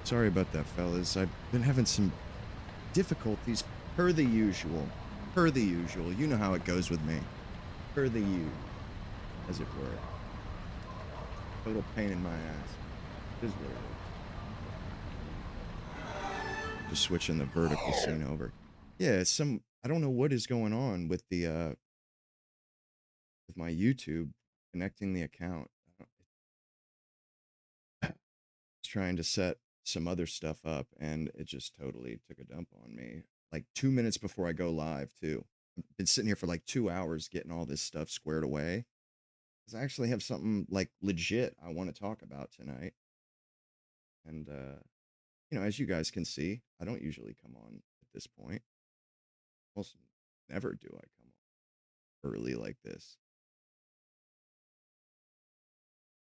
Sorry about that, fellas. I've been having some difficulties per the usual. Per the usual. You know how it goes with me. Per the as it were. Total pain in my ass. It is what it is. Just switching the vertical scene over. Yeah, I don't know what is going on with the with my YouTube connecting the account. I was trying to set some other stuff up and it just totally took a dump on me. Like 2 minutes before I go live, too. I've been sitting here for like 2 hours getting all this stuff squared away. Because I actually have something like legit I want to talk about tonight. And as you guys can see, I don't usually come on at this point. Almost never do I come on early like this.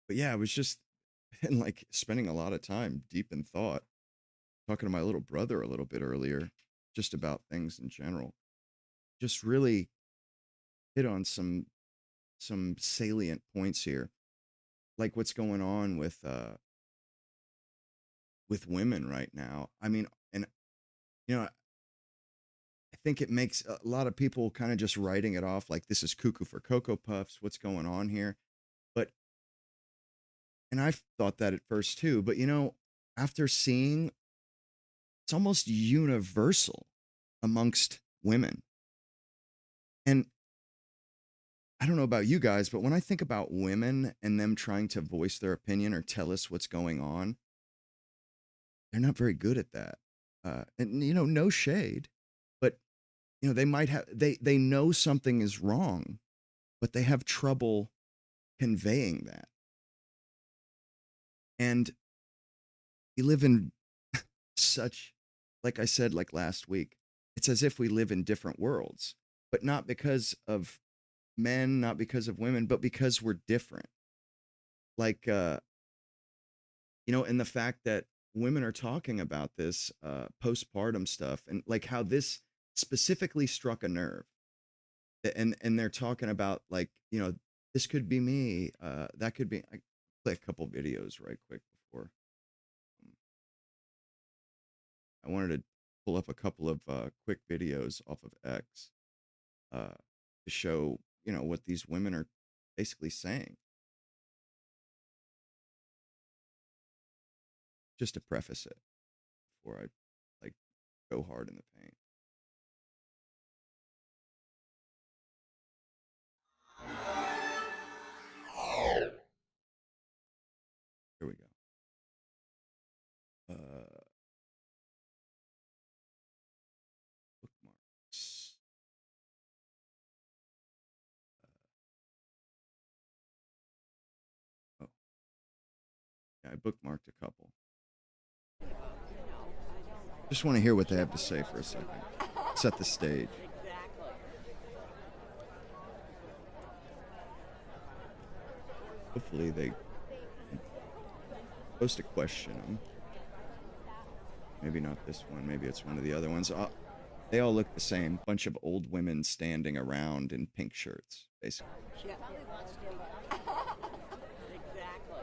But yeah, I was just and like spending a lot of time deep in thought, talking to my little brother a little bit earlier, just about things in general. Just really hit on some salient points here, like what's going on with women right now. I mean, and I think it makes a lot of people kind of just writing it off like this is cuckoo for cocoa puffs. What's going on here? But and I thought that at first too. But after seeing, it's almost universal amongst women. And I don't know about you guys, but when I think about women and them trying to voice their opinion or tell us what's going on, they're not very good at that. And no shade, but they might have they know something is wrong, but they have trouble conveying that. And we live in such, like I said, like last week, it's as if we live in different worlds, but not because of men, not because of women, but because we're different. Like, and the fact that women are talking about this postpartum stuff and like how this specifically struck a nerve. And they're talking about like, this could be me, that could be. I play a couple videos right quick before. um, I wanted to pull up a couple of quick videos off of X uh, to show, what these women are basically saying. Just to preface it before I like go hard in the paint. Here we go. Bookmarks. Oh, yeah, I bookmarked a couple. Just want to hear what they have to say for a second. Set the stage. Hopefully they post a question them. Maybe not this one. Maybe it's one of the other ones. They all look the same. Bunch of old women standing around in pink shirts, basically. Yeah. Exactly.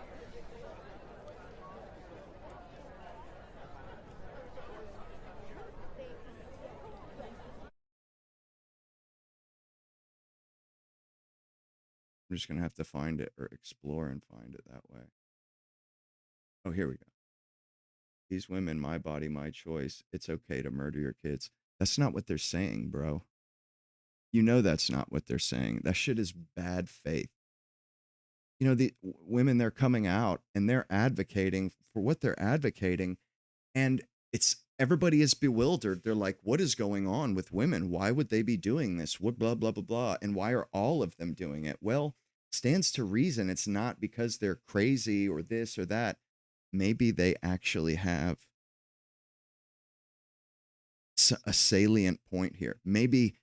I'm just going to have to find it or explore and find it that way. Oh, here we go. These women, my body, my choice. It's okay to murder your kids. That's not what they're saying, bro. You know that's not what they're saying. That shit is bad faith. The women, they're coming out and they're advocating for what they're advocating, and it's everybody is bewildered. They're like, what is going on with women? Why would they be doing this? What blah blah blah blah, and why are all of them doing it? Well, stands to reason it's not because they're crazy or this or that. Maybe they actually have a salient point here. Maybe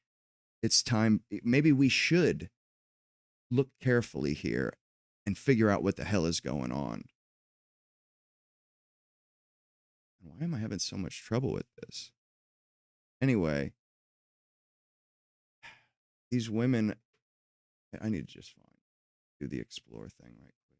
it's time, maybe we should look carefully here and figure out what the hell is going on. Why am I having so much trouble with this? Anyway, these women, I need to just do the explore thing right quick.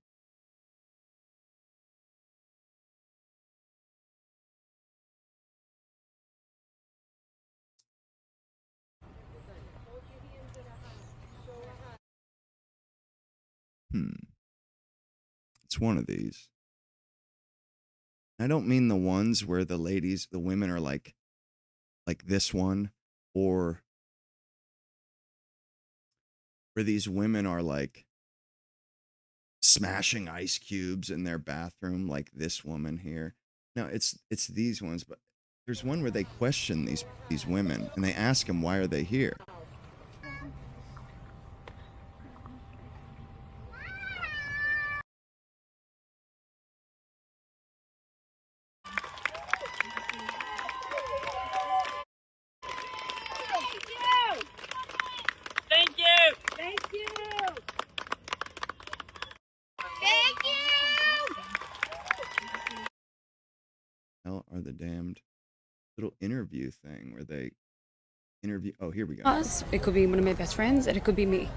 Hmm. It's one of these. I don't mean the ones where the women are like this one, or where these women are like smashing ice cubes in their bathroom, like this woman here. No, it's these ones, but there's one where they question these women and they ask them why are they here. Thank you. Thank you. Thank you. Hell are the damned little interview thing where they interview. Oh, here we go. Us. It could be one of my best friends, and it could be me.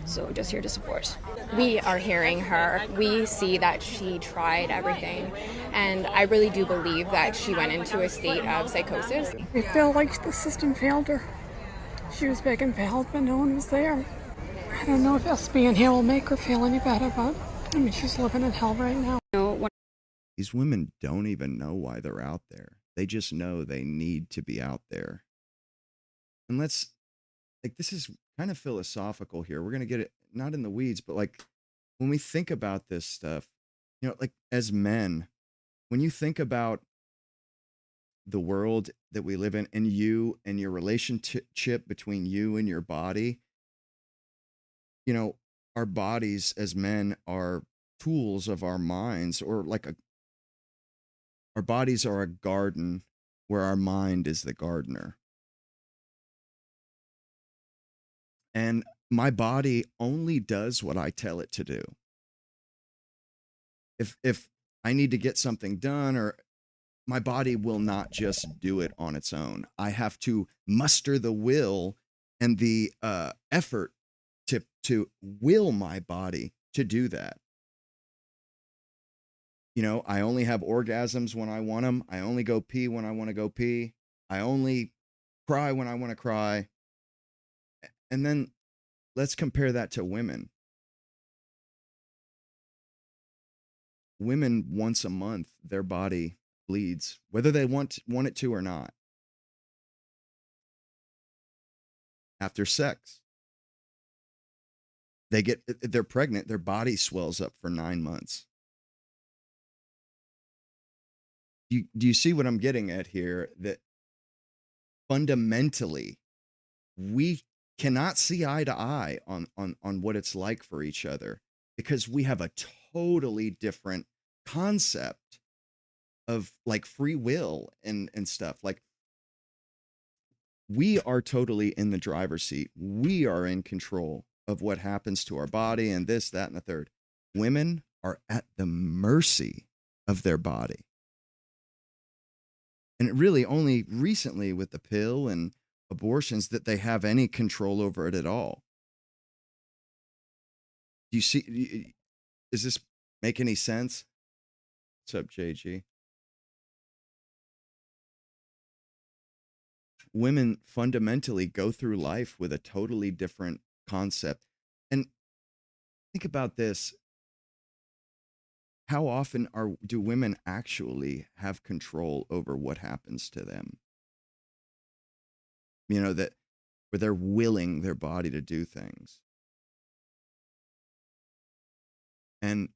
So just here to support. We are hearing her. We see that she tried everything, and I really do believe that she went into a state of psychosis. It felt like the system failed her. She was begging for help, but no one was there. I don't know if us being here will make her feel any better, but I mean, she's living in hell right now. These women don't even know why they're out there. They just know they need to be out there. And let's, like, this is kind of philosophical here. We're going to get it not in the weeds, but like when we think about this stuff, you know, like as men, when you think about the world that we live in and you and your relationship between you and your body, you know, our bodies as men are tools of our minds, or like our bodies are a garden where our mind is the gardener. And my body only does what I tell it to do. If I need to get something done, or my body will not just do it on its own. I have to muster the will and the effort to will my body to do that. You know, I only have orgasms when I want them. I only go pee when I want to go pee. I only cry when I want to cry. And then let's compare that to women. Women, once a month, their body bleeds, whether they want it to or not. After sex, they're pregnant, their body swells up for 9 months. Do you see what I'm getting at here? That fundamentally, we cannot see eye to eye on what it's like for each other, because we have a totally different concept of like free will and stuff. Like, we are totally in the driver's seat. We are in control of what happens to our body and this, that, and the third. Women are at the mercy of their body. And it really only recently with the pill and abortions that they have any control over it at all. Do you see, does this make any sense? What's up, JG? Women fundamentally go through life with a totally different concept. And think about this. How often do women actually have control over what happens to them? You know, that where they're willing their body to do things. And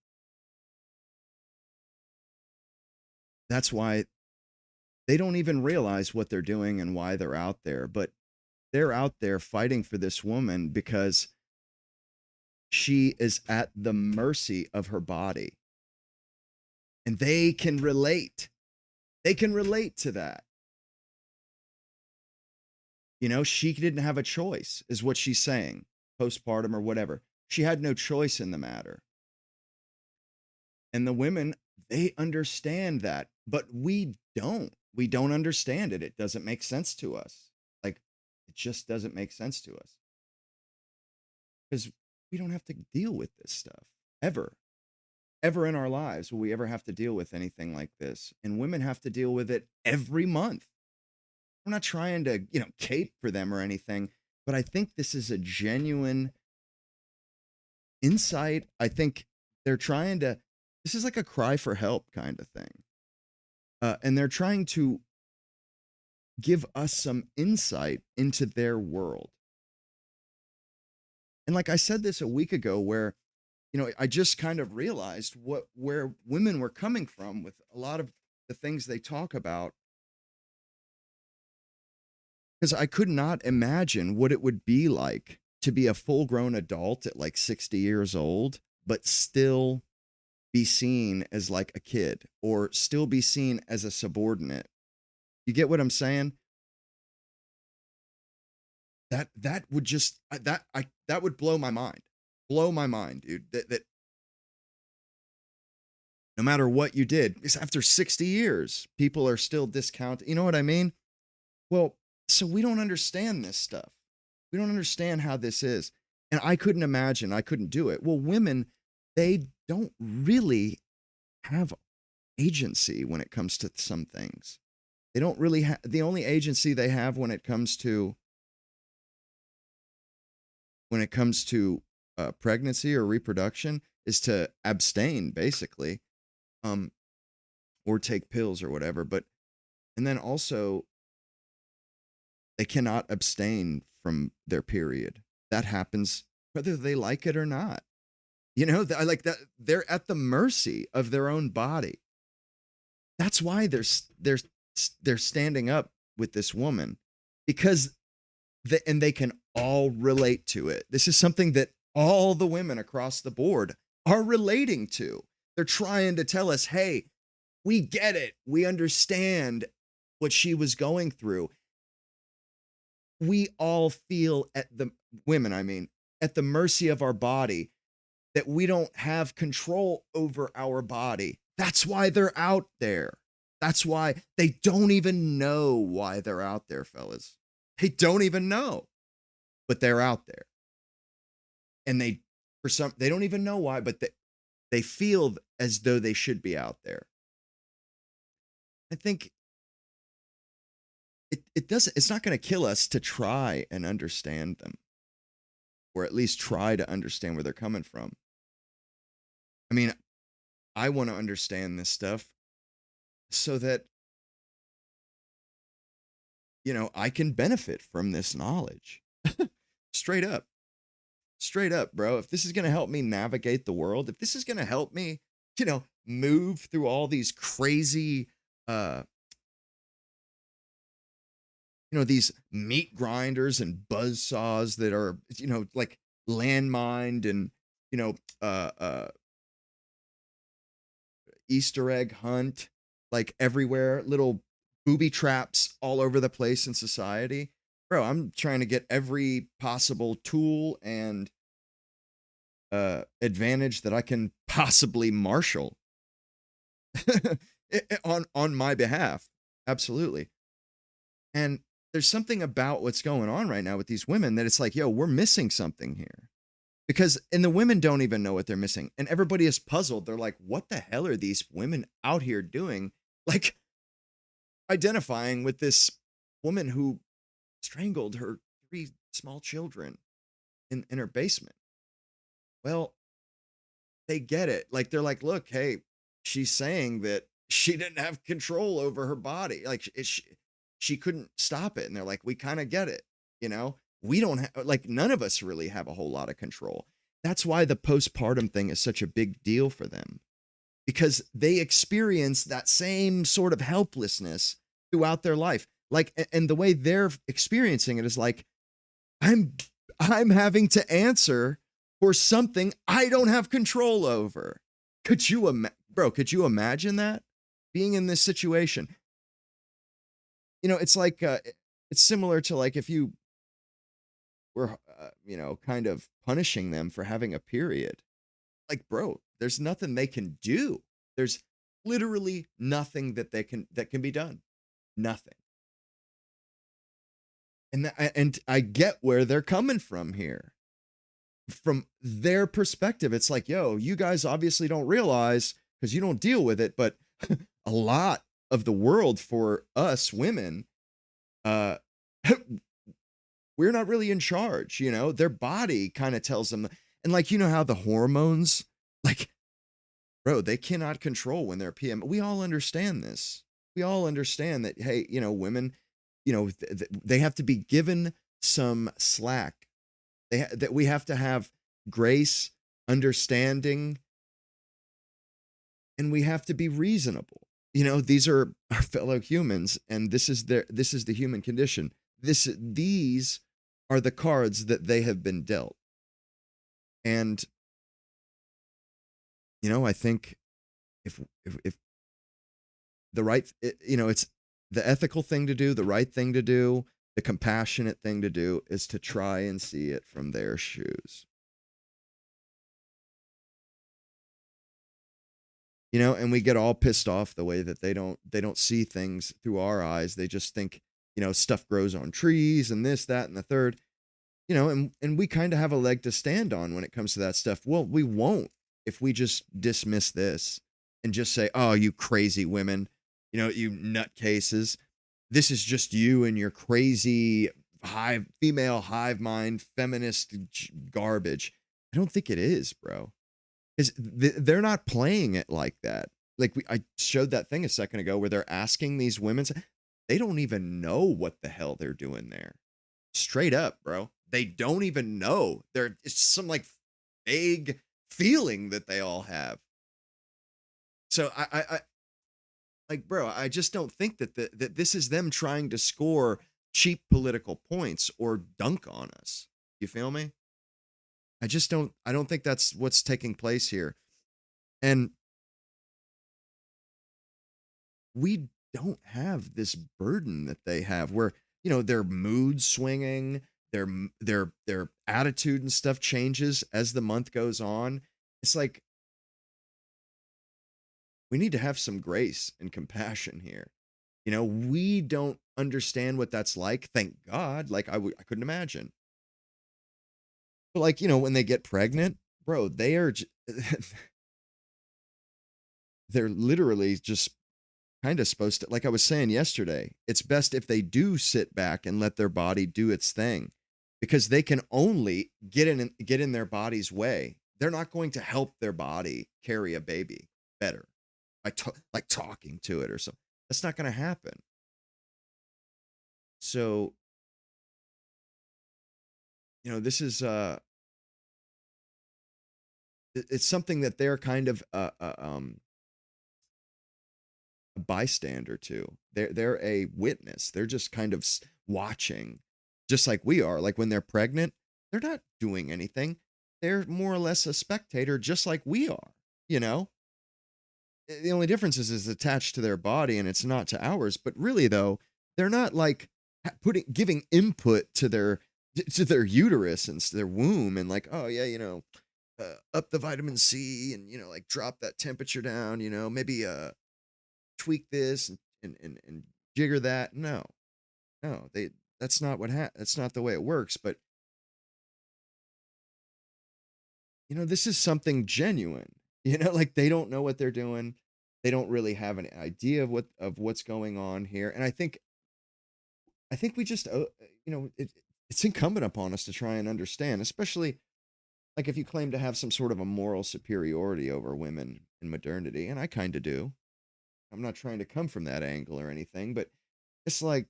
that's why they don't even realize what they're doing and why they're out there. But they're out there fighting for this woman because she is at the mercy of her body. And they can relate. They can relate to that. You know, she didn't have a choice, is what she's saying, postpartum or whatever. She had no choice in the matter. And the women, they understand that, but we don't. We don't understand it. It doesn't make sense to us. Like, it just doesn't make sense to us. Because we don't have to deal with this stuff ever. Ever in our lives will we ever have to deal with anything like this. And women have to deal with it every month. I'm not trying to, you know, cape for them or anything, but I think this is a genuine insight. I think they're trying to, this is like a cry for help kind of thing. And they're trying to give us some insight into their world. And like I said this a week ago, where, I just kind of realized where women were coming from with a lot of the things they talk about. Because I could not imagine what it would be like to be a full grown adult at like 60 years old, but still be seen as like a kid or still be seen as a subordinate. You get what I'm saying? That would just that would blow my mind. Blow my mind, dude. That no matter what you did, because after 60 years, people are still discounted. You know what I mean? Well, so we don't understand this stuff. We don't understand how this is. And I couldn't imagine, I couldn't do it. Well, women, they don't really have agency when it comes to some things. They don't really have, the only agency they have when it comes to pregnancy or reproduction is to abstain, basically, or take pills or whatever. But, and then also, they cannot abstain from their period. That happens whether they like it or not. I like that they're at the mercy of their own body. That's why they're standing up with this woman, because they can all relate to it. This is something that all the women across the board are relating to. They're trying to tell us, hey, we get it. We understand what she was going through. We all feel at the mercy of our body, that we don't have control over our body. That's why they're out there. That's why they don't even know why they're out there, fellas. They don't even know, but they're out there. And they don't even know why, but they feel as though they should be out there. I think it's not going to kill us to try and understand them, or at least try to understand where they're coming from. I mean, I want to understand this stuff so that, I can benefit from this knowledge. Straight up, bro. If this is going to help me navigate the world, if this is going to help me, move through all these crazy, these meat grinders and buzz saws that are, like landmined and, Easter egg hunt, like everywhere, little booby traps all over the place in society. Bro, I'm trying to get every possible tool and advantage that I can possibly marshal on my behalf. Absolutely. And there's something about what's going on right now with these women that it's like, yo, we're missing something here. And the women don't even know what they're missing. And everybody is puzzled. They're like, what the hell are these women out here doing? Like, identifying with this woman who strangled her 3 small children in her basement. Well, they get it. Like, they're like, look, hey, she's saying that she didn't have control over her body. Like, she couldn't stop it. And they're like, we kind of get it. We don't have, like, none of us really have a whole lot of control. That's why the postpartum thing is such a big deal for them, because they experience that same sort of helplessness throughout their life. Like, and the way they're experiencing it is like, I'm having to answer for something I don't have control over. Could you imagine that, being in this situation? It's like, it's similar to like if you were, kind of punishing them for having a period. Like, bro, there's nothing they can do. There's literally nothing that can be done. Nothing. And I get where they're coming from here. From their perspective, it's like, yo, you guys obviously don't realize because you don't deal with it, but a lot of the world for us women, we're not really in charge. Their body kind of tells them. And like, you know how the hormones, like, bro, they cannot control when they're PM. We all understand this. We all understand that, hey, women, they have to be given some slack. That we have to have grace, understanding, and we have to be reasonable. These are our fellow humans, and this is the human condition. These are the cards that they have been dealt. And I think if the right, it's the ethical thing to do, the right thing to do, the compassionate thing to do is to try and see it from their shoes. And we get all pissed off the way that they don't see things through our eyes. They just think, stuff grows on trees and this, that, and the third, and we kind of have a leg to stand on when it comes to that stuff. Well, we won't if we just dismiss this and just say, oh, you crazy women, you nutcases. This is just you and your crazy female hive mind, feminist garbage. I don't think it is, bro. Because they're not playing it like that. Like I showed that thing a second ago where they're asking these women, they don't even know what the hell they're doing there. Straight up, bro. They don't even know. It's some like vague feeling that they all have. So I like, bro, I just don't think that this is them trying to score cheap political points or dunk on us. You feel me? I don't think that's what's taking place here. And we don't have this burden that they have where, their mood swinging, their attitude and stuff changes as the month goes on. It's like, we need to have some grace and compassion here. We don't understand what that's like. Thank God. Like I couldn't imagine. But like, when they get pregnant, bro, they're literally just kind of supposed to, like I was saying yesterday, it's best if they do sit back and let their body do its thing, because they can only get in their body's way. They're not going to help their body carry a baby better by like talking to it or something. That's not going to happen. So, this is it's something that they're kind of a bystander to. They're a witness. They're just kind of watching, just like we are. Like when they're pregnant, they're not doing anything. They're more or less a spectator, just like we are. The only difference is it's attached to their body and it's not to ours. But really, though, they're not like giving input to their uterus and their womb and like, oh yeah, up the vitamin C and like drop that temperature down. Maybe tweak this and jigger that. No, that's not that's not the way it works. But this is something genuine. Like they don't know what they're doing. They don't really have an idea of what's going on here. And I think we just it's incumbent upon us to try and understand, especially like if you claim to have some sort of a moral superiority over women in modernity, and I kind of do. I'm not trying to come from that angle or anything, but it's like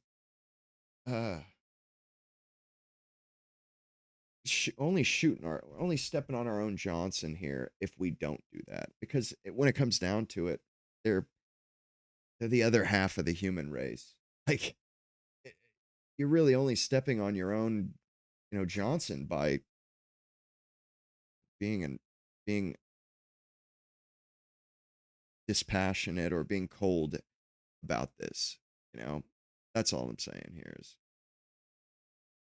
only stepping on our own Johnson here if we don't do that, because when it comes down to it, they're the other half of the human race. Like you're really only stepping on your own, Johnson by being dispassionate or being cold about this. That's all I'm saying here is,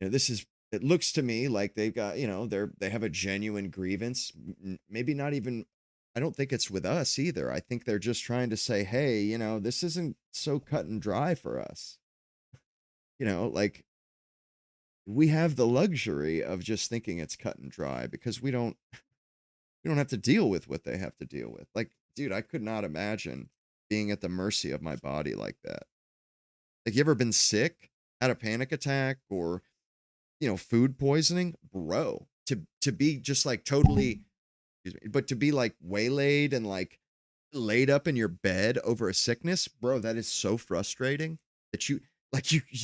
this is, it looks to me like they've got, they have a genuine grievance. Maybe not even, I don't think it's with us either. I think they're just trying to say, hey, this isn't so cut and dry for us. Like we have the luxury of just thinking it's cut and dry because we don't have to deal with what they have to deal with. Like, dude, I could not imagine being at the mercy of my body like that. Like, you ever been sick, had a panic attack, or food poisoning? Bro, to be just like totally, excuse me, but to be like waylaid and like laid up in your bed over a sickness, bro, that is so frustrating that you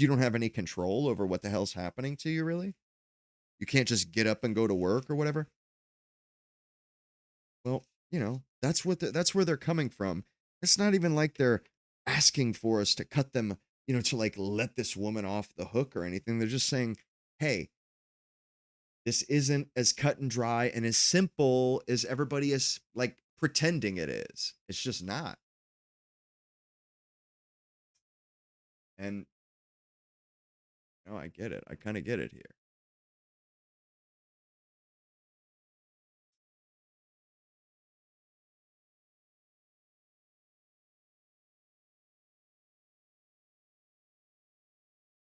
don't have any control over what the hell's happening to you, really. You can't just get up and go to work or whatever. Well, that's where they're coming from. It's not even like they're asking for us to cut them, to like let this woman off the hook or anything. They're just saying, "Hey, this isn't as cut and dry and as simple as everybody is like pretending it is. It's just not." And no, I get it. I kind of get it here.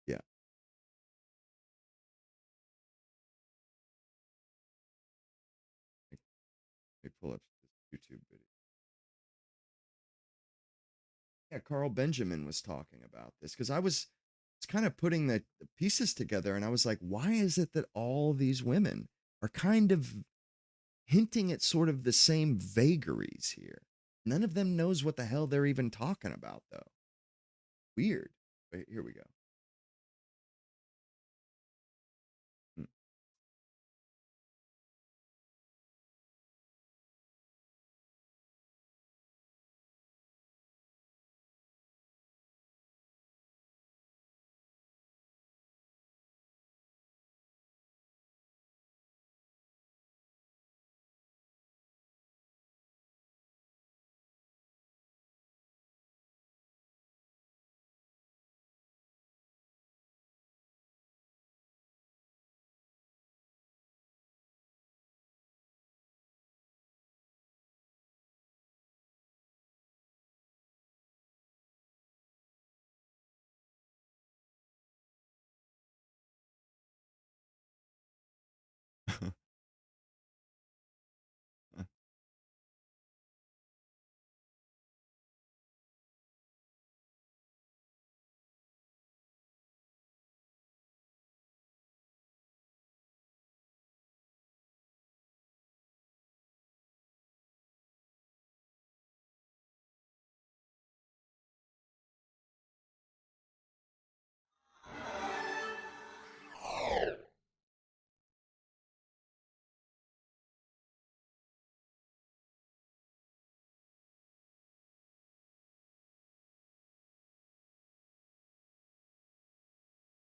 Yeah. Let me pull up this YouTube video. Yeah, Carl Benjamin was talking about this because I was kind of putting the pieces together, and I was like, why is it that all these women are kind of hinting at sort of the same vagaries here? None of them knows what the hell they're even talking about, though. Weird. Wait, here we go. Hmm.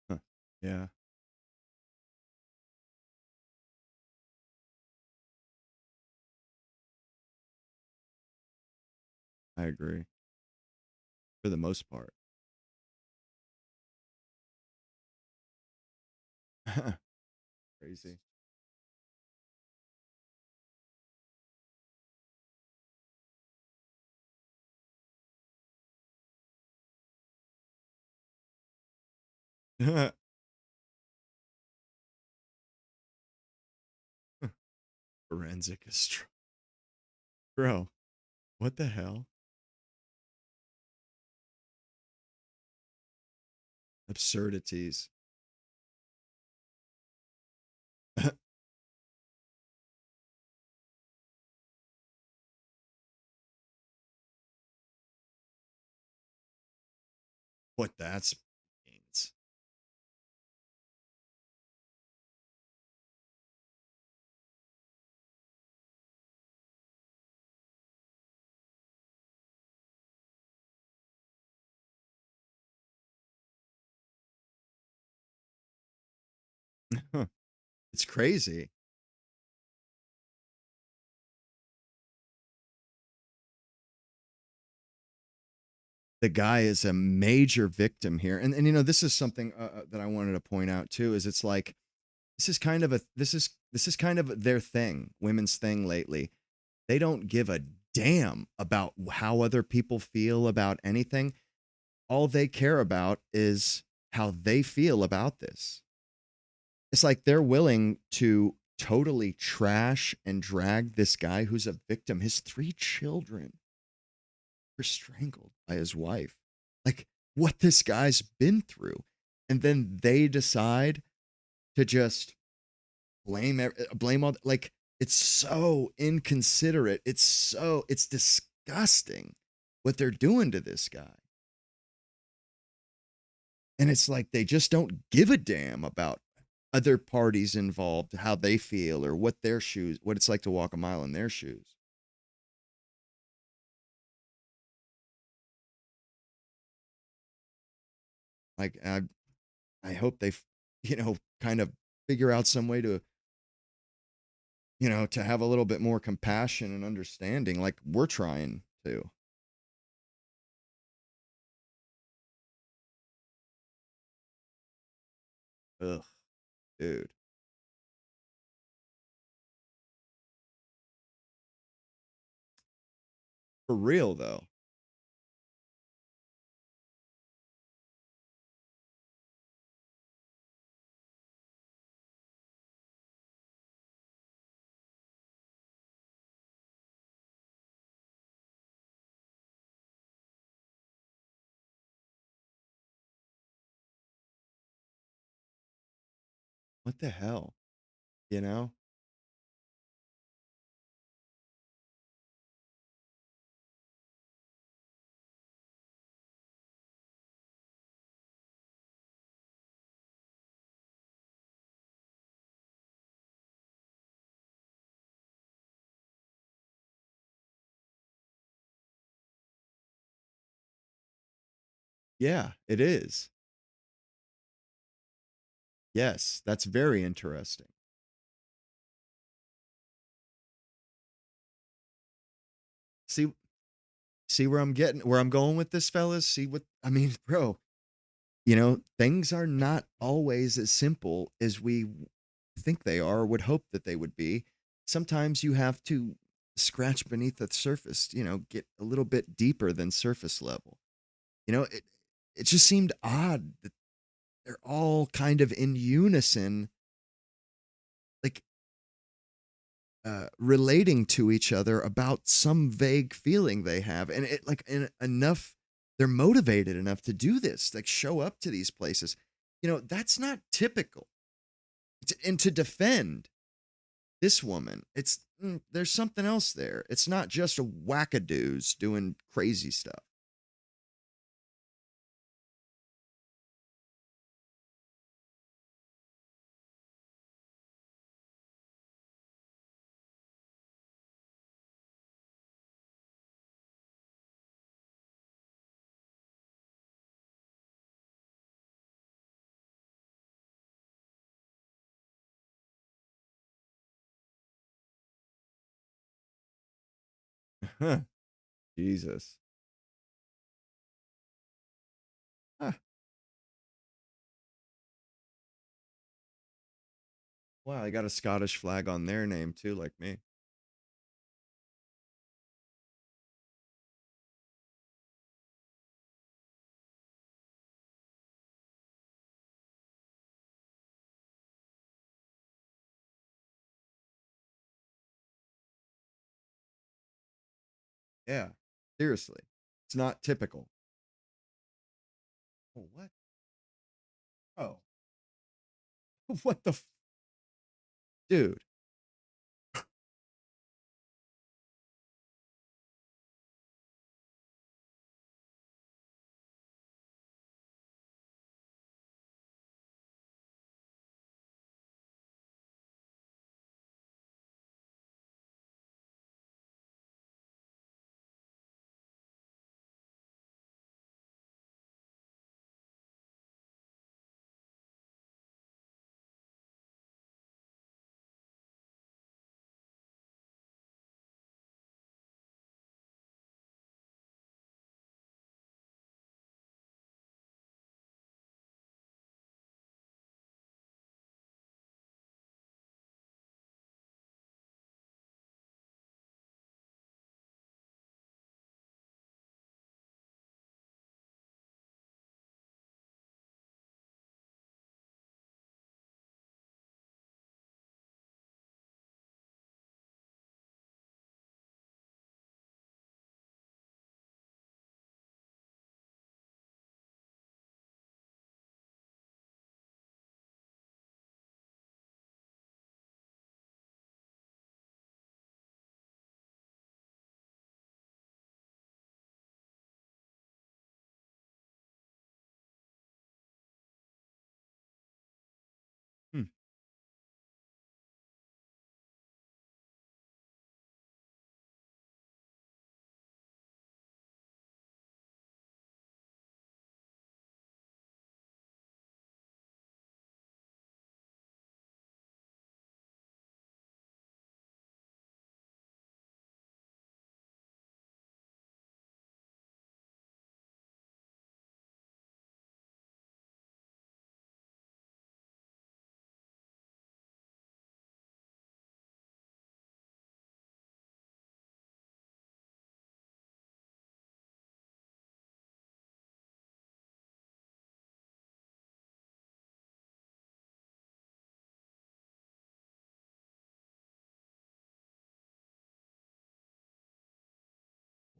Huh. Yeah, I agree for the most part. Crazy. Forensic astro, bro. What the hell? Absurdities. What that's means. It's crazy. The guy is a major victim here, and this is something that I wanted to point out too. Is it's like this is kind of their thing, women's thing lately. They don't give a damn about how other people feel about anything. All they care about is how they feel about this. It's like they're willing to totally trash and drag this guy who's a victim. His three children were strangled by his wife. Like what this guy's been through. And then they decide to just blame all like it's so inconsiderate. It's disgusting what they're doing to this guy. And it's like they just don't give a damn about other parties involved, how they feel or what it's like to walk a mile in their shoes. Like I hope they, kind of figure out some way to, to have a little bit more compassion and understanding like we're trying to. Ugh, dude. For real though. What the hell? You know? Yeah, it is. Yes, that's very interesting. See see where I'm going with this, fellas? See what I mean, bro, things are not always as simple as we think they are or would hope that they would be. Sometimes you have to scratch beneath the surface, get a little bit deeper than surface level. It just seemed odd that they're all kind of in unison, like relating to each other about some vague feeling they have, and enough. They're motivated enough to do this, like show up to these places. That's not typical. And to defend this woman, there's something else there. It's not just a wackadoos doing crazy stuff. Jesus. Huh. Wow, they got a Scottish flag on their name too, like me. Yeah, seriously, it's not typical. Oh, what? Oh, what the dude?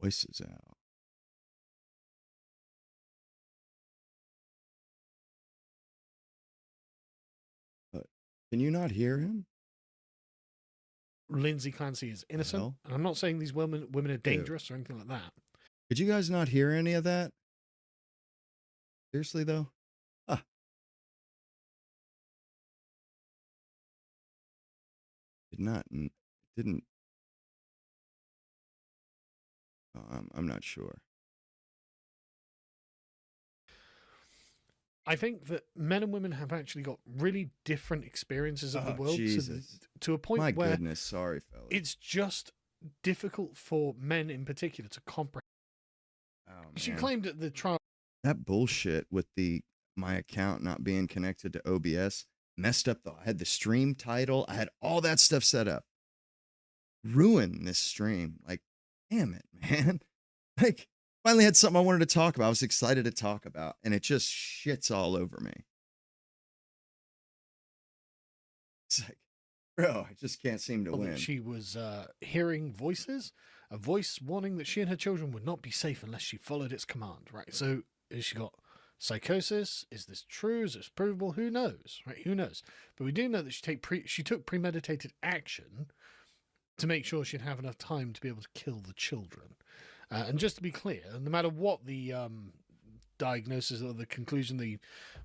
voice is out. But can you not hear him? Lindsay Clancy is innocent, hell? and I'm not saying these women are dangerous or anything like that. Could you guys not hear any of that? Seriously though? Ah. Didn't. Oh, I'm not sure. I think that men and women have actually got really different experiences of the world Jesus. to a point My where goodness, sorry, fellas. it's just difficult for men in particular to comprehend. Oh, She man. claimed at the trial That bullshit with my account not being connected to OBS messed up I had the stream title. I had all that stuff set up. Ruined this stream. Like, damn it, man. Like, finally had something I wanted to talk about. I was excited to talk about, and it just shits all over me. It's like, bro, I just can't seem to win. she was hearing voices, a voice warning that she and her children would not be safe unless she followed its command, right? So has she got psychosis? Is this true? Is this provable? Who knows, right? Who knows? But we do know that she took premeditated action to make sure she'd have enough time to be able to kill the children. And just to be clear, no matter what the diagnosis or the conclusion, the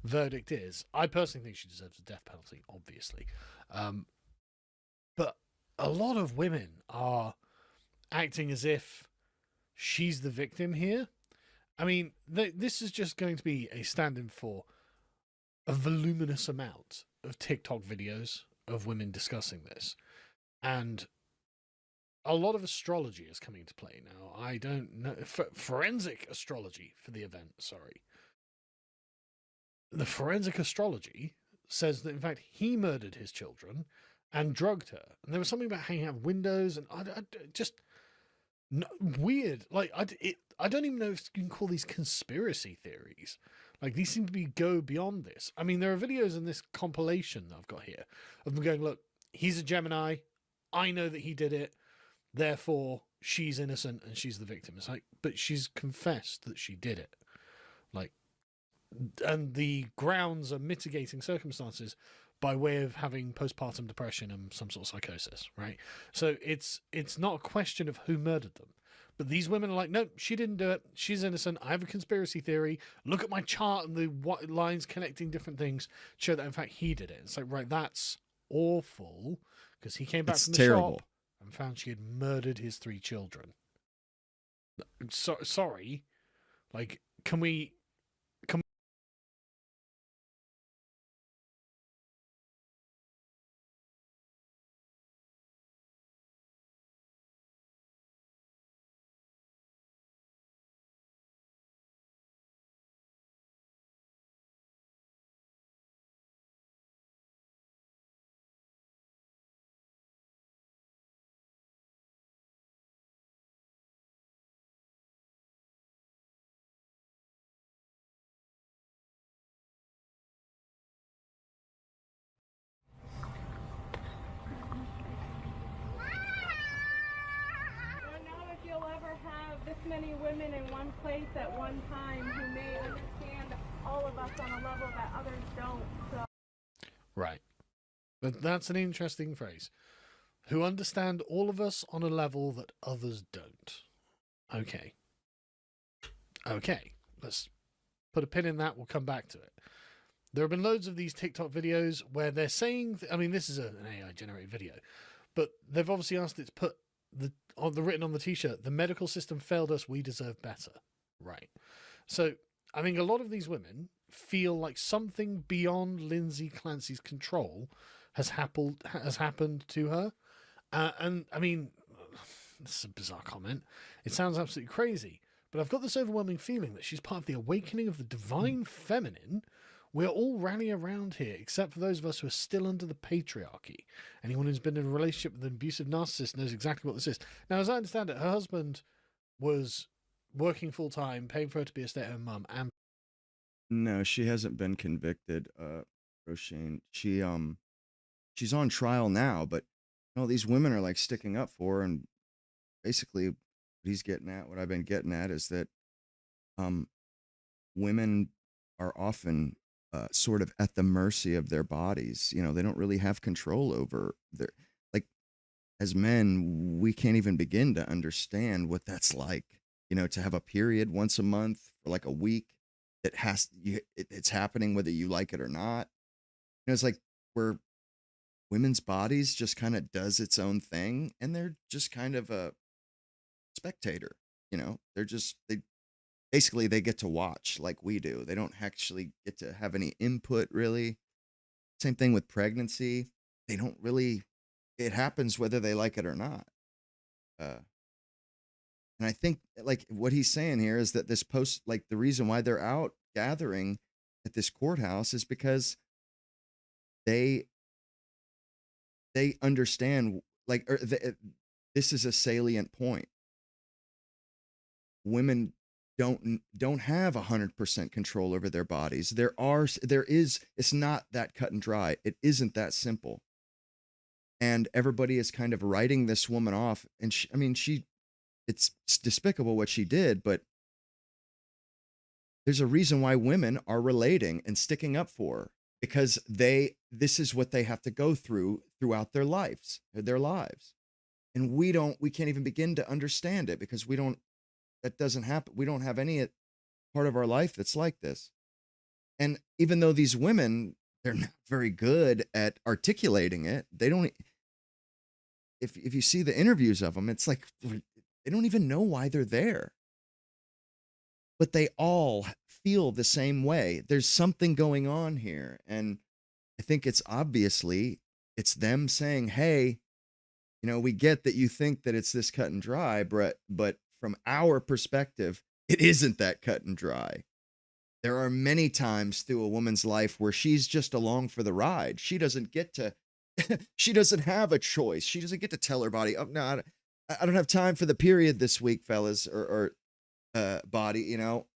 verdict is, I personally think she deserves a death penalty, obviously. But a lot of women are acting as if she's the victim here. I mean, this is just going to be a stand-in for a voluminous amount of TikTok videos of women discussing this. And a lot of astrology is coming into play now. I don't know. Forensic astrology for the event, sorry. The forensic astrology says that, in fact, he murdered his children and drugged her. And there was something about hanging out windows and just weird. Like, I don't even know if you can call these conspiracy theories. Like, these seem to go beyond this. I mean, there are videos in this compilation that I've got here of them going, look, he's a Gemini. I know that he did it. Therefore, she's innocent and she's the victim. It's like, but she's confessed that she did it. Like, and the grounds are mitigating circumstances by way of having postpartum depression and some sort of psychosis, right? So it's not a question of who murdered them. But these women are like, no, she didn't do it. She's innocent. I have a conspiracy theory. Look at my chart and the lines connecting different things show that, in fact, he did it. It's like, right, that's awful, because he came back from the shop and found she had murdered his 3 children. Sorry. Like, can we... This many women in one place at one time who may understand all of us on a level that others don't. So. Right. But that's an interesting phrase. Who understand all of us on a level that others don't. Okay. Okay. Let's put a pin in that. We'll come back to it. There have been loads of these TikTok videos where they're saying, I mean, this is an AI generated video, but they've obviously asked it to put the written on the t-shirt, the medical system failed us, we deserve better. Right. So I think a lot of these women feel like something beyond Lindsay Clancy's control has happened to her. And I mean, this is a bizarre comment. It sounds absolutely crazy, but I've got this overwhelming feeling that she's part of the awakening of the divine feminine. We're all rallying around here, except for those of us who are still under the patriarchy. Anyone who's been in a relationship with an abusive narcissist knows exactly what this is. Now, as I understand it, her husband was working full-time, paying for her to be a stay-at-home mum. And no, she hasn't been convicted, Roisin. She's on trial now, but these women are like sticking up for her and basically he's getting at, what I've been getting at, is that um, women are often sort of at the mercy of their bodies. You know, they don't really have control over their, like, as men, we can't even begin to understand what that's like. You know, to have a period once a month for like a week, it's happening whether you like it or not. You know, it's like where women's bodies just kind of does its own thing, and they're just kind of a spectator. You know, they basically they get to watch like we do. They don't actually get to have any input really. Same thing with pregnancy. They don't really, it happens whether they like it or not. Uh, and I think like what he's saying here is that like the reason why they're out gathering at this courthouse is because they understand, like, this is a salient point. Women don't have 100% control over their bodies. It's not that cut and dry. It isn't that simple. And everybody is kind of writing this woman off. And it's despicable what she did, but there's a reason why women are relating and sticking up for her, because this is what they have to go through throughout their lives. And we can't even begin to understand it, because that doesn't happen. We don't have any part of our life that's like this. And even though these women, they're not very good at articulating it, they don't, if you see the interviews of them, it's like they don't even know why they're there. But they all feel the same way. There's something going on here. And I think it's them saying, hey, you know, we get that you think that it's this cut and dry, but from our perspective, it isn't that cut and dry. There are many times through a woman's life where she's just along for the ride. She doesn't get to, she doesn't have a choice. She doesn't get to tell her body, oh, no, I don't have time for the period this week, fellas, or body, you know.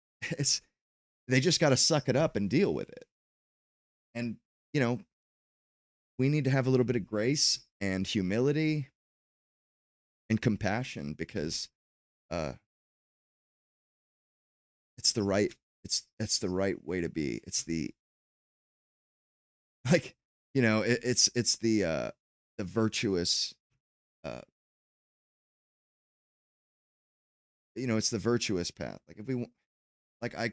They just got to suck it up and deal with it. And, you know, we need to have a little bit of grace and humility and compassion, because it's the right way to be. It's the, like, you know, it's the virtuous, you know, it's the virtuous path. Like, if we, like, I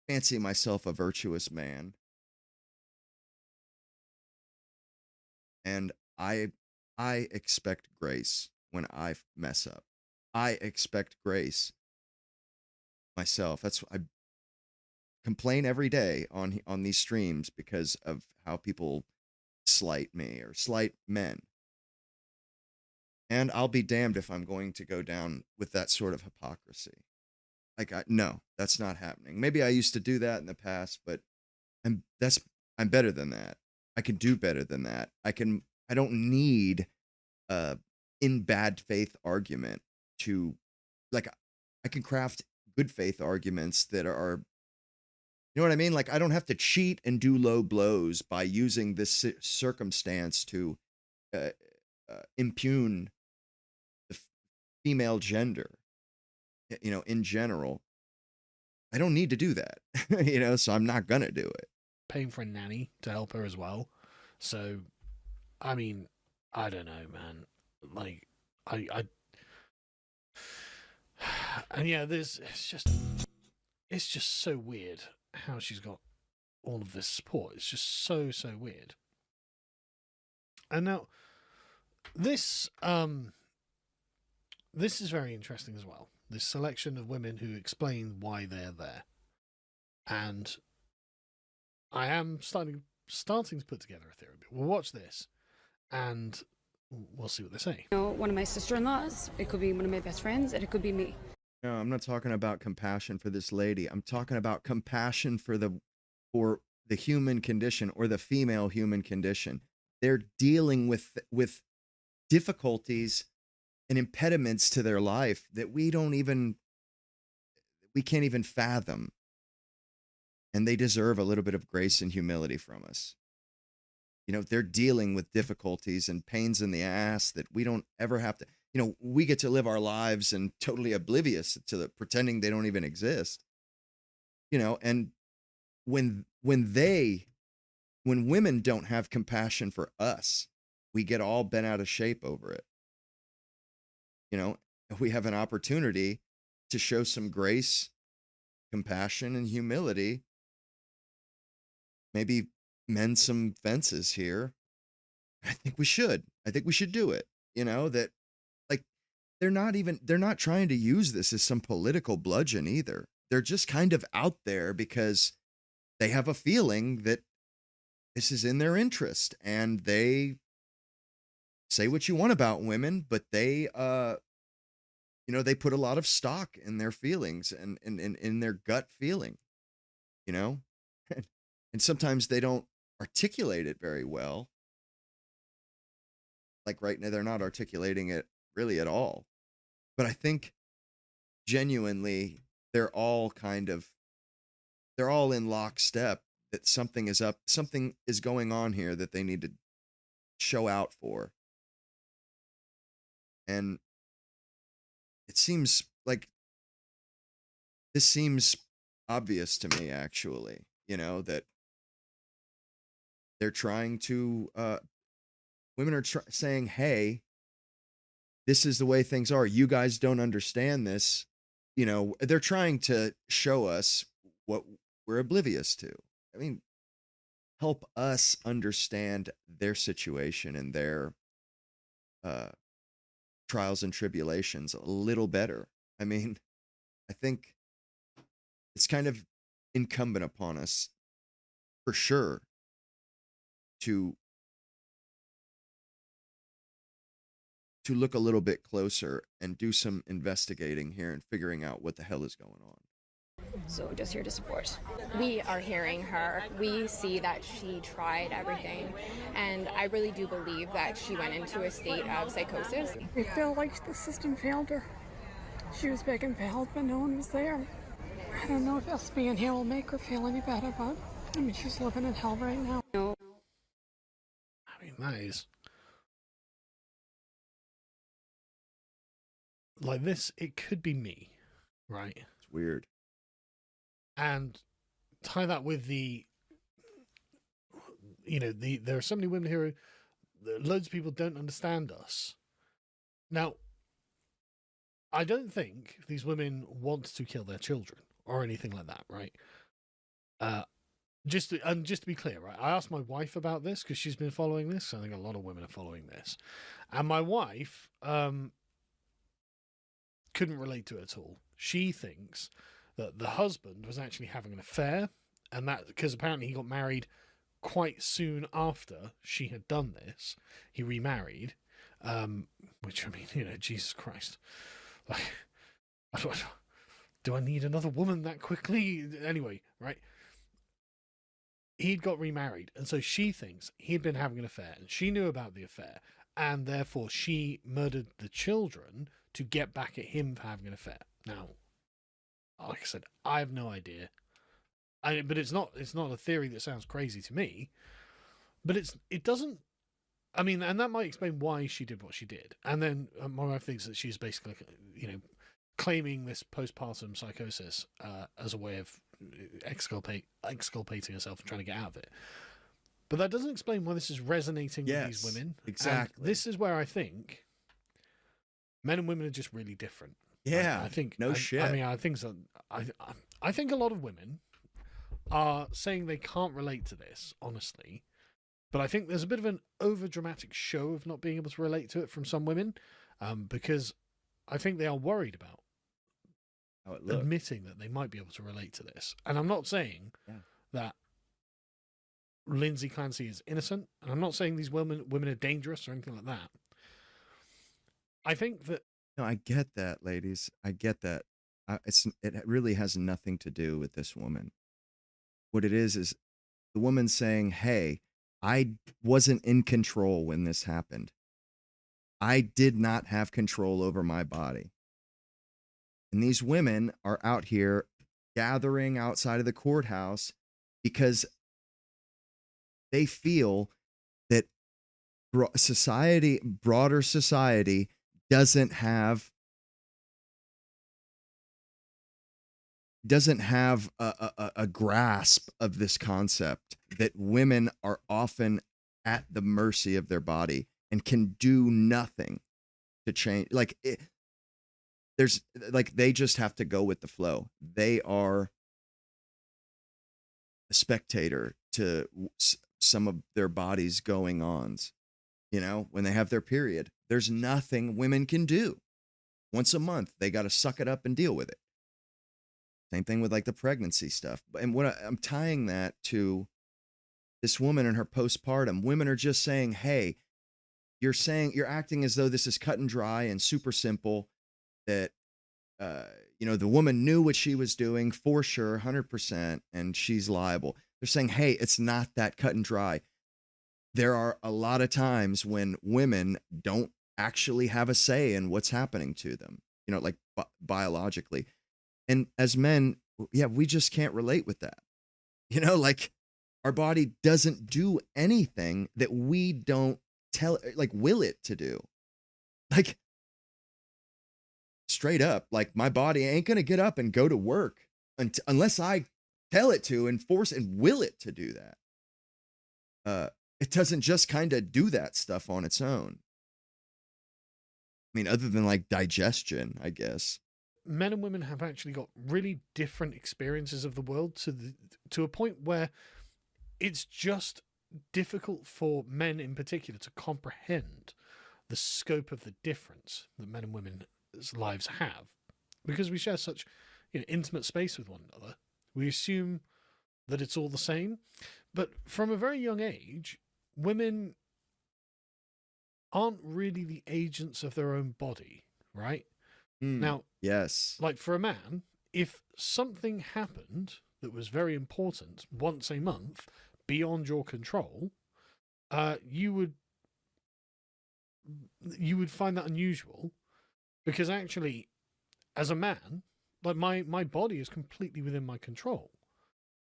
fancy myself a virtuous man, and I expect grace when I mess up. I expect grace myself. I complain every day on these streams because of how people slight me or slight men. And I'll be damned if I'm going to go down with that sort of hypocrisy. Like, no, that's not happening. Maybe I used to do that in the past, but I'm better than that. I can do better than that. I don't need in bad faith argument to, like, I can craft good faith arguments that are, you know what I mean? Like, I don't have to cheat and do low blows by using this circumstance to impugn the female gender, you know, in general. I don't need to do that, you know, so I'm not going to do it. Paying for a nanny to help her as well. So, I mean, I don't know, man. Like, and yeah, it's just so weird how she's got all of this support. It's just so weird. And now, this is very interesting as well. This selection of women who explain why they're there, and I am starting to put together a theory. We'll watch this, and we'll see what they say. You know, one of my sister-in-laws, it could be one of my best friends, and it could be me. No, I'm not talking about compassion for this lady. I'm talking about compassion for the human condition, or the female human condition. They're dealing with difficulties and impediments to their life that we can't even fathom. And they deserve a little bit of grace and humility from us. You know, they're dealing with difficulties and pains in the ass that we don't ever have to. we get to live our lives and totally oblivious to the pretending they don't even exist. And when women don't have compassion for us, we get all bent out of shape over it. If we have an opportunity to show some grace, compassion, and humility, maybe mend some fences here. I think we should. I think we should do it. That like they're not trying to use this as some political bludgeon either. They're just kind of out there because they have a feeling that this is in their interest, and they say what you want about women, but they they put a lot of stock in their feelings and in their gut feeling, you know? And sometimes they don't articulate it very well. Like right now, they're not articulating it really at all. But I think genuinely, they're all in lockstep that something is up, something is going on here that they need to show out for. And it seems like this seems obvious to me, actually, that they're trying to, women are saying, hey, this is the way things are. You guys don't understand this. They're trying to show us what we're oblivious to. I mean, help us understand their situation and their trials and tribulations a little better. I mean, I think it's kind of incumbent upon us, for sure, to look a little bit closer and do some investigating here and figuring out what the hell is going on. So just here to support. We are hearing her. We see that she tried everything. And I really do believe that she went into a state of psychosis. I feel like the system failed her. She was begging for help and no one was there. I don't know if us being here will make her feel any better, but I mean, she's living in hell right now. No. I mean, that is... like this, it could be me, right? It's weird. And tie that with there are so many women here who, loads of people don't understand us. Now, I don't think these women want to kill their children or anything like that, right? Just to be clear, right? I asked my wife about this because she's been following this. I think a lot of women are following this, and my wife couldn't relate to it at all. She thinks that the husband was actually having an affair, and that because apparently he got married quite soon after she had done this. He remarried, which, I mean, Jesus Christ, like, do I need another woman that quickly? Anyway, right? He'd got remarried, and so she thinks he'd been having an affair, and she knew about the affair, and therefore she murdered the children to get back at him for having an affair. Now, like I said, I have no idea. But it's not a theory that sounds crazy to me. But it doesn't. I mean, and that might explain why she did what she did. And then my wife thinks that she's basically, claiming this postpartum psychosis as a way of exculpating herself and trying to get out of it. But that doesn't explain why this is resonating with these women. Exactly. And this is where I think men and women are just really different. Yeah, I think shit. I mean, I think so. I think a lot of women are saying they can't relate to this, honestly. But I think there's a bit of an over-dramatic show of not being able to relate to it from some women, because I think they are worried about how it looks, admitting that they might be able to relate to this. And I'm not saying that Lindsay Clancy is innocent, and I'm not saying these women are dangerous or anything like that. I think that... No, I get that, ladies. I get that. It really has nothing to do with this woman. What it is the woman saying, hey, I wasn't in control when this happened. I did not have control over my body. And these women are out here gathering outside of the courthouse because they feel that broader society doesn't have a grasp of this concept that women are often at the mercy of their body and can do nothing to change. Like there's like they just have to go with the flow. They are a spectator to some of their bodies going ons. You know, when they have their period, there's nothing women can do. Once a month, they got to suck it up and deal with it. Same thing with like the pregnancy stuff. And what I'm tying that to this woman and her postpartum. Women are just saying, hey, you're acting as though this is cut and dry and super simple, that the woman knew what she was doing for sure, 100%, and she's liable. They're saying, hey, it's not that cut and dry. There are a lot of times when women don't actually have a say in what's happening to them, like biologically. And as men, yeah, we just can't relate with that. Like our body doesn't do anything that we don't will it to do. Like straight up, like my body ain't going to get up and go to work unless I tell it to and force and will it to do that. It doesn't just kind of do that stuff on its own. I mean, other than like digestion, I guess. Men and women have actually got really different experiences of the world to a point where it's just difficult for men in particular to comprehend the scope of the difference that men and women's lives have, because we share such intimate space with one another. We assume that it's all the same, but from a very young age, women aren't really the agents of their own body, right? Now, yes, like for a man, if something happened that was very important once a month beyond your control, you would find that unusual, because actually, as a man, like my body is completely within my control.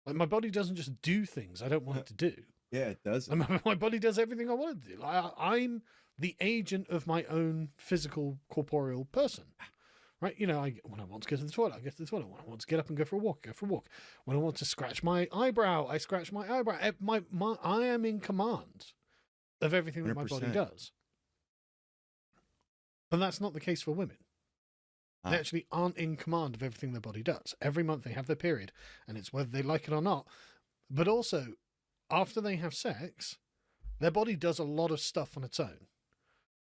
Like my body doesn't just do things I don't want it to do. Yeah, it does. My body does everything I want it to do. I'm the agent of my own physical, corporeal person. Right? when I want to go to the toilet, I go to the toilet. When I want to get up and go for a walk, I go for a walk. When I want to scratch my eyebrow, I scratch my eyebrow. I am in command of everything that my body 100%. does. But that's not the case for women. They actually aren't in command of everything their body does. Every month they have their period, and it's whether they like it or not. But also, after they have sex, their body does a lot of stuff on its own.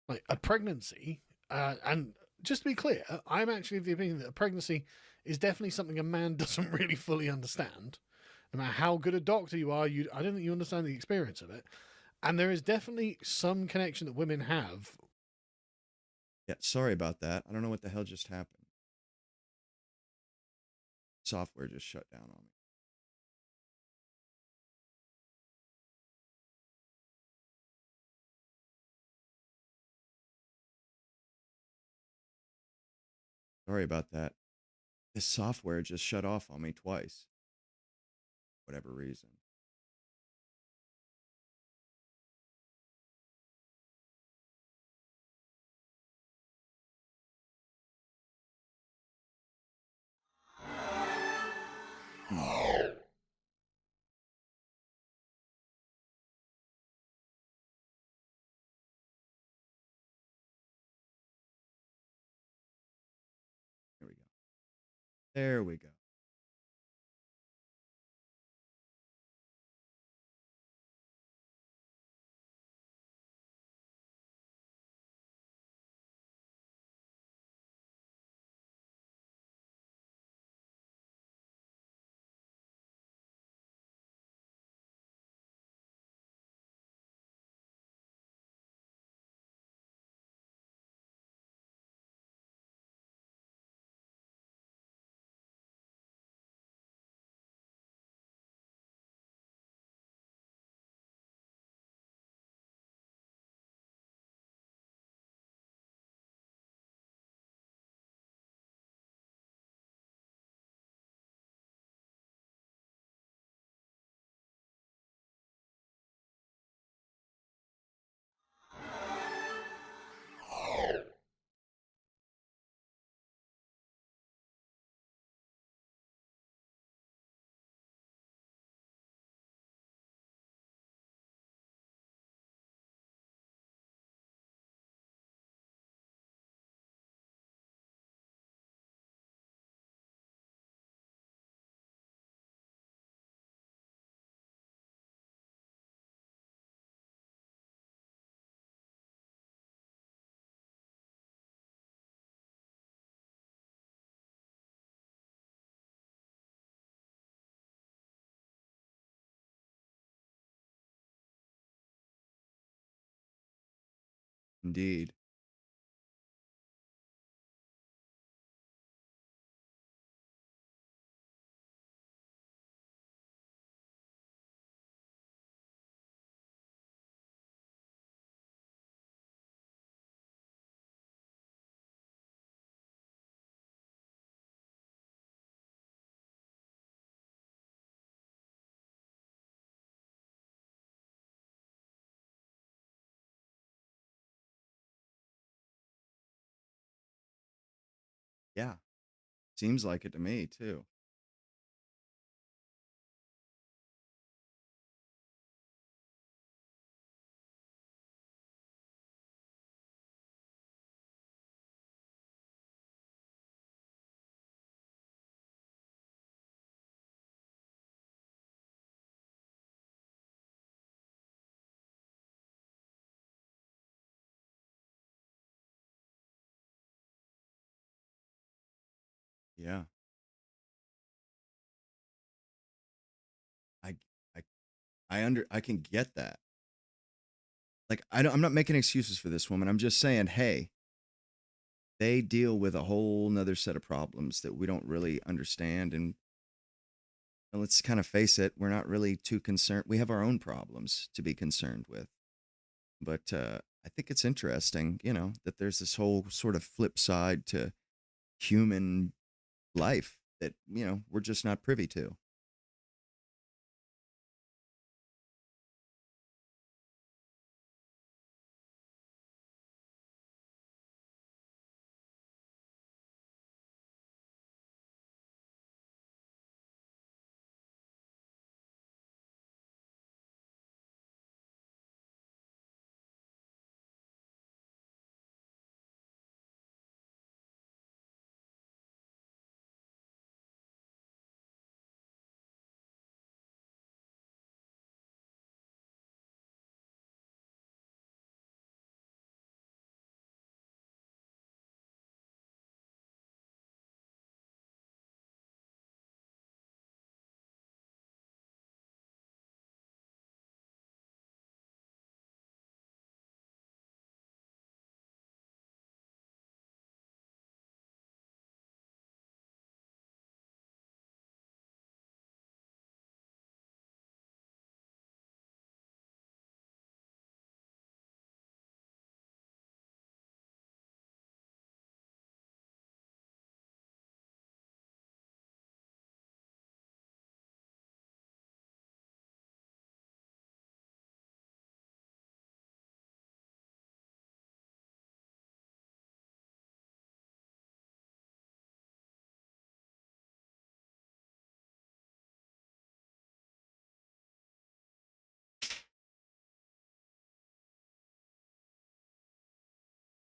Like a pregnancy, and just to be clear, I'm actually of the opinion that a pregnancy is definitely something a man doesn't really fully understand. No matter how good a doctor you are, I don't think you understand the experience of it. And there is definitely some connection that women have. Yeah, sorry about that. I don't know what the hell just happened. Software just shut down on me. Sorry about that. This software just shut off on me twice. Whatever reason. There we go. There we go. Indeed. Yeah. Seems like it to me too. Yeah. I I I can get that. Like I'm not making excuses for this woman. I'm just saying, hey, they deal with a whole nother set of problems that we don't really understand. And let's kind of face it, we're not really too concerned. We have our own problems to be concerned with. But I think it's interesting, that there's this whole sort of flip side to human life that, we're just not privy to.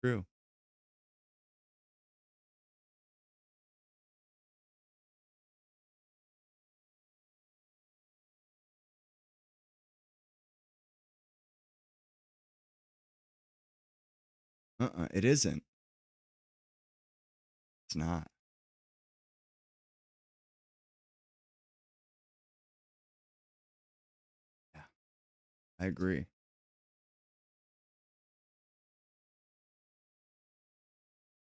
True. It isn't. It's not. Yeah, I agree.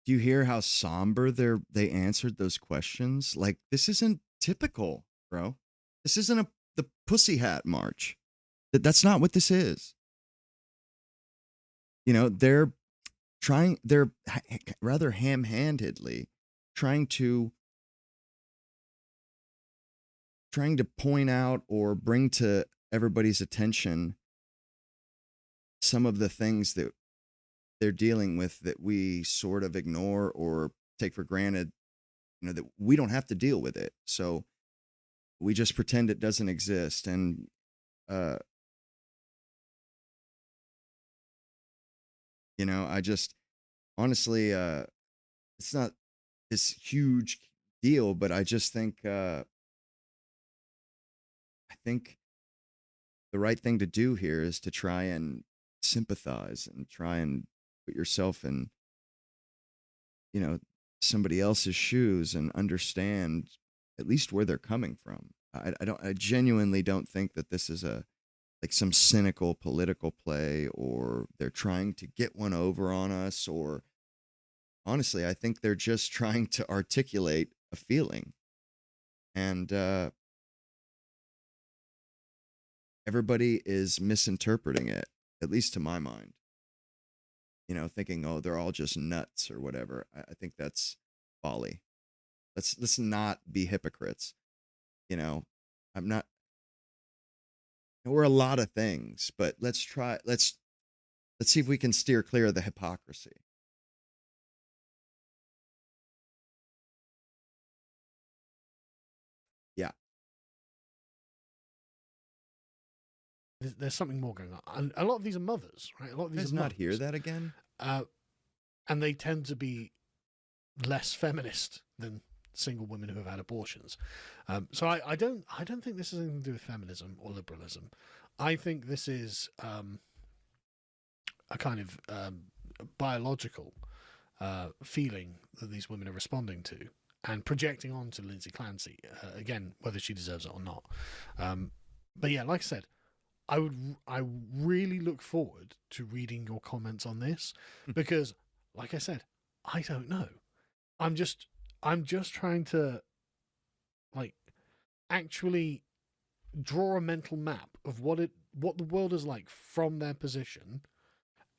Do you hear how somber they answered those questions? Like, this isn't typical, bro. This isn't the Pussy Hat March. That's not what this is. They're they're rather ham-handedly trying to point out or bring to everybody's attention some of the things that they're dealing with that we sort of ignore or take for granted, that we don't have to deal with it. So we just pretend it doesn't exist. And, uh, I just honestly, it's not this huge deal, but I just think, I think the right thing to do here is to try and sympathize and try and put yourself in, you know, somebody else's shoes and understand at least where they're coming from. I genuinely don't think that this is like some cynical political play, or they're trying to get one over on us, or honestly, I think they're just trying to articulate a feeling. And everybody is misinterpreting it, at least to my mind. Thinking, oh, they're all just nuts or whatever. I think that's folly. Let's not be hypocrites. I'm not. We're a lot of things, but let's see if we can steer clear of the hypocrisy. Yeah. There's something more going on. And a lot of these are mothers, right? A lot of these Guys are not mothers. hear that again? And they tend to be less feminist than single women who have had abortions. So I don't think this has anything to do with feminism or liberalism. I think this is a kind of biological feeling that these women are responding to and projecting onto Lindsay Clancy, again, whether she deserves it or not. But yeah, like I said, I really look forward to reading your comments on this because, like I said, I don't know. I'm just trying to actually draw a mental map of what the world is like from their position,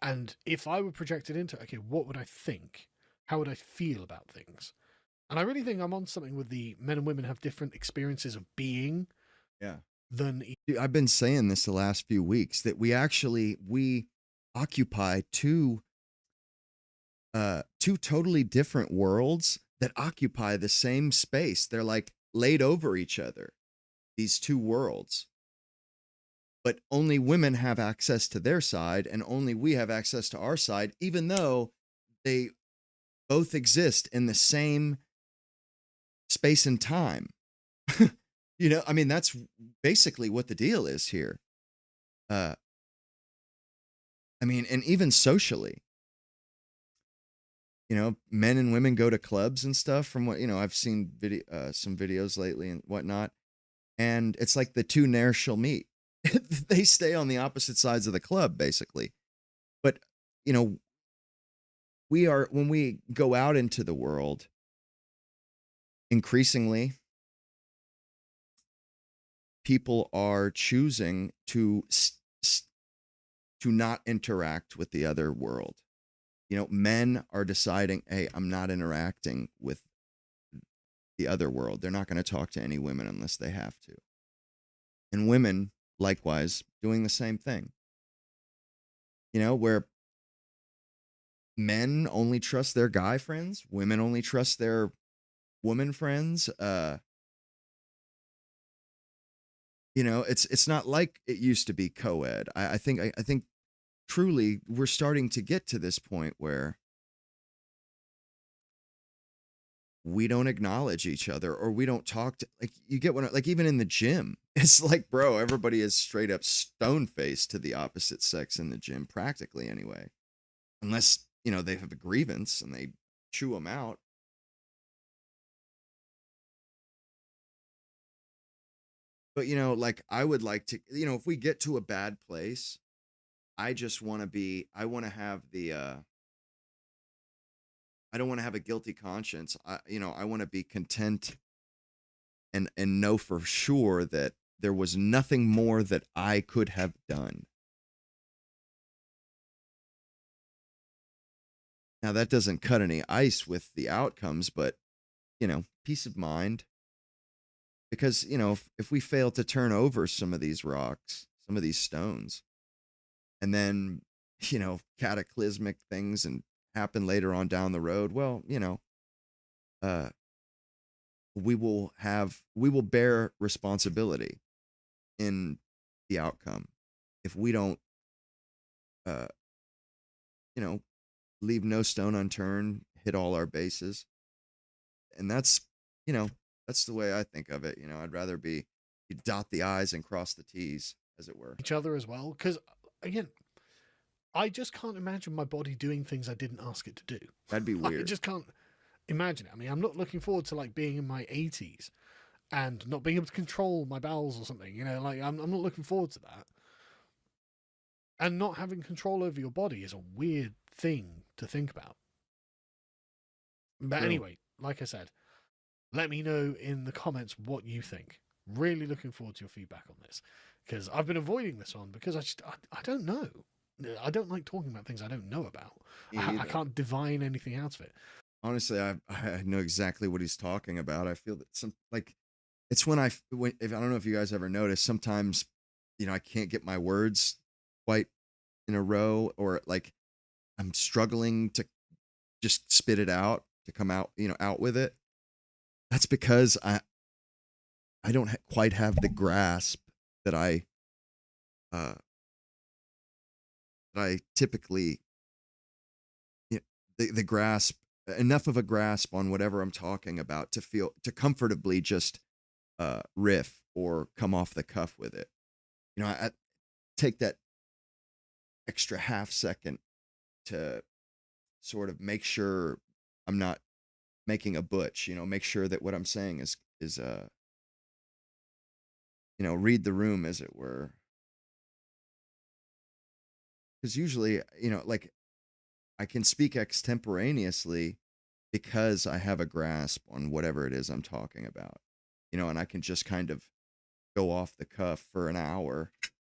and if I were projected into it, okay, what would I think? How would I feel about things? And I really think I'm on something with the men and women have different experiences of being. Yeah. Than Dude, I've been saying this the last few weeks that we occupy two totally different worlds that occupy the same space. They're like laid over each other, these two worlds. But only women have access to their side and only we have access to our side, even though they both exist in the same space and time. I mean, that's basically what the deal is here. I mean, and even socially, men and women go to clubs and stuff from what, I've seen some videos lately and whatnot. And it's like the two ne'er shall meet. They stay on the opposite sides of the club, basically. But, when we go out into the world, increasingly, people are choosing to not interact with the other world. Men are deciding, hey, I'm not interacting with the other world. They're not going to talk to any women unless they have to. And women, likewise, doing the same thing. Where men only trust their guy friends, women only trust their woman friends. It's not like it used to be co-ed. I think truly we're starting to get to this point where we don't acknowledge each other, or we don't talk to, you get what, even in the gym, it's like, bro, everybody is straight up stone faced to the opposite sex in the gym, practically anyway, unless, they have a grievance and they chew them out. But, I would like to, if we get to a bad place, I just want to I want to have I don't want to have a guilty conscience. I want to be content and know for sure that there was nothing more that I could have done. Now, that doesn't cut any ice with the outcomes, but, peace of mind. Because, if we fail to turn over some of these rocks, some of these stones, and then, cataclysmic things and happen later on down the road, well, we will bear responsibility in the outcome if we don't, leave no stone unturned, hit all our bases. And that's the way I think of it. I'd rather you dot the I's and cross the T's, as it were. Each other as well. Because, again, I just can't imagine my body doing things I didn't ask it to do. That'd be weird. I just can't imagine it. I mean, I'm not looking forward to being in my 80s and not being able to control my bowels or something. I'm not looking forward to that. And not having control over your body is a weird thing to think about. But True. anyway, like I said, let me know in the comments what you think. Really looking forward to your feedback on this, because I've been avoiding this one because I don't know. I don't like talking about things I don't know about. Me I either. can't divine anything out of it. Honestly, I know exactly what he's talking about. I feel that it's when if I don't know if you guys ever notice, sometimes I can't get my words quite in a row, or like I'm struggling to just spit it out, to come out, out with it. That's because I don't quite have the grasp that uh I typically, the grasp, enough of a grasp on whatever I'm talking about to comfortably just riff or come off the cuff with it. I take that extra half second to sort of make sure I'm not making a butch, make sure that what I'm saying is read the room, as it were. Because usually, like, I can speak extemporaneously because I have a grasp on whatever it is I'm talking about, and I can just kind of go off the cuff for an hour.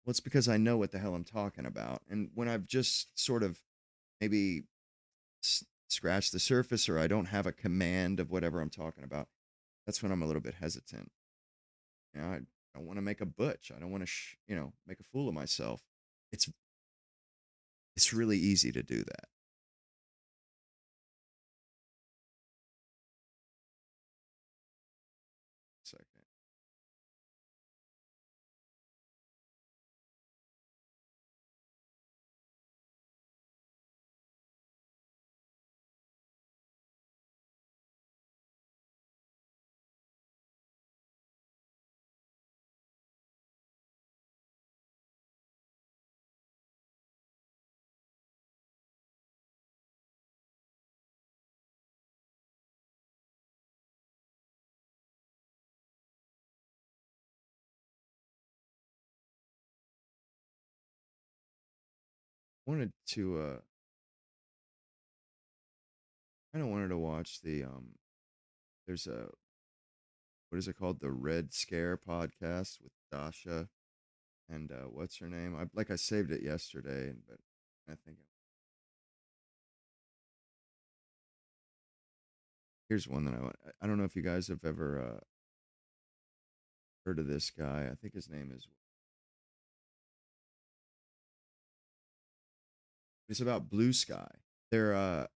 Well, it's because I know what the hell I'm talking about. And when I've just sort of maybe scratched the surface, or I don't have a command of whatever I'm talking about, that's when I'm a little bit hesitant. I don't want to make a butch. I don't want to, make a fool of myself. It's really easy to do that. Second. Wanted to kind of wanted to watch there's a, what is it called, the Red Scare podcast with Dasha and what's her name? I saved it yesterday, but I think here's one that I don't know if you guys have ever heard of this guy. I think his name is, it's about Blue Sky. They're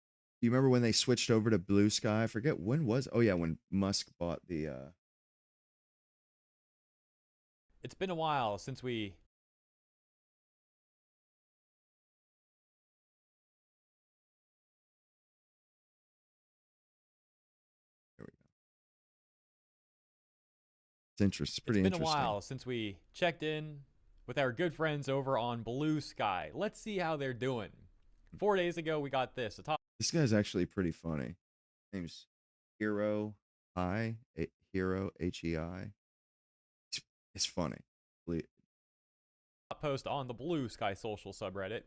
you remember when they switched over to Blue Sky? I forget when was. Oh yeah, when Musk bought the It's been a while since we there we go. It's pretty It's been a interesting. while since we checked in with our good friends over on Blue Sky. Let's see how they're doing. 4 days ago, we got this. This guy's actually pretty funny. His name's Hero Hero HEI. It's funny. Post on the Blue Sky social subreddit.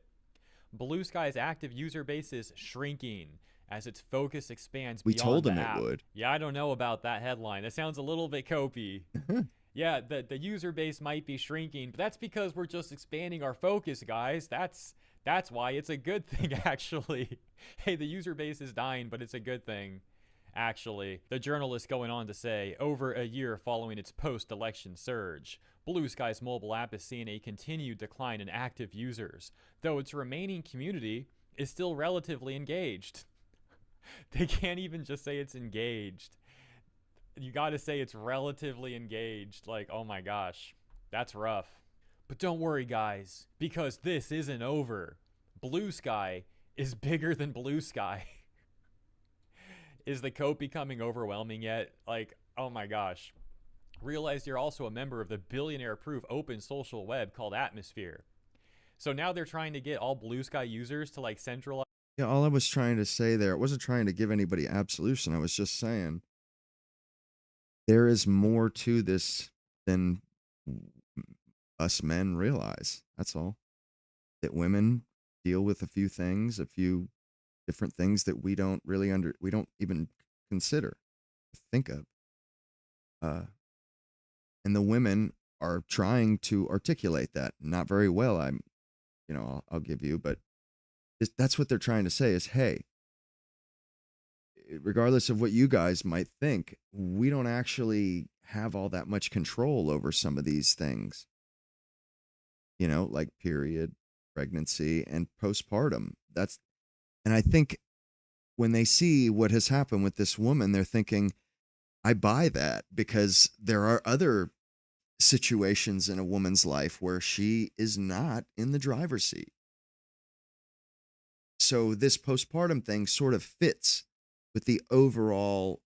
Blue Sky's active user base is shrinking as its focus expands We beyond told the him app. it would. Yeah, I don't know about that headline. That sounds a little bit copy. Yeah, the user base might be shrinking, but that's because we're just expanding our focus, guys. That's why it's a good thing, actually. Hey, the user base is dying, but it's a good thing, actually. The journalist going on to say, over a year following its post-election surge, Blue Sky's mobile app is seeing a continued decline in active users, though its remaining community is still relatively engaged. They can't even just say it's engaged. You gotta say it's relatively engaged. Like, oh my gosh, that's rough. But don't worry, guys, because this isn't over. Blue Sky is bigger than Blue Sky. Is the cope becoming overwhelming yet? Like, oh my gosh. Realize you're also a member of the billionaire-proof open social web called Atmosphere. So now they're trying to get all Blue Sky users to like centralize. Yeah, all I was trying to say there, I wasn't trying to give anybody absolution. I was just saying there is more to this than us men realize. That's all. that women deal with a few things, a few different things that we don't really we don't even consider, think of. Uh, and the women are trying to articulate that, not very well. I'll give you, but that's what they're trying to say is, hey, regardless of what you guys might think, we don't actually have all that much control over some of these things, like period, pregnancy, and postpartum. And I think when they see what has happened with this woman, they're thinking, I buy that, because there are other situations in a woman's life where she is not in the driver's seat. So this postpartum thing sort of fits with the overall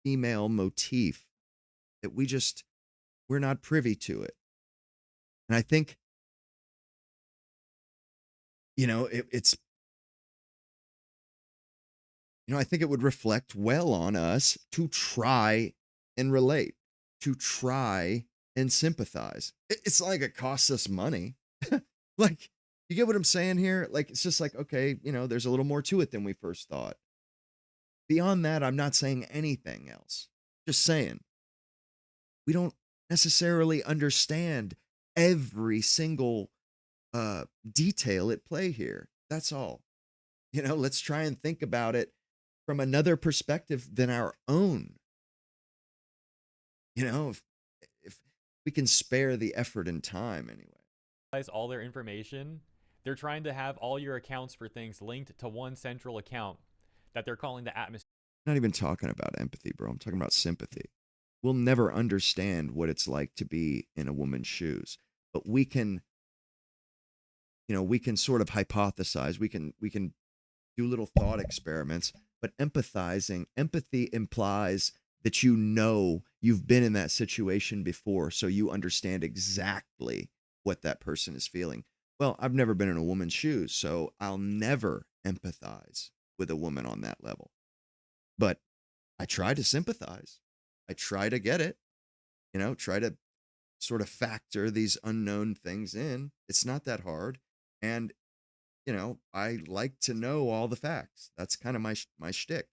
female motif that we're not privy to it. And I think, it's, I think it would reflect well on us to try and relate, to try and sympathize. It's not like it costs us money. Like, you get what I'm saying here? Like, it's just like, okay, there's a little more to it than we first thought. Beyond that, I'm not saying anything else. Just saying, we don't necessarily understand every single detail at play here. That's all. Let's try and think about it from another perspective than our own. If we can spare the effort and time anyway. All their information, they're trying to have all your accounts for things linked to one central account that they're calling the atmosphere. I'm not even talking about empathy, bro. I'm talking about sympathy. We'll never understand what it's like to be in a woman's shoes, but we can sort of hypothesize. We can do little thought experiments, but empathy implies that you've been in that situation before, so you understand exactly what that person is feeling. Well, I've never been in a woman's shoes, so I'll never empathize with a woman on that level. But I try to sympathize. I try to get it, try to sort of factor these unknown things in. It's not that hard. And, I like to know all the facts. That's kind of my shtick.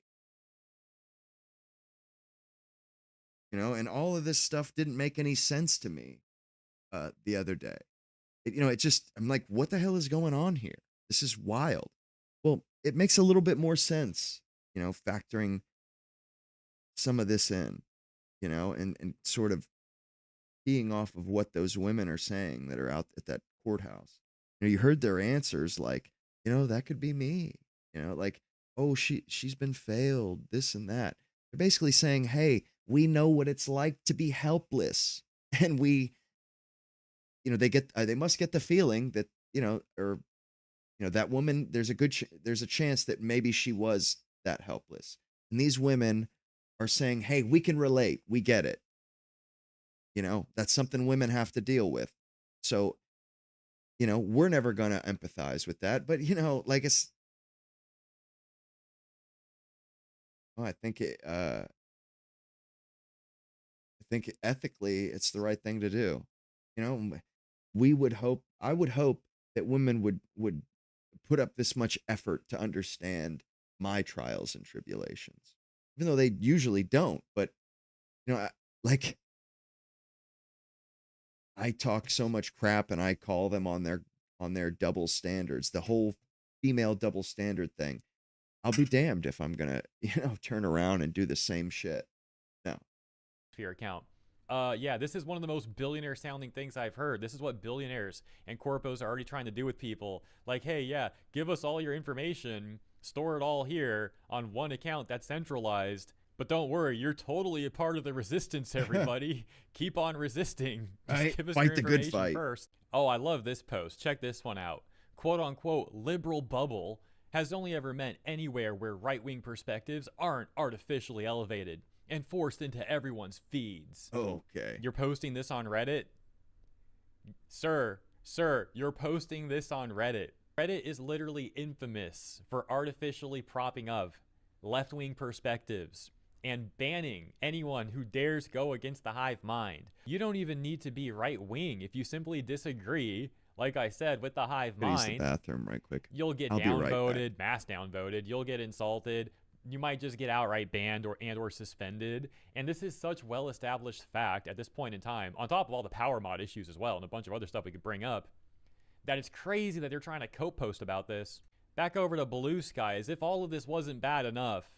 And all of this stuff didn't make any sense to me the other day. I'm like, what the hell is going on here? This is wild. Well, it makes a little bit more sense, factoring some of this in, and sort of keying off of what those women are saying that are out at that courthouse. You heard their answers, like, that could be me, like, oh, she's been failed, this and that. They're basically saying, hey, we know what it's like to be helpless. And they must get the feeling that, that woman, there's a chance that maybe she was that helpless. And these women are saying, hey, we can relate. We get it. That's something women have to deal with. So, we're never going to empathize with that. But, like I think ethically it's the right thing to do. I would hope that women would put up this much effort to understand my trials and tribulations, even though they usually don't. But, I talk so much crap and I call them on their double standards, the whole female double standard thing. I'll be damned if I'm going to, turn around and do the same shit. No. Your account. Yeah, this is one of the most billionaire sounding things I've heard. This is what billionaires and corpos are already trying to do with people. Like, hey, yeah, give us all your information, store it all here on one account that's centralized. But don't worry, you're totally a part of the resistance, everybody. Keep on resisting. Just give us Fight your the good information fight. first. Oh, I love this post. Check this one out. Quote unquote, liberal bubble has only ever meant anywhere where right-wing perspectives aren't artificially elevated and forced into everyone's feeds. Okay. You're posting this on Reddit? Sir, you're posting this on Reddit. Reddit is literally infamous for artificially propping up left-wing perspectives and banning anyone who dares go against the hive mind. You don't even need to be right-wing. If you simply disagree like I said, with the hive Gotta use the mind, bathroom right quick. you'll get I'll be right back. downvoted, mass downvoted, you'll get insulted, you might just get outright banned or suspended. And this is such well-established fact at this point in time, on top of all the power mod issues as well, and a bunch of other stuff we could bring up, that it's crazy that they're trying to cope post about this. Back over to Blue Sky, as if all of this wasn't bad enough,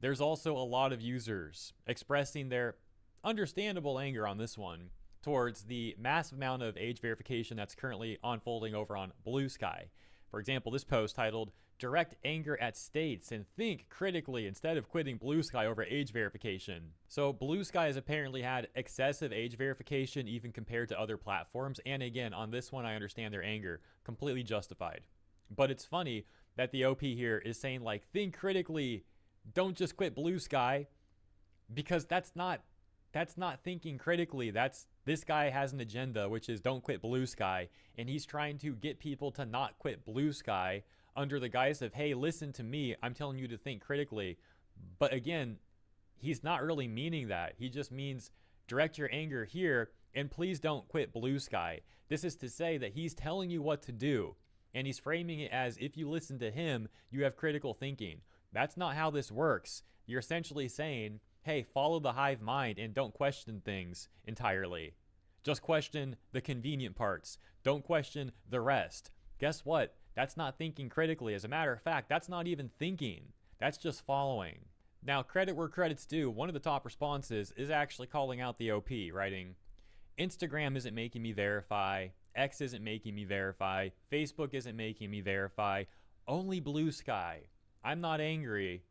there's also a lot of users expressing their understandable anger on this one towards the massive amount of age verification that's currently unfolding over on Blue Sky. For example, this post titled, "Direct anger at states and think critically instead of quitting Blue Sky over age verification." So Blue Sky has apparently had excessive age verification even compared to other platforms. And again, on this one, I understand their anger, completely justified. But it's funny that the OP here is saying, like, think critically, don't just quit Blue Sky, because that's not thinking critically. This guy has an agenda, which is don't quit Blue Sky, and he's trying to get people to not quit Blue Sky under the guise of, hey, listen to me, I'm telling you to think critically. But again, he's not really meaning that. He just means direct your anger here and please don't quit Blue Sky. This is to say that he's telling you what to do, and he's framing it as if you listen to him, you have critical thinking. That's not how this works. You're essentially saying, hey, follow the hive mind and don't question things entirely. Just question the convenient parts. Don't question the rest. Guess what? That's not thinking critically. As a matter of fact, that's not even thinking. That's just following. Now, credit where credit's due, one of the top responses is actually calling out the OP, writing, Instagram isn't making me verify, X isn't making me verify, Facebook isn't making me verify, only Blue Sky. I'm not angry.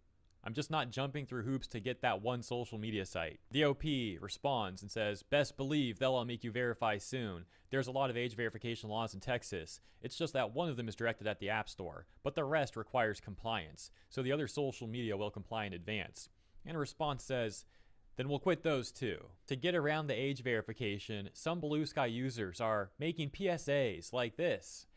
I'm just not jumping through hoops to get that one social media site. The OP responds and says, best believe they'll all make you verify soon. There's a lot of age verification laws in Texas. It's just that one of them is directed at the App Store, but the rest requires compliance. So the other social media will comply in advance. And a response says, then we'll quit those too. To get around the age verification, some Blue Sky users are making PSAs like this.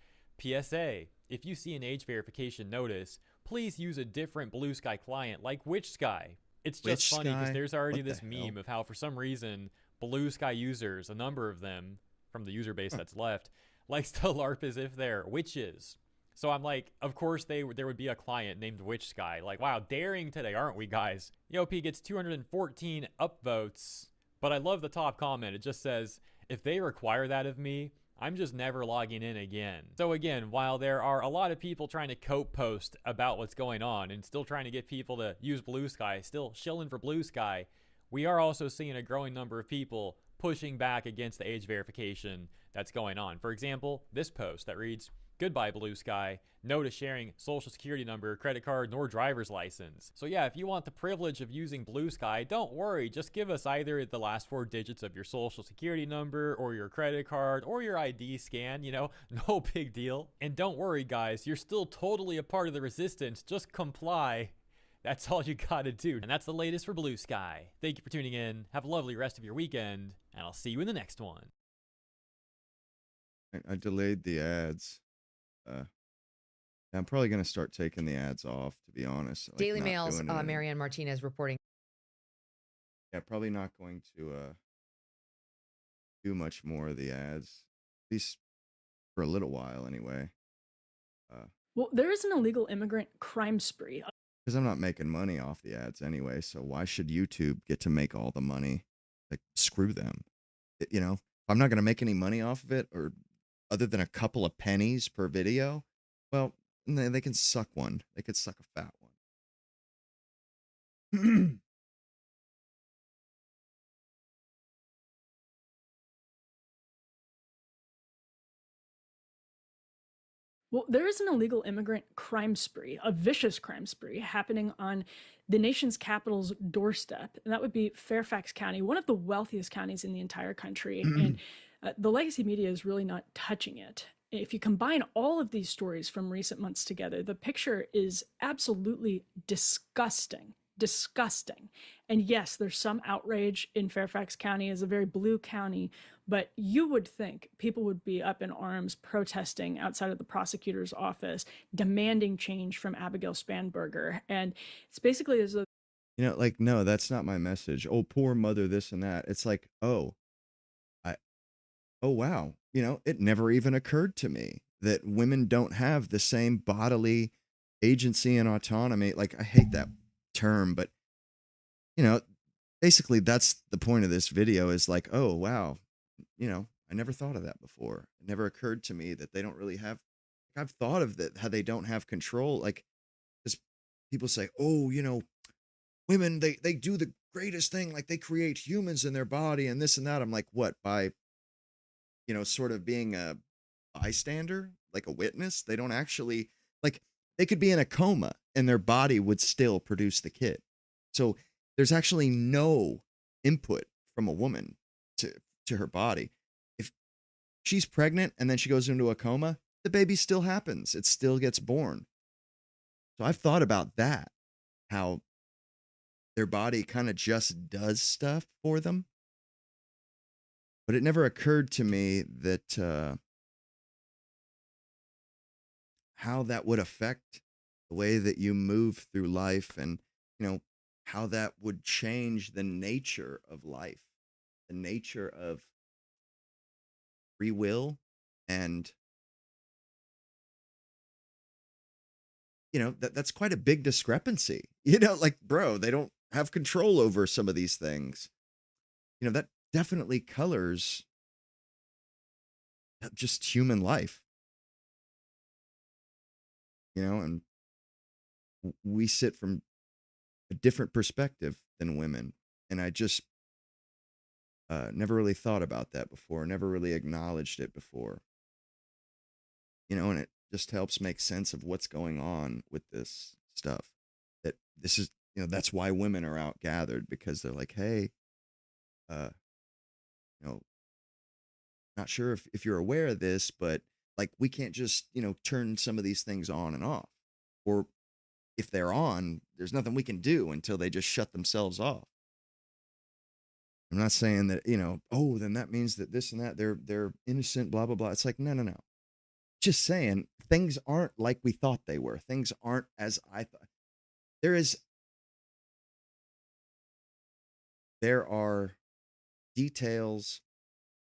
PSA, if you see an age verification notice, please use a different Blue Sky client like Witch Sky. It's just funny because there's already this meme of how for some reason Blue Sky users, a number of them from the user base that's left, likes to LARP as if they're witches. So I'm like, of course there would be a client named Witch Sky. Like, wow, daring today, aren't we, guys? EOP gets 214 upvotes, but I love the top comment. It just says, if they require that of me, I'm just never logging in again. So again, while there are a lot of people trying to cope post about what's going on and still trying to get people to use Blue Sky, still shilling for Blue Sky, we are also seeing a growing number of people pushing back against the age verification that's going on. For example, this post that reads, goodbye Blue Sky, no to sharing social security number, credit card, nor driver's license. So yeah, if you want the privilege of using Blue Sky, don't worry, just give us either the last 4 digits of your social security number or your credit card or your ID scan, you know, no big deal. And don't worry guys, you're still totally a part of the resistance, just comply. That's all you gotta do. And that's the latest for Blue Sky. Thank you for tuning in, have a lovely rest of your weekend, and I'll see you in the next one. I delayed the ads. I'm probably going to start taking the ads off, to be honest. Like, Daily Mail's Marianne Martinez reporting. Yeah, probably not going to do much more of the ads, at least for a little while anyway. Well, there is an illegal immigrant crime spree. Because I'm not making money off the ads anyway, so why should YouTube get to make all the money? Like, screw them. You know, if I'm not going to make any money off of it, or other than a couple of pennies per video, well, they can suck one. They could suck a fat one. Well, there is an illegal immigrant crime spree, a vicious crime spree, happening on the nation's capital's doorstep. And that would be Fairfax County, one of the wealthiest counties in the entire country. And the legacy media is really not touching it. If you combine all of these stories from recent months together, the picture is absolutely disgusting. Disgusting. And yes, there's some outrage in Fairfax County as a very blue county, but you would think people would be up in arms protesting outside of the prosecutor's office, demanding change from Abigail Spanberger. And it's basically as though, you know, like, no, that's not my message. Oh, poor mother, this and that. It's like, oh, oh, wow, it never even occurred to me that women don't have the same bodily agency and autonomy. Like, I hate that term, but, you know, basically that's the point of this video is like, oh, wow, I never thought of that before. It never occurred to me that they don't really have, like, I've thought of that, how they don't have control. Like, because people say, oh, women, they do the greatest thing. Like, they create humans in their body and this and that. I'm like, what? By, sort of being a bystander, like a witness? They don't actually, like, they could be in a coma and their body would still produce the kid. So there's actually no input from a woman to her body. If she's pregnant and then she goes into a coma, the baby still happens. It still gets born. So I've thought about that, how their body kind of just does stuff for them. But it never occurred to me that how that would affect the way that you move through life, and how that would change the nature of life, the nature of free will. And that's quite a big discrepancy. Like, bro, they don't have control over some of these things. That definitely colors just human life. And we sit from a different perspective than women. And I just never really thought about that before, never really acknowledged it before. And it just helps make sense of what's going on with this stuff. That this is, that's why women are out gathered, because they're like, hey, uh, not sure if you're aware of this, but like, we can't just, turn some of these things on and off. Or if they're on, there's nothing we can do until they just shut themselves off. I'm not saying that, oh, then that means that this and that, they're innocent, blah, blah, blah. It's like, no. Just saying, things aren't like we thought they were. Things aren't as I thought. There are details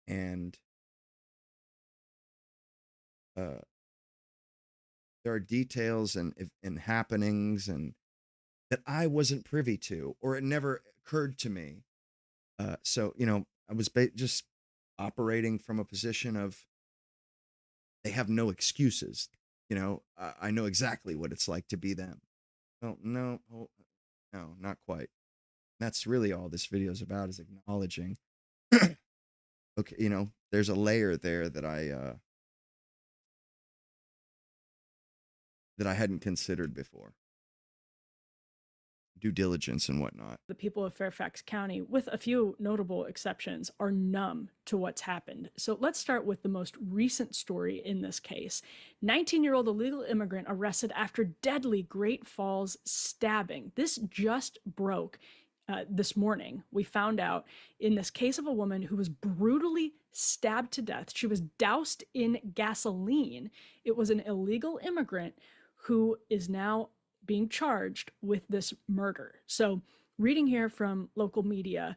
and and happenings and that I wasn't privy to, or it never occurred to me. So, I was just operating from a position of, they have no excuses. I know exactly what it's like to be them. Well, no, no, not quite. That's really all this video is about, is acknowledging, okay, there's a layer there that I hadn't considered before. Due diligence and whatnot. The people of Fairfax County, with a few notable exceptions, are numb to what's happened. So let's start with the most recent story in this case. 19-year-old illegal immigrant arrested after deadly Great Falls stabbing. This just broke this morning. We found out in this case of a woman who was brutally stabbed to death. She was doused in gasoline. It was an illegal immigrant who is now being charged with this murder. So reading here from local media,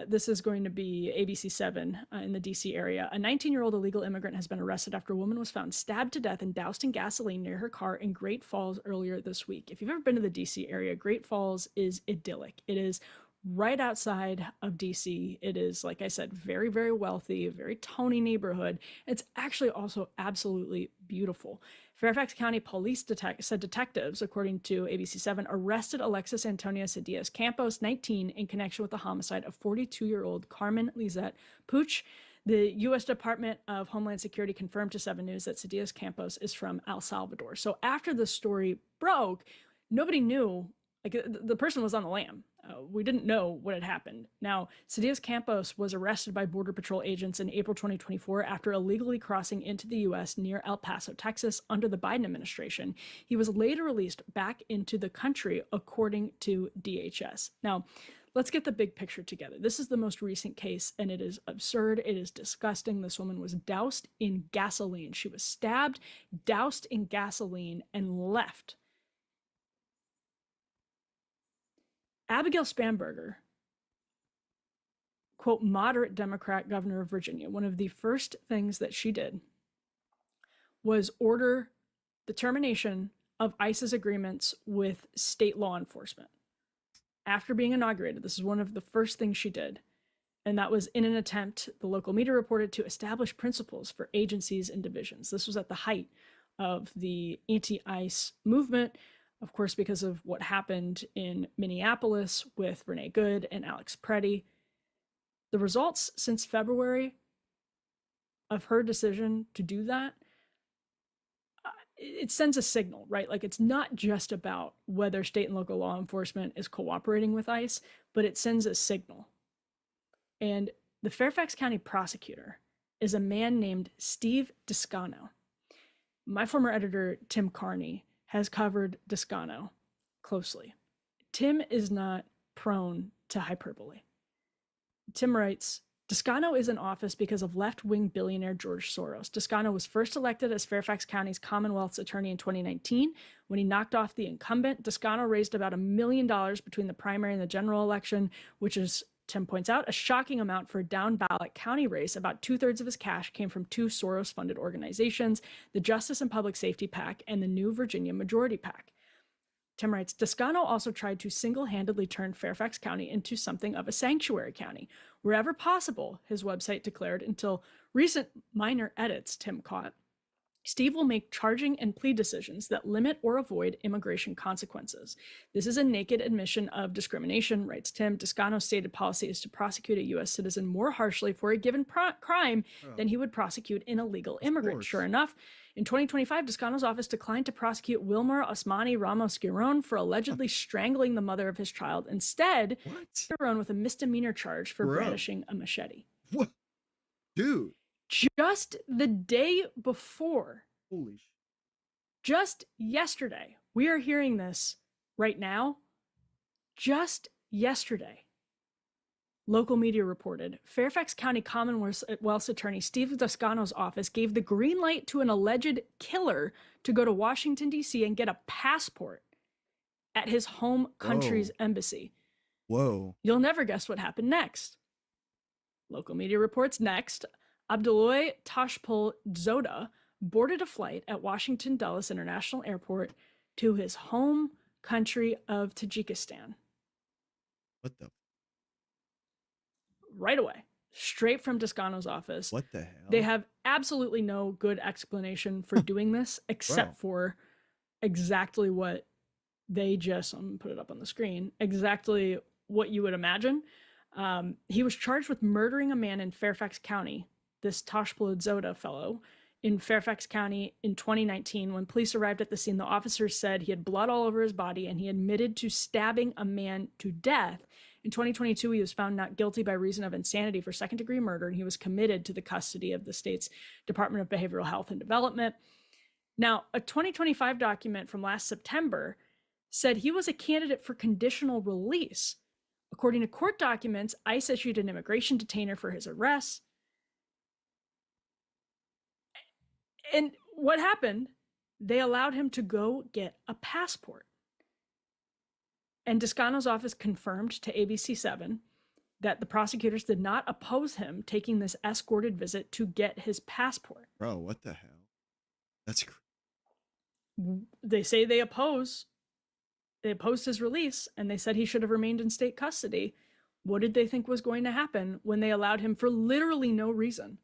this is going to be ABC7 in the DC area. A 19-year-old illegal immigrant has been arrested after a woman was found stabbed to death and doused in gasoline near her car in Great Falls earlier this week. If you've ever been to the DC area, Great Falls is idyllic. It is right outside of DC. It is, like I said, very, very wealthy, a very tony neighborhood. It's actually also absolutely beautiful. Fairfax County Police said detectives, according to ABC7, arrested Alexis Antonia Cedillas Campos, 19, in connection with the homicide of 42-year-old Carmen Lizette Puch. The U.S. Department of Homeland Security confirmed to 7 News that Cedillas Campos is from El Salvador. So after the story broke, nobody knew, like, the person was on the lam. We didn't know what had happened. Now, Cedillas Campos was arrested by Border Patrol agents in April 2024 after illegally crossing into the U.S. near El Paso, Texas, under the Biden administration. He was later released back into the country, according to DHS. Now, let's get the big picture together. This is the most recent case, and it is absurd. It is disgusting. This woman was doused in gasoline. She was stabbed, doused in gasoline, and left. Abigail Spanberger quote, moderate Democrat governor of Virginia, one of the first things that she did was order the termination of ICE's agreements with state law enforcement. After being inaugurated, this is one of the first things she did. And that was in an attempt, the local media reported, to establish principles for agencies and divisions. This was at the height of the anti-ICE movement, of course, because of what happened in Minneapolis with Renee Good and Alex Preddy. The results since February of her decision to do that, it sends a signal, right? Like, it's not just about whether state and local law enforcement is cooperating with ICE, but it sends a signal. And the Fairfax County prosecutor is a man named Steve Descano. My former editor, Tim Carney, has covered Descano closely. Tim is not prone to hyperbole. Tim writes, Descano is in office because of left-wing billionaire George Soros. Descano was first elected as Fairfax County's Commonwealth's attorney in 2019. When he knocked off the incumbent, Descano raised about $1 million between the primary and the general election, which is, Tim points out, a shocking amount for a down-ballot county race. About 2/3 of his cash came from two Soros-funded organizations, the Justice and Public Safety PAC and the New Virginia Majority PAC. Tim writes, Descano also tried to single-handedly turn Fairfax County into something of a sanctuary county. Wherever possible, his website declared, until recent minor edits Tim caught, Steve will make charging and plea decisions that limit or avoid immigration consequences. This is a naked admission of discrimination, writes Tim. Descano's stated policy is to prosecute a U.S. citizen more harshly for a given crime than he would prosecute an illegal immigrant. Sure enough, in 2025, Descano's office declined to prosecute Wilmer Osmani Ramos Giron for allegedly strangling the mother of his child. Instead, Giron with a misdemeanor charge for brandishing a machete. What? Dude. Just the day before, Holy shit. Just yesterday, we are hearing this right now. Just yesterday, local media reported Fairfax County Commonwealth's attorney Steve Descano's office gave the green light to an alleged killer to go to Washington, D.C. and get a passport at his home country's embassy. Whoa. You'll never guess what happened next. Local media reports next, Abduloy Tashpol Zoda boarded a flight at Washington Dulles International Airport to his home country of Tajikistan. What the? Right away, straight from Descano's office. What the hell? They have absolutely no good explanation for doing this, except for exactly what they just, I'm going to put it up on the screen, exactly what you would imagine. He was charged with murdering a man in Fairfax County, this Tashpol Zoda fellow, in Fairfax County in 2019. When police arrived at the scene, the officers said he had blood all over his body and he admitted to stabbing a man to death. In 2022, he was found not guilty by reason of insanity for second-degree murder, and he was committed to the custody of the state's Department of Behavioral Health and Development. Now, a 2025 document from last September said he was a candidate for conditional release. According to court documents, ICE issued an immigration detainer for his arrest. And what happened? They allowed him to go get a passport. And Descano's office confirmed to ABC7 that the prosecutors did not oppose him taking this escorted visit to get his passport. Bro, what the hell? That's They say they opposed his release, and they said he should have remained in state custody. What did they think was going to happen when they allowed him for literally no reason?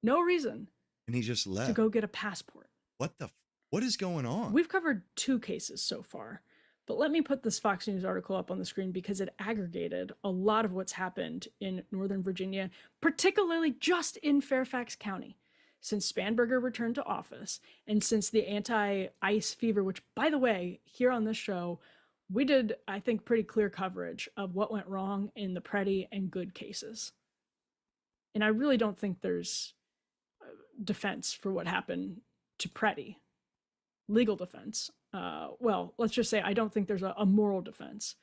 No reason. And he just left. To go get a passport. What is going on? We've covered 2 cases so far, but let me put this Fox News article up on the screen because it aggregated a lot of what's happened in Northern Virginia, particularly just in Fairfax County, since Spanberger returned to office and since the anti-ICE fever, which, by the way, here on this show, we did, I think, pretty clear coverage of what went wrong in the Preddy and Good cases. And I really don't think there's defense for what happened to Preddy, legal defense. Well, let's just say I don't think there's a moral defense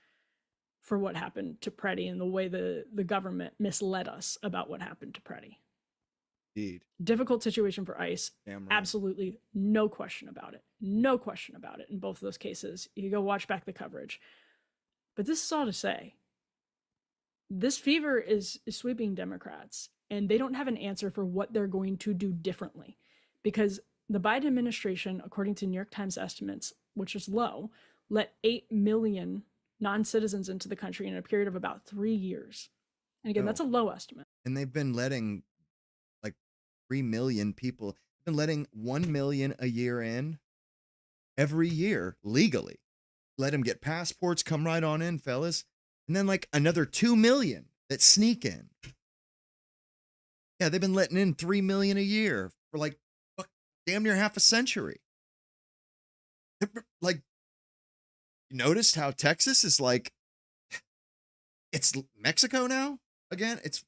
for what happened to Preddy and the way the government misled us about what happened to Preddy. Indeed. Difficult situation for ICE. Damn right. Absolutely no question about it. No question about it in both of those cases. You go watch back the coverage. But this is all to say, This fever is sweeping Democrats, and they don't have an answer for what they're going to do differently, because the Biden administration, according to New York Times estimates, which is low, let 8 million non-citizens into the country in a period of about 3 years. And again, that's a low estimate. And they've been letting like 3 million people, been letting 1 million a year in every year legally. Let them get passports, come right on in, fellas. And then like another 2 million that sneak in. Yeah, they've been letting in 3 million a year for like damn near half a century. Like, you noticed how Texas is like, it's Mexico now again? It's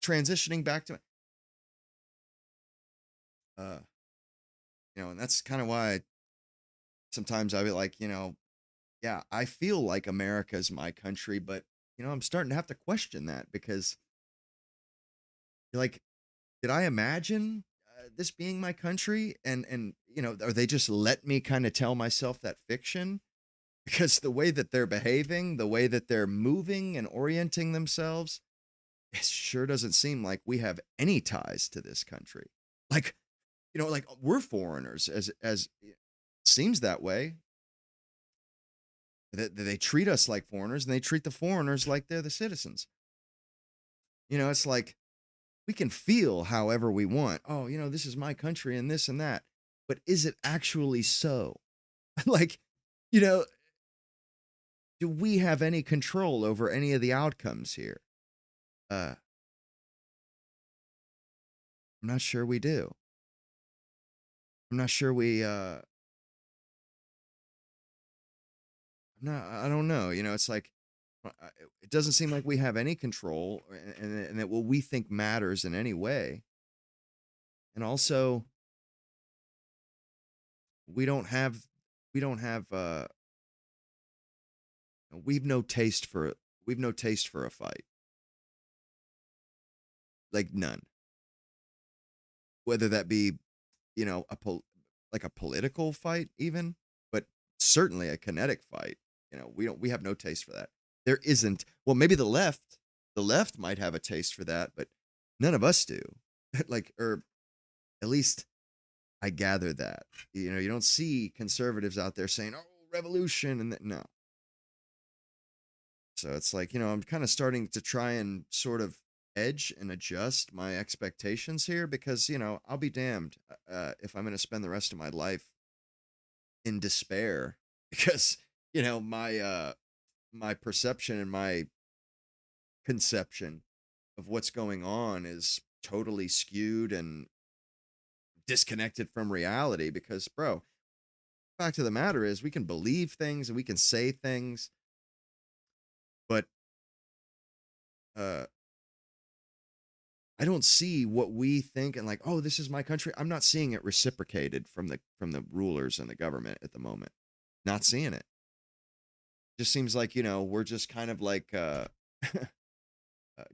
transitioning back to, and that's kind of why sometimes I be like, yeah, I feel like America's my country, but I'm starting to have to question that, because like, did I imagine this being my country? And or they just let me kind of tell myself that fiction? Because the way that they're behaving, the way that they're moving and orienting themselves, it sure doesn't seem like we have any ties to this country. Like, like we're foreigners, as it seems that way. They treat us like foreigners, and they treat the foreigners like they're the citizens. It's like we can feel however we want. Oh, this is my country and this and that. But is it actually so? Like, do we have any control over any of the outcomes here? I'm not sure we do. I'm not sure we I don't know. It's like it doesn't seem like we have any control, and that what we think matters in any way. And also, we don't have we've no taste for a fight. Like none. Whether that be, like a political fight even, but certainly a kinetic fight. We have no taste for that. There isn't. Well, maybe the left might have a taste for that, but none of us do. Like, or at least I gather that. You don't see conservatives out there saying, "Oh, revolution," and no. So it's like, I'm kind of starting to try and sort of edge and adjust my expectations here, because, I'll be damned if I'm going to spend the rest of my life in despair because, my perception and my conception of what's going on is totally skewed and disconnected from reality. Because, bro, fact of the matter is, we can believe things and we can say things, but I don't see what we think and like, oh, this is my country. I'm not seeing it reciprocated from the rulers and the government at the moment. Not seeing it. Just seems like, we're just kind of like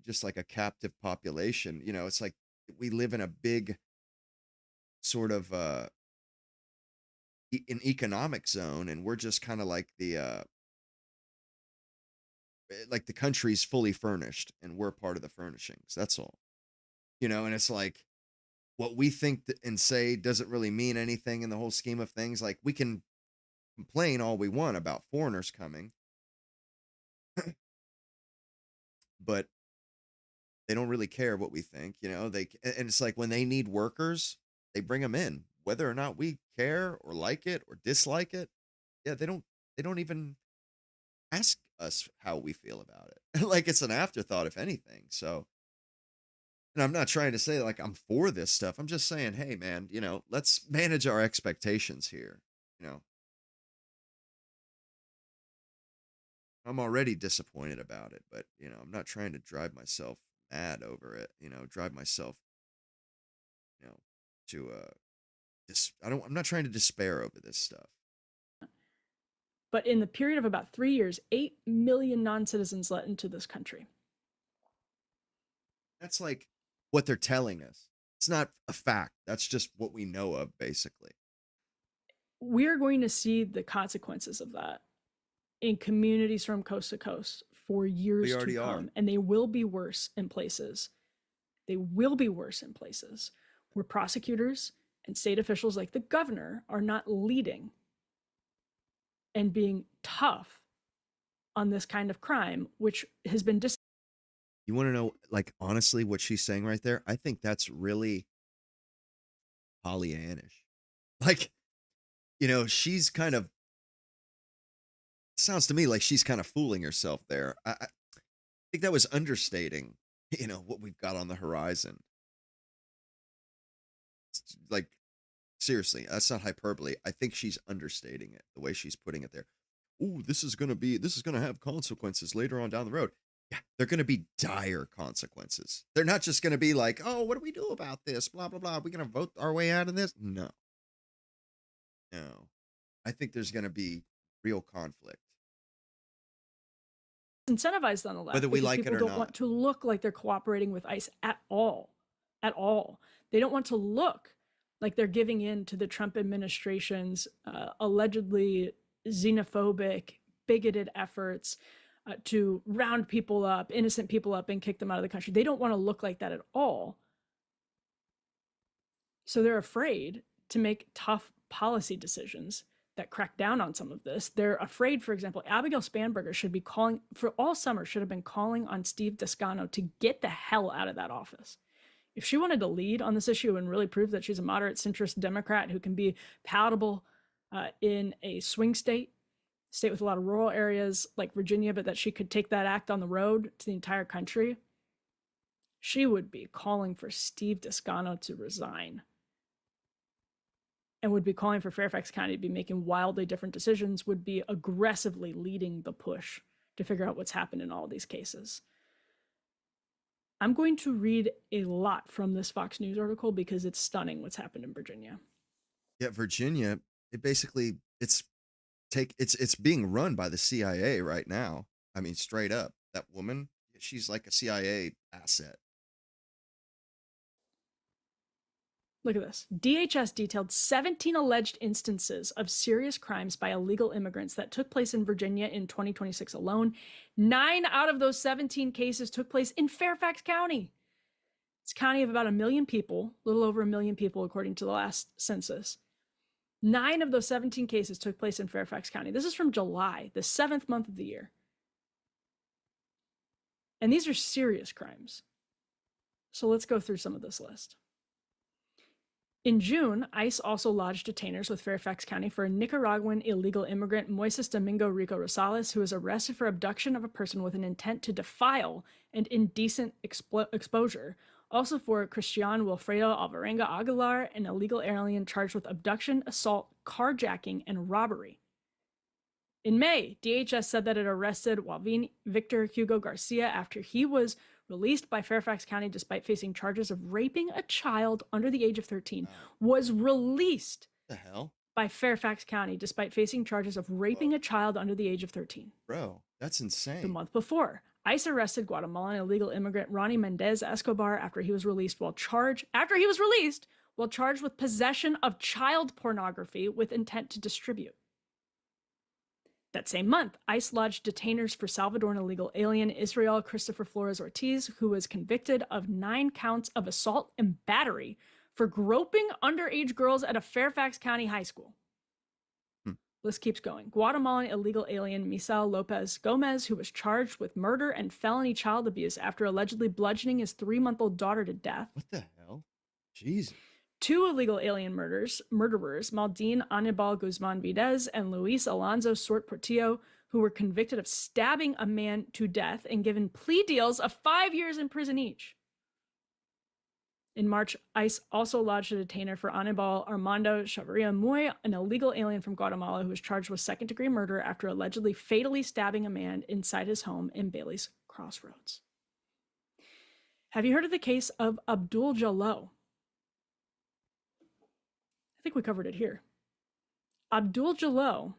just like a captive population. It's like we live in a big sort of an economic zone, and we're just kind of like the country's fully furnished and we're part of the furnishings. That's all. And it's like what we think and say doesn't really mean anything in the whole scheme of things. Like, we can complain all we want about foreigners coming, but they don't really care what we think. And it's like when they need workers, they bring them in, whether or not we care or like it or dislike it. Yeah, they don't even ask us how we feel about it. Like, it's an afterthought, if anything. So, and I'm not trying to say like I'm for this stuff. I'm just saying, hey man, let's manage our expectations here. I'm already disappointed about it, but I'm not trying to drive myself mad over it. Drive myself, to I'm not trying to despair over this stuff. But in the period of about 3 years, 8 million non-citizens let into this country. That's like what they're telling us. It's not a fact. That's just what we know of, basically. We're going to see the consequences of that in communities from coast to coast for years We to already come, are. and they will be worse in places. They will be worse in places where prosecutors and state officials like the governor are not leading and being tough on this kind of crime, which has been You want to know, like, honestly, what she's saying right there? I think that's really Pollyannish. Like, she's kind of, sounds to me like she's kind of fooling herself there. I think that was understating, what we've got on the horizon. Like, seriously, that's not hyperbole. I think she's understating it, the way she's putting it there. Ooh, this is going to have consequences later on down the road. Yeah, they're going to be dire consequences. They're not just going to be like, oh, what do we do about this? Blah, blah, blah. Are we going to vote our way out of this? No. I think there's going to be real conflict. incentivized on the left, Whether we because like it people or don't not. want to look like they're cooperating with ICE at all. They don't want to look like they're giving in to the Trump administration's allegedly xenophobic, bigoted efforts to round people up, innocent people up, and kick them out of the country. They don't want to look like that at all. So they're afraid to make tough policy decisions that crack down on some of this. They're afraid, for example, Abigail Spanberger should be calling, for all summer, should have been calling on Steve Descano to get the hell out of that office. If she wanted to lead on this issue and really prove that she's a moderate centrist Democrat who can be palatable in a swing state with a lot of rural areas like Virginia, but that she could take that act on the road to the entire country, she would be calling for Steve Descano to resign and would be calling for Fairfax County to be making wildly different decisions, would be aggressively leading the push to figure out what's happened in all these cases. I'm going to read a lot from this Fox News article because it's stunning what's happened in Virginia. Yeah, Virginia, it's being run by the CIA right now. I mean, straight up, that woman, she's like a CIA asset. Look at this. DHS detailed 17 alleged instances of serious crimes by illegal immigrants that took place in Virginia in 2026 alone. 9 out of those 17 cases took place in Fairfax County. It's a county of about 1 million people, a little over 1 million people according to the last census. 9 of those 17 cases took place in Fairfax County. This is from July, the 7th month of the year. And these are serious crimes. So let's go through some of this list. In June, ICE also lodged detainers with Fairfax County for a Nicaraguan illegal immigrant, Moises Domingo Rico Rosales, who was arrested for abduction of a person with an intent to defile and indecent exposure. Also for Cristian Wilfredo Alvarenga Aguilar, an illegal alien charged with abduction, assault, carjacking, and robbery. In May, DHS said that it arrested Joaquin Victor Hugo Garcia after he was released by Fairfax County despite facing charges of raping a child under the age of 13, was released The hell? by Fairfax County despite facing charges of raping a child under the age of 13. Bro, that's insane. The month before, ICE arrested Guatemalan illegal immigrant Ronnie Mendez Escobar after he was released while charged with possession of child pornography with intent to distribute. That same month, ICE lodged detainers for Salvadoran illegal alien Israel Christopher Flores Ortiz, who was convicted of 9 counts of assault and battery for groping underage girls at a Fairfax County high school. List keeps going. Guatemalan illegal alien Misael Lopez Gomez, who was charged with murder and felony child abuse after allegedly bludgeoning his 3-month-old daughter to death. What the hell? Jesus. 2 illegal alien murderers, Maldine Anibal Guzman Videz and Luis Alonso Sort Portillo, who were convicted of stabbing a man to death and given plea deals of 5 years in prison each. In March, ICE also lodged a detainer for Anibal Armando Chavarria Muy, an illegal alien from Guatemala who was charged with second-degree murder after allegedly fatally stabbing a man inside his home in Bailey's Crossroads. Have you heard of the case of Abdul Jallo? I think we covered it here. Abdul Jallo,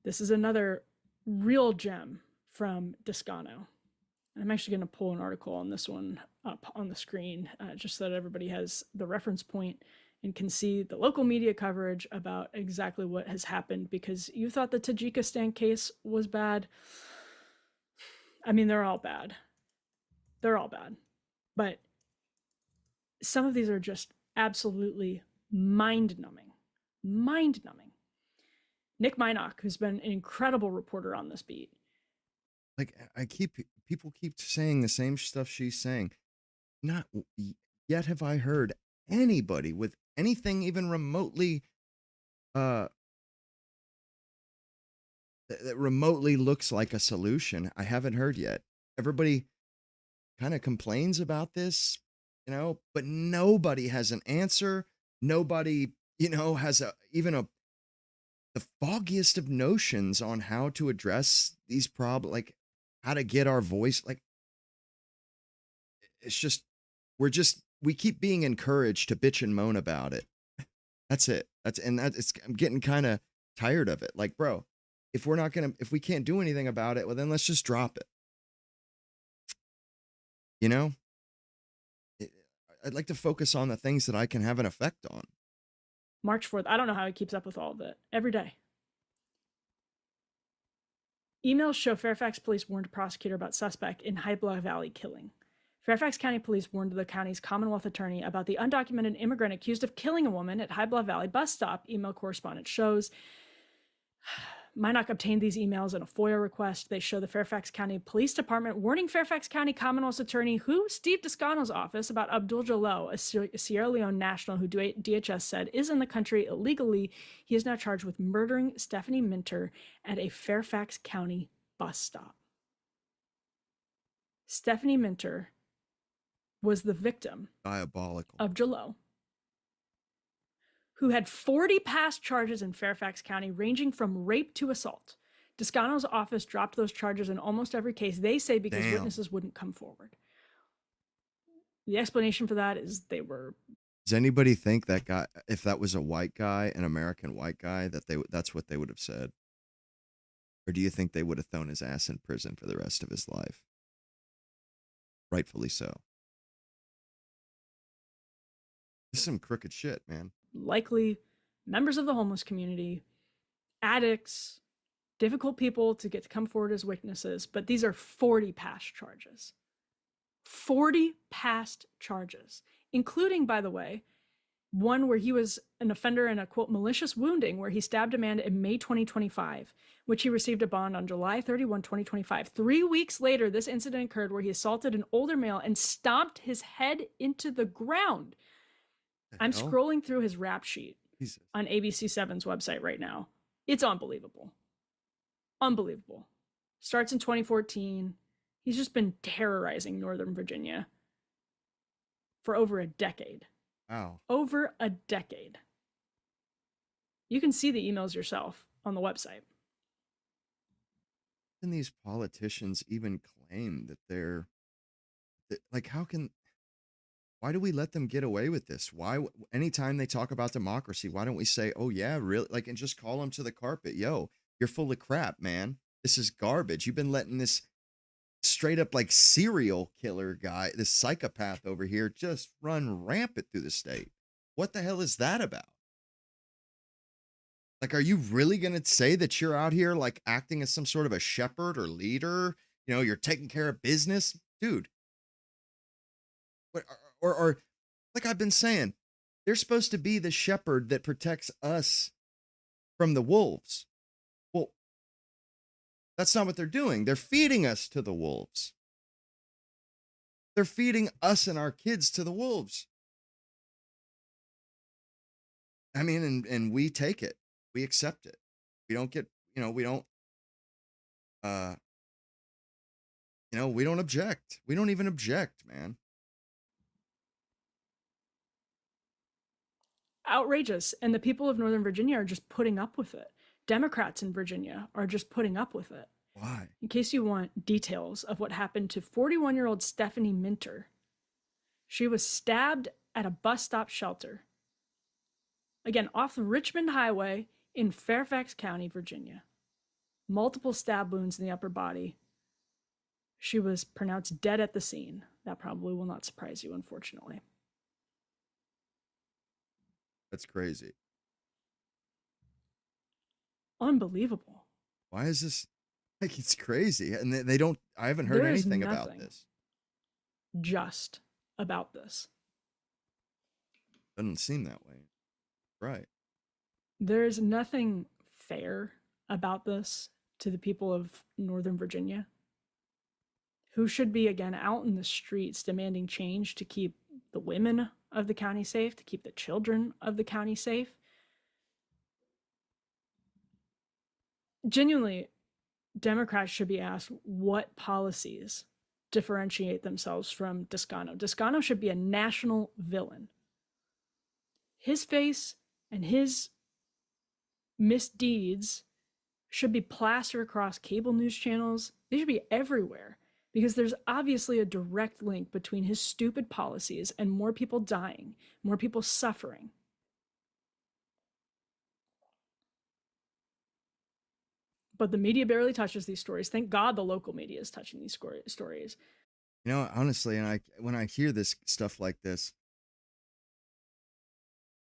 this is another real gem from Descano. I'm actually going to pull an article on this one up on the screen just so that everybody has the reference point and can see the local media coverage about exactly what has happened, because you thought the Tajikistan case was bad. I mean, they're all bad. They're all bad. But some of these are just absolutely mind-numbing. Mind-numbing. Nick Minock, who's been an incredible reporter on this beat. Like people keep saying the same stuff she's saying. Not yet have I heard anybody with anything even remotely that remotely looks like a solution. I haven't heard yet. Everybody kind of complains about this, but nobody has an answer. Nobody, has the foggiest of notions on how to address these problems, like how to get our voice. Like, it's just, we keep being encouraged to bitch and moan about it. That's it. I'm getting kind of tired of it. Like, bro, if we can't do anything about it, well, then let's just drop it. I'd like to focus on the things that I can have an effect on. March 4th. I don't know how he keeps up with all of it. Every day. Emails show Fairfax police warned a prosecutor about suspect in Hybla Valley killing. Fairfax County Police warned the county's Commonwealth attorney about the undocumented immigrant accused of killing a woman at Hybla Valley bus stop, email correspondence shows. Minock obtained these emails in a FOIA request. They show the Fairfax County Police Department warning Fairfax County Commonwealth's attorney, Steve Descano's office, about Abdul Jallo, a Sierra Leone national who DHS said is in the country illegally. He is now charged with murdering Stephanie Minter at a Fairfax County bus stop. Stephanie Minter was the victim Diabolical. of Jallo, who had 40 past charges in Fairfax County, ranging from rape to assault. Descano's office dropped those charges in almost every case, they say, because witnesses wouldn't come forward. The explanation for that is they were... Does anybody think that guy, if that was a white guy, an American white guy, that's what they would have said? Or do you think they would have thrown his ass in prison for the rest of his life? Rightfully so. This is some crooked shit, man. Likely members of the homeless community, addicts, difficult people to get to come forward as witnesses, but these are 40 past charges. 40 past charges, including, by the way, one where he was an offender in a, quote, malicious wounding, where he stabbed a man in May 2025, which he received a bond on July 31, 2025. 3 weeks later, this incident occurred where he assaulted an older male and stomped his head into the ground. I'm scrolling through his rap sheet on ABC7's website right now. It's unbelievable. Unbelievable. Starts in 2014. He's just been terrorizing Northern Virginia for over a decade. Wow. Over a decade. You can see the emails yourself on the website. Can these politicians even claim that like, why do we let them get away with this? Why, anytime they talk about democracy, why don't we say, oh yeah, really? Like, and just call them to the carpet. Yo, you're full of crap, man. This is garbage. You've been letting this straight up like serial killer guy, this psychopath over here, just run rampant through the state. What the hell is that about? Like, are you really going to say that you're out here like acting as some sort of a shepherd or leader? You're taking care of business, dude. Or like I've been saying, they're supposed to be the shepherd that protects us from the wolves. Well, that's not what they're doing. They're feeding us to the wolves. They're feeding us and our kids to the wolves. I mean, and we take it. We accept it. We don't get, we don't object. We don't even object, man. Outrageous. And the people of Northern Virginia are just putting up with it. Democrats in Virginia are just putting up with it. Why? In case you want details of what happened to 41-year-old Stephanie Minter, she was stabbed at a bus stop shelter. Again, off the Richmond Highway in Fairfax County, Virginia. Multiple stab wounds in the upper body. She was pronounced dead at the scene. That probably will not surprise you, unfortunately. That's crazy. Unbelievable. Why is this like it's crazy? And they don't I haven't heard There is anything about nothing this. just about this. Doesn't seem that way. Right. There's nothing fair about this to the people of Northern Virginia, who should be, again, out in the streets demanding change to keep the women of the county safe, to keep the children of the county safe. Genuinely, Democrats should be asked what policies differentiate themselves from Descano. Descano should be a national villain. His face and his misdeeds should be plastered across cable news channels. They should be everywhere, because there's obviously a direct link between his stupid policies and more people dying, more people suffering. But the media barely touches these stories. Thank God the local media is touching these stories. You know, honestly, and when I hear this stuff like this,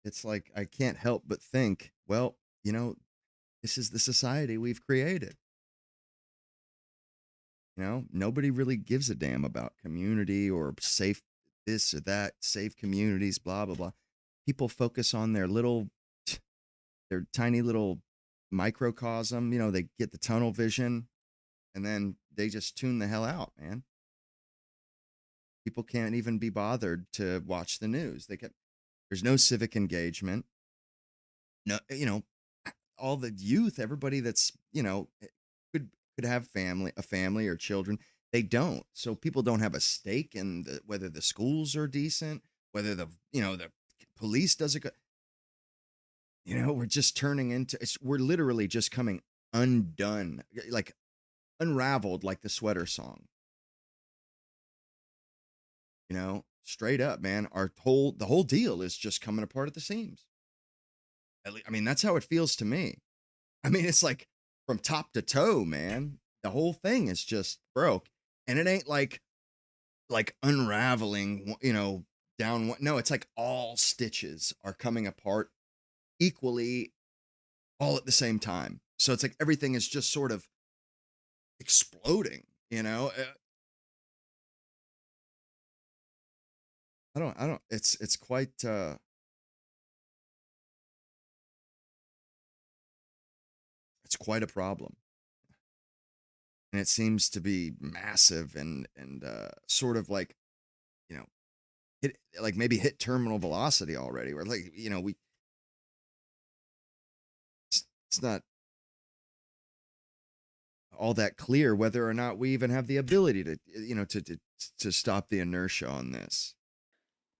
it's like I can't help but think, well, you know, this is the society we've created. You know, nobody really gives a damn about community or safe this or that, safe communities, blah, blah, blah. People focus on their tiny little microcosm. You know, they get the tunnel vision and then they just tune the hell out, man. People can't even be bothered to watch the news. There's no civic engagement. No, you know, all the youth, everybody that's, you know, could have a family or children. They don't. So people don't have a stake in whether the schools are decent, whether the police does a good. You know, we're just turning into we're literally just coming undone, like unraveled like the sweater song. You know, straight up, man. The whole deal is just coming apart at the seams. I mean, that's how it feels to me. I mean, it's like from top to toe, man. The whole thing is just broke. And it ain't like unraveling, you know, down one. No, it's like all stitches are coming apart equally all at the same time. So it's like everything is just sort of exploding, you know? It's quite, it's quite a problem. And it seems to be massive and sort of like, you know, maybe hit terminal velocity already, where like, you know, it's not all that clear whether or not we even have the ability to, you know, to stop the inertia on this.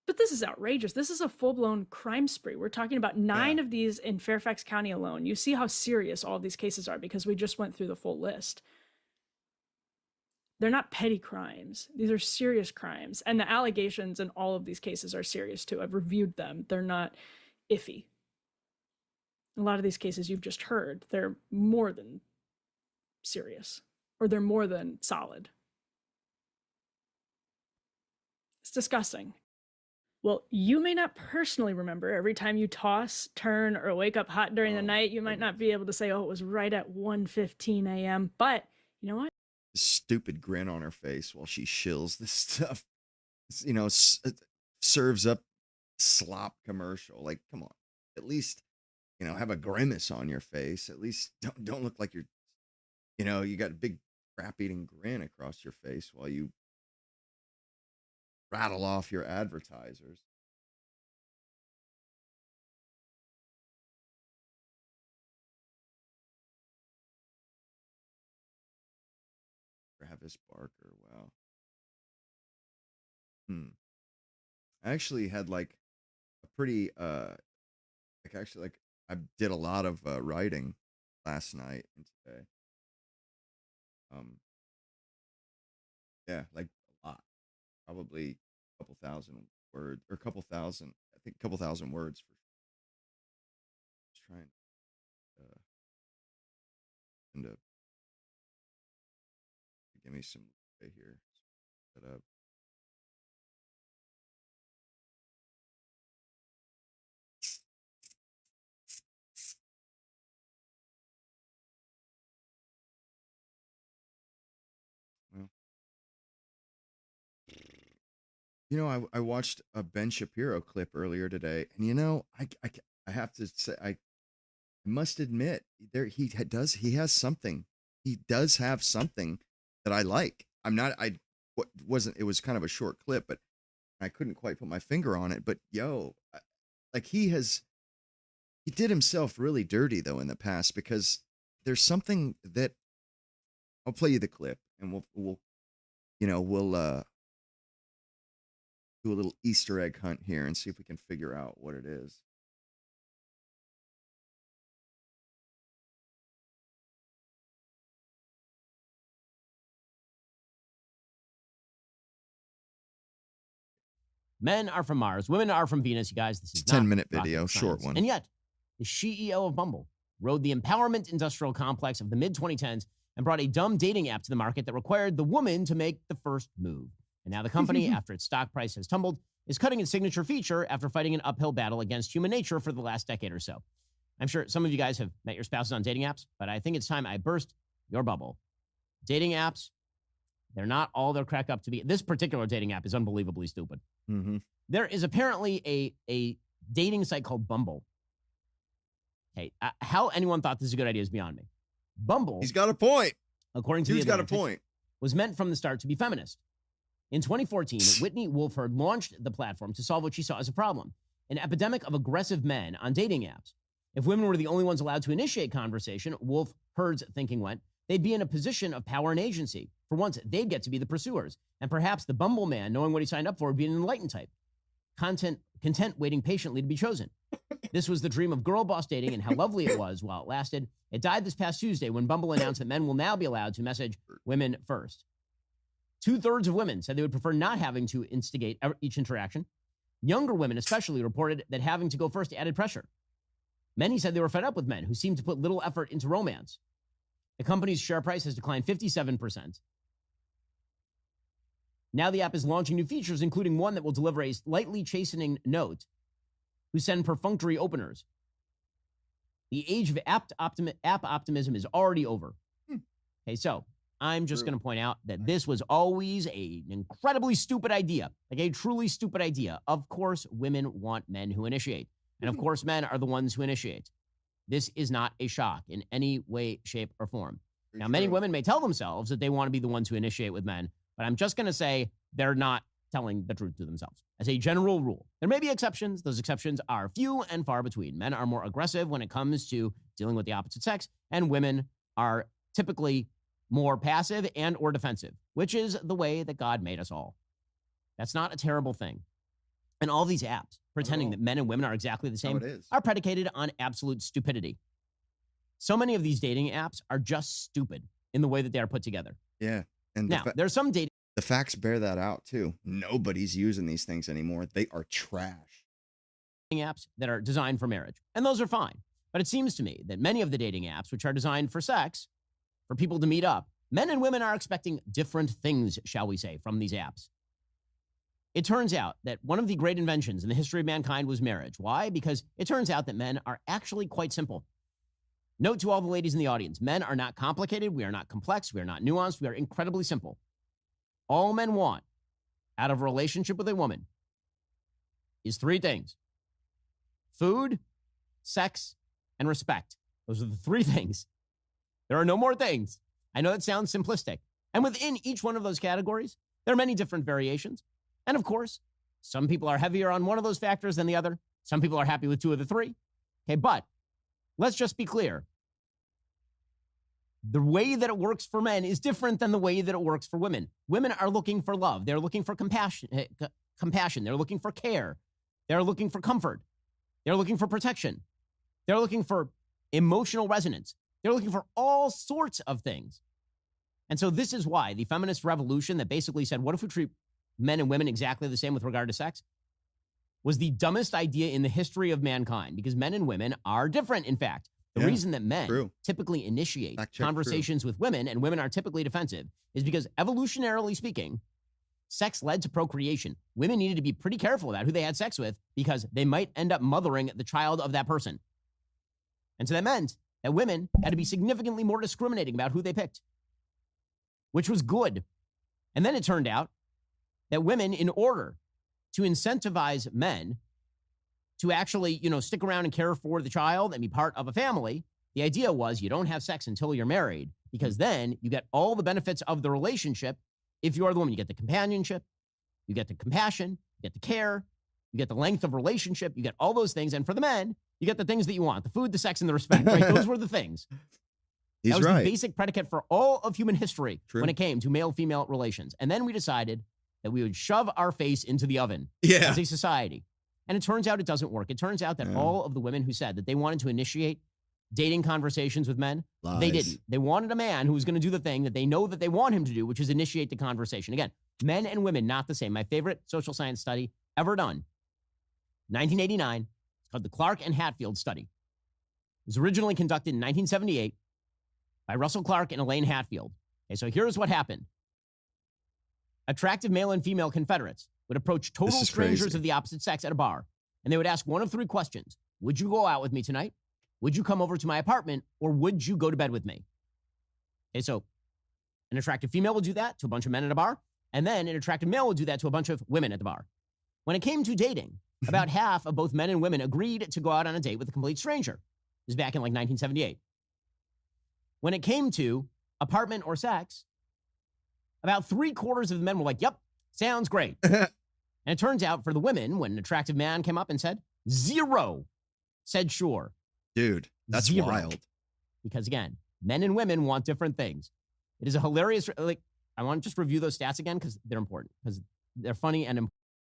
But this is outrageous. This is a full-blown crime spree. We're talking about 9 of these in Fairfax County alone. You see how serious all of these cases are because we just went through the full list. They're not petty crimes. These are serious crimes. And the allegations in all of these cases are serious too. I've reviewed them. They're not iffy. A lot of these cases you've just heard, they're more than serious, or they're more than solid. It's disgusting. Well, you may not personally remember every time you toss, turn, or wake up hot during the night. You might not be able to say, oh, it was right at 1:15 a.m. But you know what? Stupid grin on her face while she shills this stuff. You know, serves up slop commercial. Like, come on, at least, you know, have a grimace on your face. At least don't look like you're, you know, you got a big crap eating grin across your face while you rattle off your advertisers. Travis Barker, wow. I actually had like a pretty I did a lot of writing last night and today. Yeah, like a lot. Probably a couple thousand words or a couple thousand, I think a couple thousand words for just trying and to give me some way here. Set up. I watched a Ben Shapiro clip earlier today, and I have to say, I must admit, he has something. He does have something that I like. I'm not, I wasn't, it was kind of a short clip, but I couldn't quite put my finger on it. But like he did himself really dirty though in the past, because there's something that I'll play you the clip, and we'll do a little Easter egg hunt here and see if we can figure out what it is. Men are from Mars. Women are from Venus, you guys. This is It's a not 10-minute rocket video, short science. one. And yet, the CEO of Bumble rode the empowerment industrial complex of the mid-2010s and brought a dumb dating app to the market that required the woman to make the first move. And now the company, after its stock price has tumbled, is cutting its signature feature after fighting an uphill battle against human nature for the last decade or so. I'm sure some of you guys have met your spouses on dating apps, but I think it's time I burst your bubble. Dating apps, they're not all they're cracked up to be. This particular dating app is unbelievably stupid. Mm-hmm. There is apparently a dating site called Bumble. Okay, how anyone thought this is a good idea is beyond me. Bumble, He's got a point. according to He's the got a Atlantic, point. was meant from the start to be feminist. In 2014, Whitney Wolford launched the platform to solve what she saw as a problem: an epidemic of aggressive men on dating apps. If women were the only ones allowed to initiate conversation, Wolford's thinking went, they'd be in a position of power and agency. For once, they'd get to be the pursuers. And perhaps the Bumble man, knowing what he signed up for, would be an enlightened type, content waiting patiently to be chosen. This was the dream of girl boss dating, and how lovely it was while it lasted. It died this past Tuesday when Bumble announced that men will now be allowed to message women first. 2/3 of women said they would prefer not having to instigate each interaction. Younger women especially reported that having to go first added pressure. Many said they were fed up with men who seemed to put little effort into romance. The company's share price has declined 57%. Now the app is launching new features, including one that will deliver a slightly chastening note who send perfunctory openers. The age of app optimism is already over. Okay, so I'm just going to point out that this was always an incredibly stupid idea, like a truly stupid idea. Of course, women want men who initiate. And of course, men are the ones who initiate. This is not a shock in any way, shape, or form. Now, many women may tell themselves that they want to be the ones who initiate with men, but I'm just going to say they're not telling the truth to themselves. As a general rule, there may be exceptions. Those exceptions are few and far between. Men are more aggressive when it comes to dealing with the opposite sex, and women are typically more passive and or defensive, which is the way that God made us all. That's not a terrible thing. And all these apps pretending that men and women are exactly the same are predicated on absolute stupidity. So many of these dating apps are just stupid in the way that they are put together. Yeah. And now, there's some dating. The facts bear that out too. Nobody's using these things anymore. They are trash. Apps that are designed for marriage, and those are fine. But it seems to me that many of the dating apps, which are designed for sex, for people to meet up, men and women are expecting different things, shall we say, from these apps. It turns out that one of the great inventions in the history of mankind was marriage. Why? Because it turns out that men are actually quite simple. Note to all the ladies in the audience, men are not complicated, we are not complex, we are not nuanced, we are incredibly simple. All men want out of a relationship with a woman is 3 things: food, sex, and respect. Those are the 3 things. There are no more things. I know that sounds simplistic. And within each one of those categories, there are many different variations. And of course, some people are heavier on one of those factors than the other. Some people are happy with 2 of the 3. Okay, but let's just be clear. The way that it works for men is different than the way that it works for women. Women are looking for love. They're looking for compassion. They're looking for care. They're looking for comfort. They're looking for protection. They're looking for emotional resonance. They're looking for all sorts of things. And so this is why the feminist revolution that basically said, what if we treat men and women exactly the same with regard to sex, was the dumbest idea in the history of mankind, because men and women are different, in fact. The reason that men typically initiate conversations with women and women are typically defensive is because, evolutionarily speaking, sex led to procreation. Women needed to be pretty careful about who they had sex with because they might end up mothering the child of that person. And so that meant that women had to be significantly more discriminating about who they picked, which was good. And then it turned out that women, in order to incentivize men to actually, stick around and care for the child and be part of a family. The idea was you don't have sex until you're married, because then you get all the benefits of the relationship. If you are the woman, you get the companionship, you get the compassion, you get the care, you get the length of relationship, you get all those things. And for the men, you get the things that you want, the food, the sex, and the respect, right? Those were the things. He's that was right. the basic predicate for all of human history True. when it came to male-female relations. And then we decided that we would shove our face into the oven Yeah. as a society. And it turns out it doesn't work. It turns out that all of the women who said that they wanted to initiate dating conversations with men, they didn't. They wanted a man who was going to do the thing that they know that they want him to do, which is initiate the conversation. Again, men and women, not the same. My favorite social science study ever done, 1989, it's called the Clark and Hatfield study. It was originally conducted in 1978 by Russell Clark and Elaine Hatfield. Okay, so here's what happened. Attractive male and female Confederates would approach total strangers crazy. of the opposite sex at a bar, and they would ask one of three questions. Would you go out with me tonight? Would you come over to my apartment? Or would you go to bed with me? Okay, so an attractive female would do that to a bunch of men at a bar, and then an attractive male would do that to a bunch of women at the bar. When it came to dating, about half of both men and women agreed to go out on a date with a complete stranger. This was back in like 1978. When it came to apartment or sex, about 3/4 of the men were like, yep, sounds great. And it turns out for the women, when an attractive man came up and said, 0 said sure. Dude, that's 0. wild. Because again, men and women want different things. It is a hilarious, I want to just review those stats again because they're important, because they're funny and important.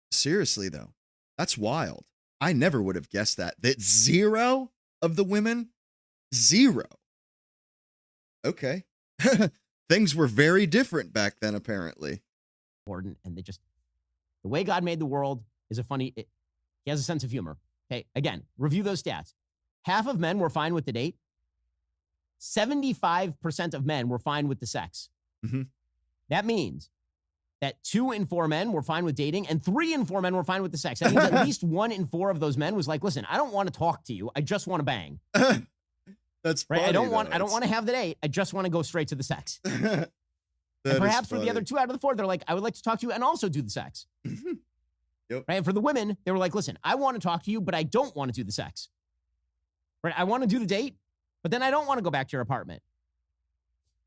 Seriously, though, that's wild. I never would have guessed that. That 0 of the women, 0. Okay. Things were very different back then, apparently. And they just, the way God made the world is he has a sense of humor. Okay, again, review those stats. Half of men were fine with the date. 75% of men were fine with the sex. Mm-hmm. That means that 2 in 4 men were fine with dating, and 3 in 4 men were fine with the sex. That means at least 1 in 4 of those men was like, listen, I don't want to talk to you. I just want to bang. That's right. funny, I don't want though. to have the date. I just want to go straight to the sex. That And is perhaps for the funny. other 2 out of the 4, they're like, I would like to talk to you and also do the sex. Yep. Right. And for the women, they were like, listen, I want to talk to you, but I don't want to do the sex. Right. I want to do the date, but then I don't want to go back to your apartment.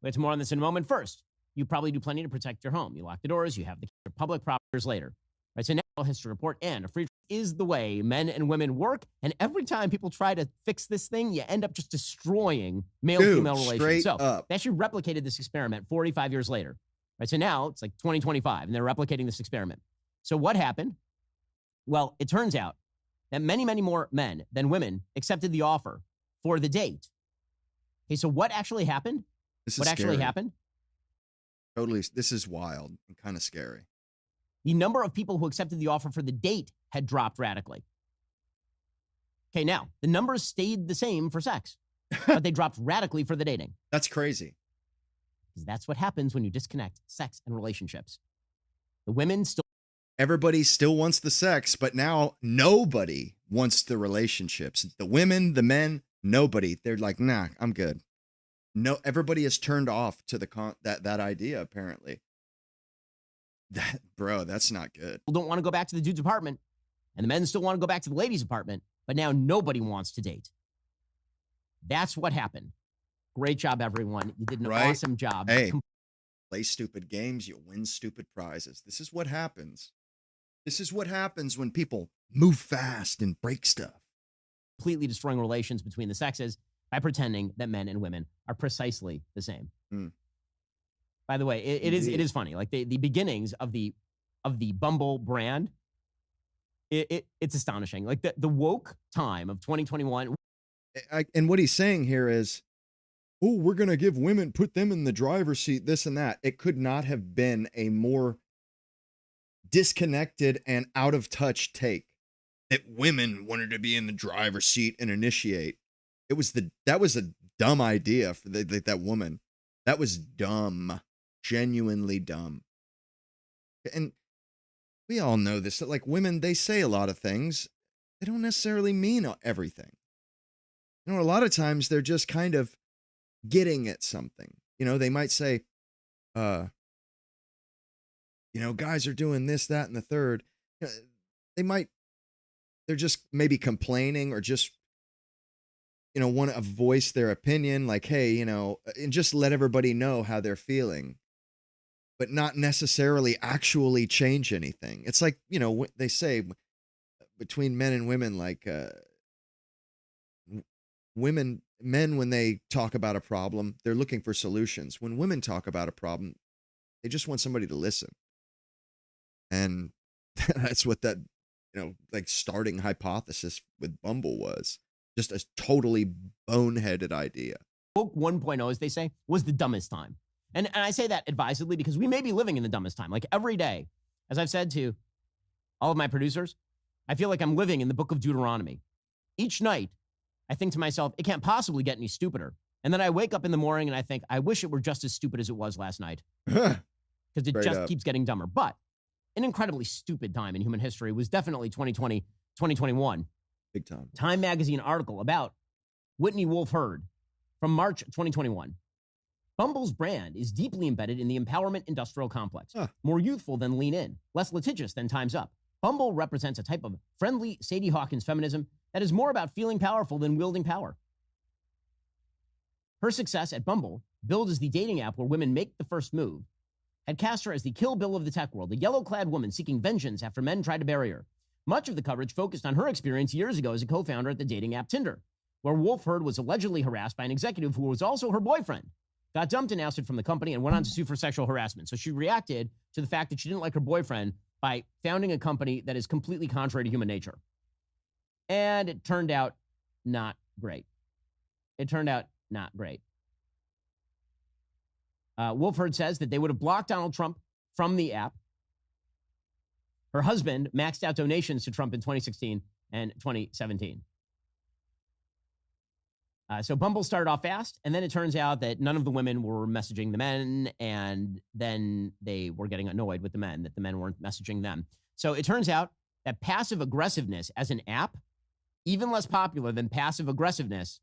We'll get to more on this in a moment. First, you probably do plenty to protect your home. You lock the doors, you have the public properties later. Right. So National History Report and a free is the way men and women work. And every time people try to fix this thing, you end up just destroying male-female relations. Straight So up. they actually replicated this experiment 45 years later. Right. So now it's like 2025 and they're replicating this experiment. So what happened? Well, it turns out that many, many more men than women accepted the offer for the date. Okay, so what actually happened? This is What actually scary. happened? Totally. This is wild and kind of scary. The number of people who accepted the offer for the date had dropped radically. Okay, now, the numbers stayed the same for sex, but they dropped radically for the dating. That's crazy. Because that's what happens when you disconnect sex and relationships. The women still. Everybody still wants the sex, but now nobody wants the relationships. The women, the men, nobody. They're like, nah, I'm good. No, everybody is turned off to that idea, apparently. Bro, that's not good. Don't want to go back to the dude's apartment, and the men still want to go back to the lady's apartment, but now nobody wants to date. That's what happened. Great job, everyone. You did an awesome job. Hey, play stupid games, you win stupid prizes. This is what happens. This is what happens when people move fast and break stuff. Completely destroying relations between the sexes by pretending that men and women are precisely the same. By the way, it is funny. Like the beginnings of the Bumble brand, it's astonishing. Like the woke time of 2021. And what he's saying here is, oh, we're going to give women, put them in the driver's seat, this and that. It could not have been a more disconnected and out of touch take that women wanted to be in the driver's seat and initiate. That was a dumb idea for that woman. That was dumb, genuinely dumb. And we all know this, that like women, they say a lot of things. They don't necessarily mean everything. You know, a lot of times they're just kind of getting at something. You know, they might say, you know, guys are doing this, that, and the third. they might, they're just maybe complaining or just, want to voice their opinion, like, hey, and just let everybody know how they're feeling, but not necessarily actually change anything. It's like, they say between men and women, like, men, when they talk about a problem, they're looking for solutions. When women talk about a problem, they just want somebody to listen. And that's what that, like starting hypothesis with Bumble was. Just a totally boneheaded idea. Woke 1.0, as they say, was the dumbest time. And I say that advisedly because we may be living in the dumbest time. Like every day, as I've said to all of my producers, I feel like I'm living in the book of Deuteronomy. Each night, I think to myself, it can't possibly get any stupider. And then I wake up in the morning and I think, I wish it were just as stupid as it was last night. Because it Straight just up. keeps getting dumber. But an incredibly stupid time in human history was definitely 2020, 2021. Big time. Time magazine article about Whitney Wolfe Herd from March 2021. Bumble's brand is deeply embedded in the empowerment industrial complex. More youthful than Lean In, less litigious than Time's Up. Bumble represents a type of friendly Sadie Hawkins feminism that is more about feeling powerful than wielding power. Her success at Bumble, billed as the dating app where women make the first move, had cast her as the Kill Bill of the tech world, a yellow-clad woman seeking vengeance after men tried to bury her. Much of the coverage focused on her experience years ago as a co-founder at the dating app Tinder, where Wolfe Herd was allegedly harassed by an executive who was also her boyfriend, got dumped and ousted from the company, and went on to sue for sexual harassment. So she reacted to the fact that she didn't like her boyfriend by founding a company that is completely contrary to human nature. And it turned out not great. Wolfe Herd says that they would have blocked Donald Trump from the app. Her husband maxed out donations to Trump in 2016 and 2017. So Bumble started off fast, and then it turns out that none of the women were messaging the men, and then they were getting annoyed with the men, that the men weren't messaging them. So it turns out that passive aggressiveness as an app, even less popular than passive aggressiveness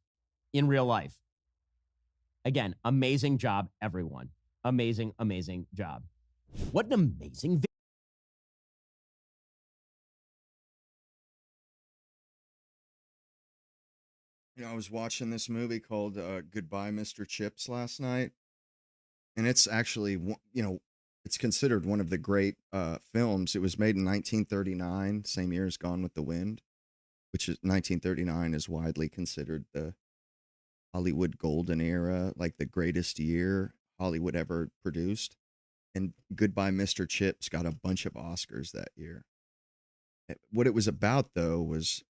in real life. Again, amazing job, everyone. Amazing, amazing job. What an amazing I was watching this movie called Goodbye, Mr. Chips last night, and it's actually, it's considered one of the great films. It was made in 1939, same year as Gone with the Wind, which is 1939 is widely considered the Hollywood golden era, like the greatest year Hollywood ever produced. And Goodbye, Mr. Chips got a bunch of Oscars that year. What it was about, though, was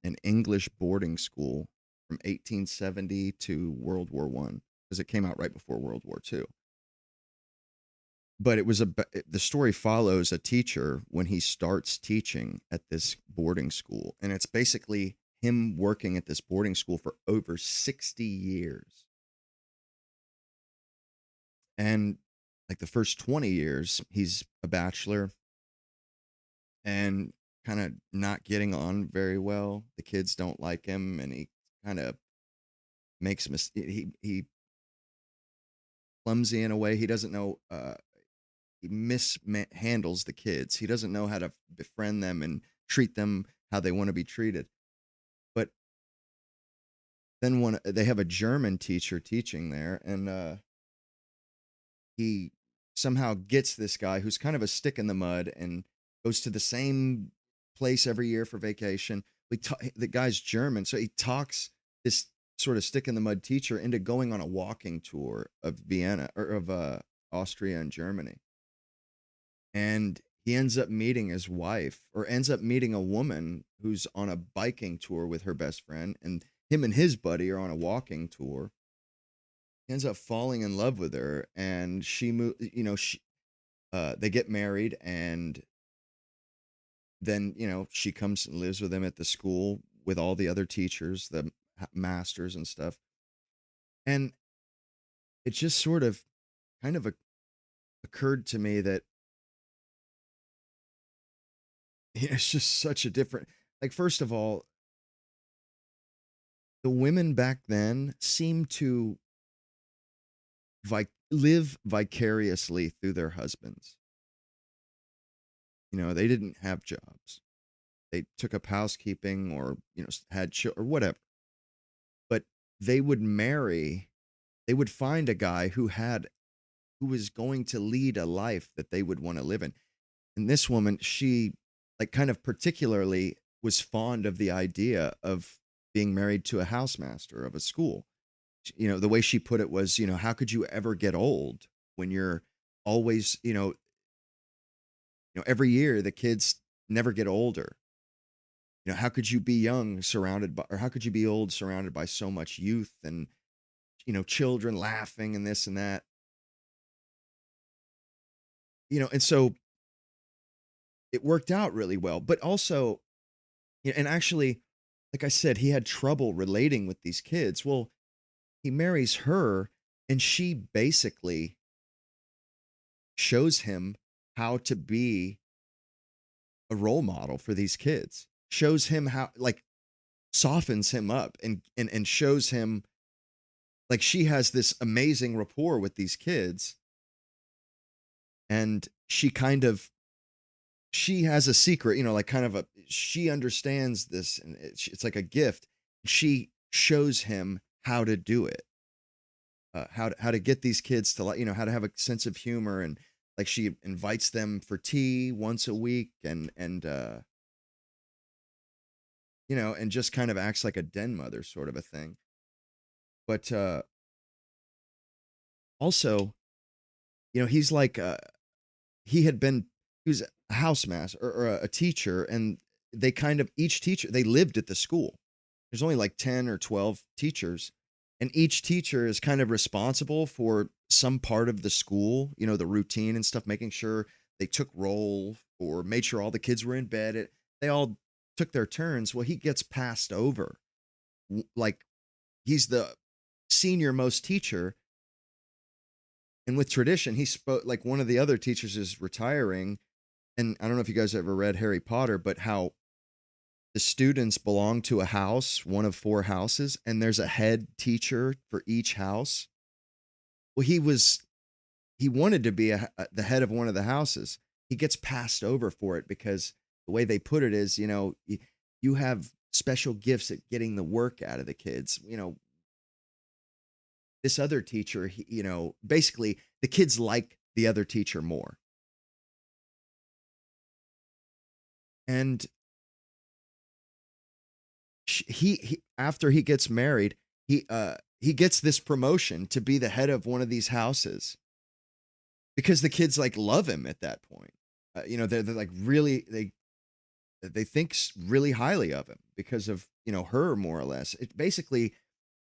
an English boarding school from 1870 to World War I, because it came out right before World War II. But it was the story follows a teacher when he starts teaching at this boarding school, and it's basically him working at this boarding school for over 60 years. And like the first 20 years, he's a bachelor and kind of not getting on very well. The kids don't like him, and he kind of makes he clumsy in a way. He doesn't know, he mishandles the kids. He doesn't know how to befriend them and treat them how they want to be treated. But then they have a German teacher teaching there, and he somehow gets this guy who's kind of a stick in the mud and goes to the same place every year for vacation. The guy's German, so he talks this sort of stick in the mud teacher into going on a walking tour of Vienna, or of Austria and Germany. And he ends up meeting his wife, or ends up meeting a woman who's on a biking tour with her best friend, and him and his buddy are on a walking tour. He ends up falling in love with her, and they get married, and then, she comes and lives with him at the school with all the other teachers, the masters and stuff. And it just sort of kind of occurred to me that it's just such a different, like, first of all, the women back then seemed to live vicariously through their husbands. They didn't have jobs. They took up housekeeping or, had or whatever. But they would marry, they would find a guy who was going to lead a life that they would want to live in. And this woman, she like kind of particularly was fond of the idea of being married to a housemaster of a school. The way she put it was, how could you ever get old when you're always, every year the kids never get older. How could you be young surrounded by, or how could you be old surrounded by so much youth and, children laughing and this and that, and so it worked out really well. But also, and actually, like I said, he had trouble relating with these kids. Well, he marries her, and she basically shows him how to be a role model for these kids, shows him how, like, softens him up and shows him, like, she has this amazing rapport with these kids. And she has a secret, like kind of she understands this, and it's like a gift. She shows him how to do it, how to get these kids to, like, how to have a sense of humor. And like, she invites them for tea once a week and and just kind of acts like a den mother sort of a thing. But also, he's like, he was a housemaster or a teacher, and they kind of, each teacher, they lived at the school. There's only like 10 or 12 teachers, and each teacher is kind of responsible for some part of the school, the routine and stuff, making sure they took roll or made sure all the kids were in bed. They all took their turns. Well, he gets passed over. Like, he's the senior most teacher. And with tradition, he spoke, like, one of the other teachers is retiring. And I don't know if you guys ever read Harry Potter, but how the students belong to a house, one of 4 houses, and there's a head teacher for each house. Well, he wanted to be the head of one of the houses. He gets passed over for it because the way they put it is, you have special gifts at getting the work out of the kids. This other teacher, basically the kids like the other teacher more. And he after he gets married, he gets this promotion to be the head of one of these houses because the kids, like, love him at that point. They're like, really, they think really highly of him because of, her, more or less. It basically,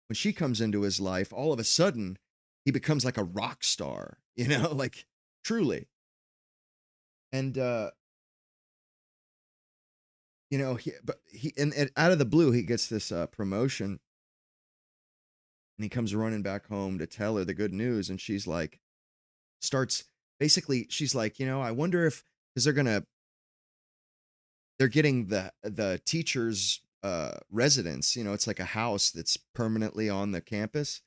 when she comes into his life, all of a sudden he becomes like a rock star, like, truly. And and out of the blue, he gets this promotion, and he comes running back home to tell her the good news. And she's like, she's like, I wonder if, because they're getting the teacher's residence. It's like a house that's permanently on the campus.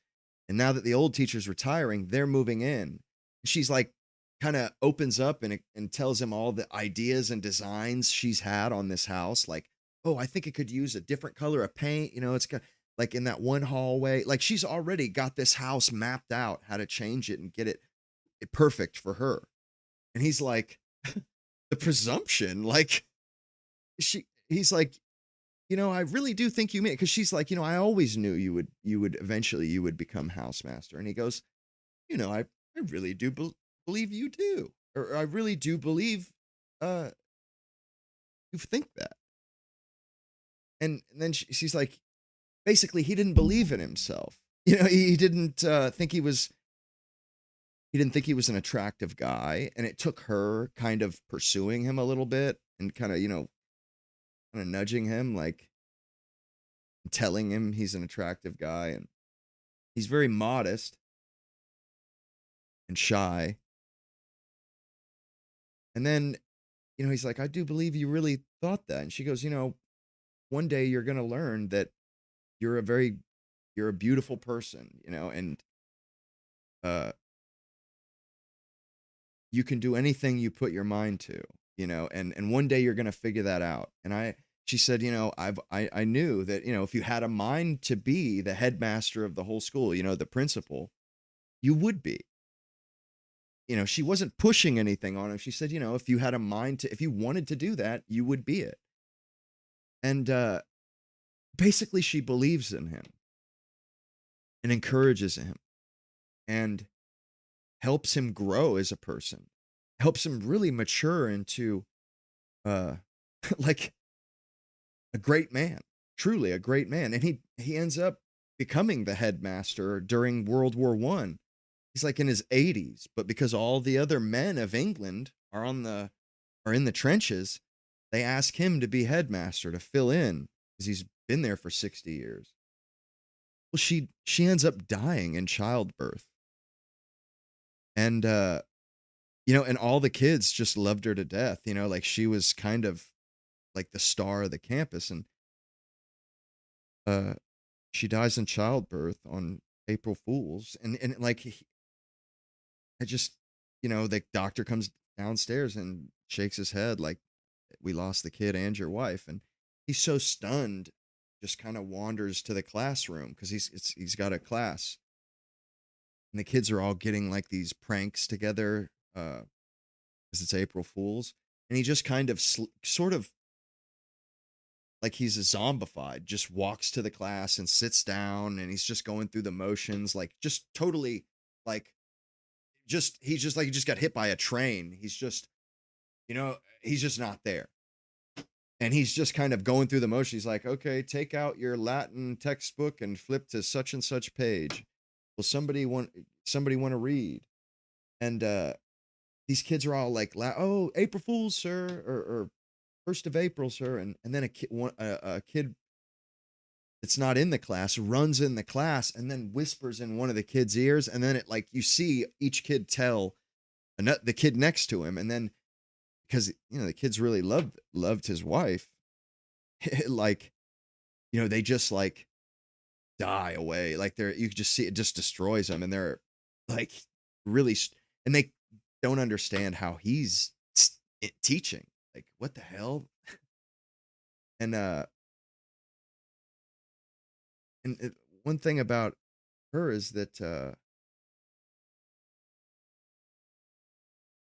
And now that the old teacher's retiring, they're moving in. She's like, kind of opens up and tells him all the ideas and designs she's had on this house. Like, oh, I think it could use a different color of paint. It's got, like, in that one hallway, like, she's already got this house mapped out, how to change it and get it perfect for her. And he's like, the presumption, like, he's like, I really do think you may, because she's like, I always knew you would eventually, you would become housemaster. And he goes, I really do believe you do, or I really do believe you think that. And then she's like, basically, he didn't believe in himself. He didn't think he was an attractive guy, and it took her kind of pursuing him a little bit and kind of nudging him, like, telling him he's an attractive guy. And he's very modest and shy. And then, he's like, I do believe you really thought that. And she goes, one day you're going to learn that you're a beautiful person, and you can do anything you put your mind to. and one day you're going to figure that out. And she said, I knew that, if you had a mind to be the headmaster of the whole school, the principal, you would be. She wasn't pushing anything on him. She said, if you had a mind if you wanted to do that, you would be it. And basically, she believes in him and encourages him and helps him grow as a person, helps him really mature into like a great man, truly a great man. And he ends up becoming the headmaster during World War I. He's like in his 80s, but because all the other men of England are in the trenches, they ask him to be headmaster to fill in because he's been there for 60 years. Well, she ends up dying in childbirth. And and all the kids just loved her to death, like she was kind of like the star of the campus. And she dies in childbirth on April Fools. And like I just, the doctor comes downstairs and shakes his head like, we lost the kid and your wife. And he's so stunned, just kind of wanders to the classroom because he's got a class. And the kids are all getting like these pranks together because it's April Fools. And he just kind of sort of like he's a zombified, just walks to the class and sits down, and he's just going through the motions, like just totally like he's just like he just got hit by a train. He's just, he's just not there. And he's just kind of going through the motion. He's like, okay, take out your Latin textbook and flip to such and such page. Well, somebody want to read. And these kids are all like, oh, April Fools, sir, or 1st of April, sir. And then a kid that's not in the class runs in the class and then whispers in one of the kids' ears. And then it like you see each kid tell the kid next to him. And then because, the kids really loved his wife, like, they just like die away. Like you can just see it just destroys them. And they're like really, and they don't understand how he's teaching. Like, what the hell? And one thing about her is that it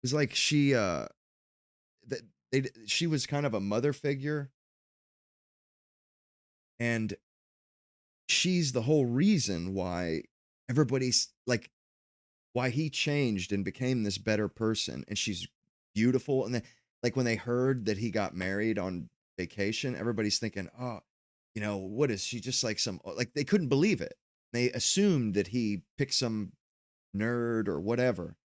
was like she she was kind of a mother figure, and she's the whole reason why everybody's like why he changed and became this better person. And she's beautiful. And then like when they heard that he got married on vacation, everybody's thinking, oh, what is she, just like some, like they couldn't believe it. They assumed that he picked some nerd or whatever.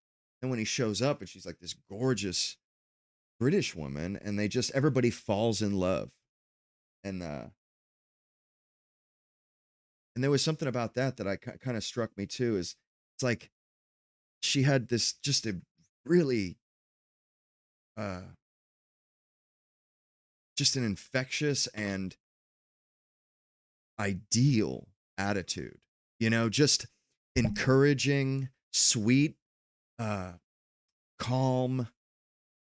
And when he shows up and she's like this gorgeous British woman, and everybody falls in love. And there was something about that I kind of struck me too, is it's like she had this just a really just an infectious and ideal attitude, just encouraging, sweet, calm,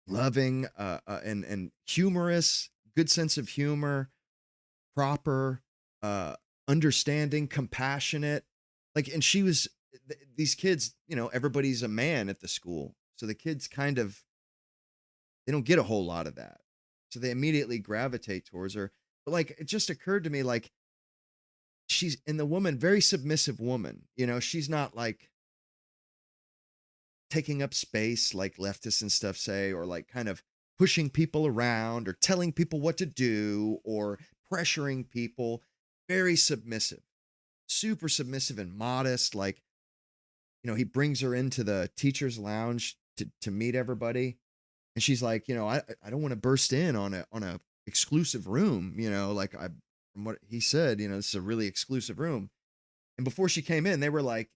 loving, and humorous, good sense of humor, proper, understanding, compassionate. Like, and she was, these kids, everybody's a man at the school. So the kids they don't get a whole lot of that. So they immediately gravitate towards her. But like, it just occurred to me, like, the woman, very submissive woman, she's not like taking up space like leftists and stuff say, or like kind of pushing people around or telling people what to do or pressuring people. Very submissive, super submissive and modest. Like, he brings her into the teacher's lounge to meet everybody. And she's like, I don't want to burst in on a exclusive room, like from what he said, this is a really exclusive room. And before she came in, they were like,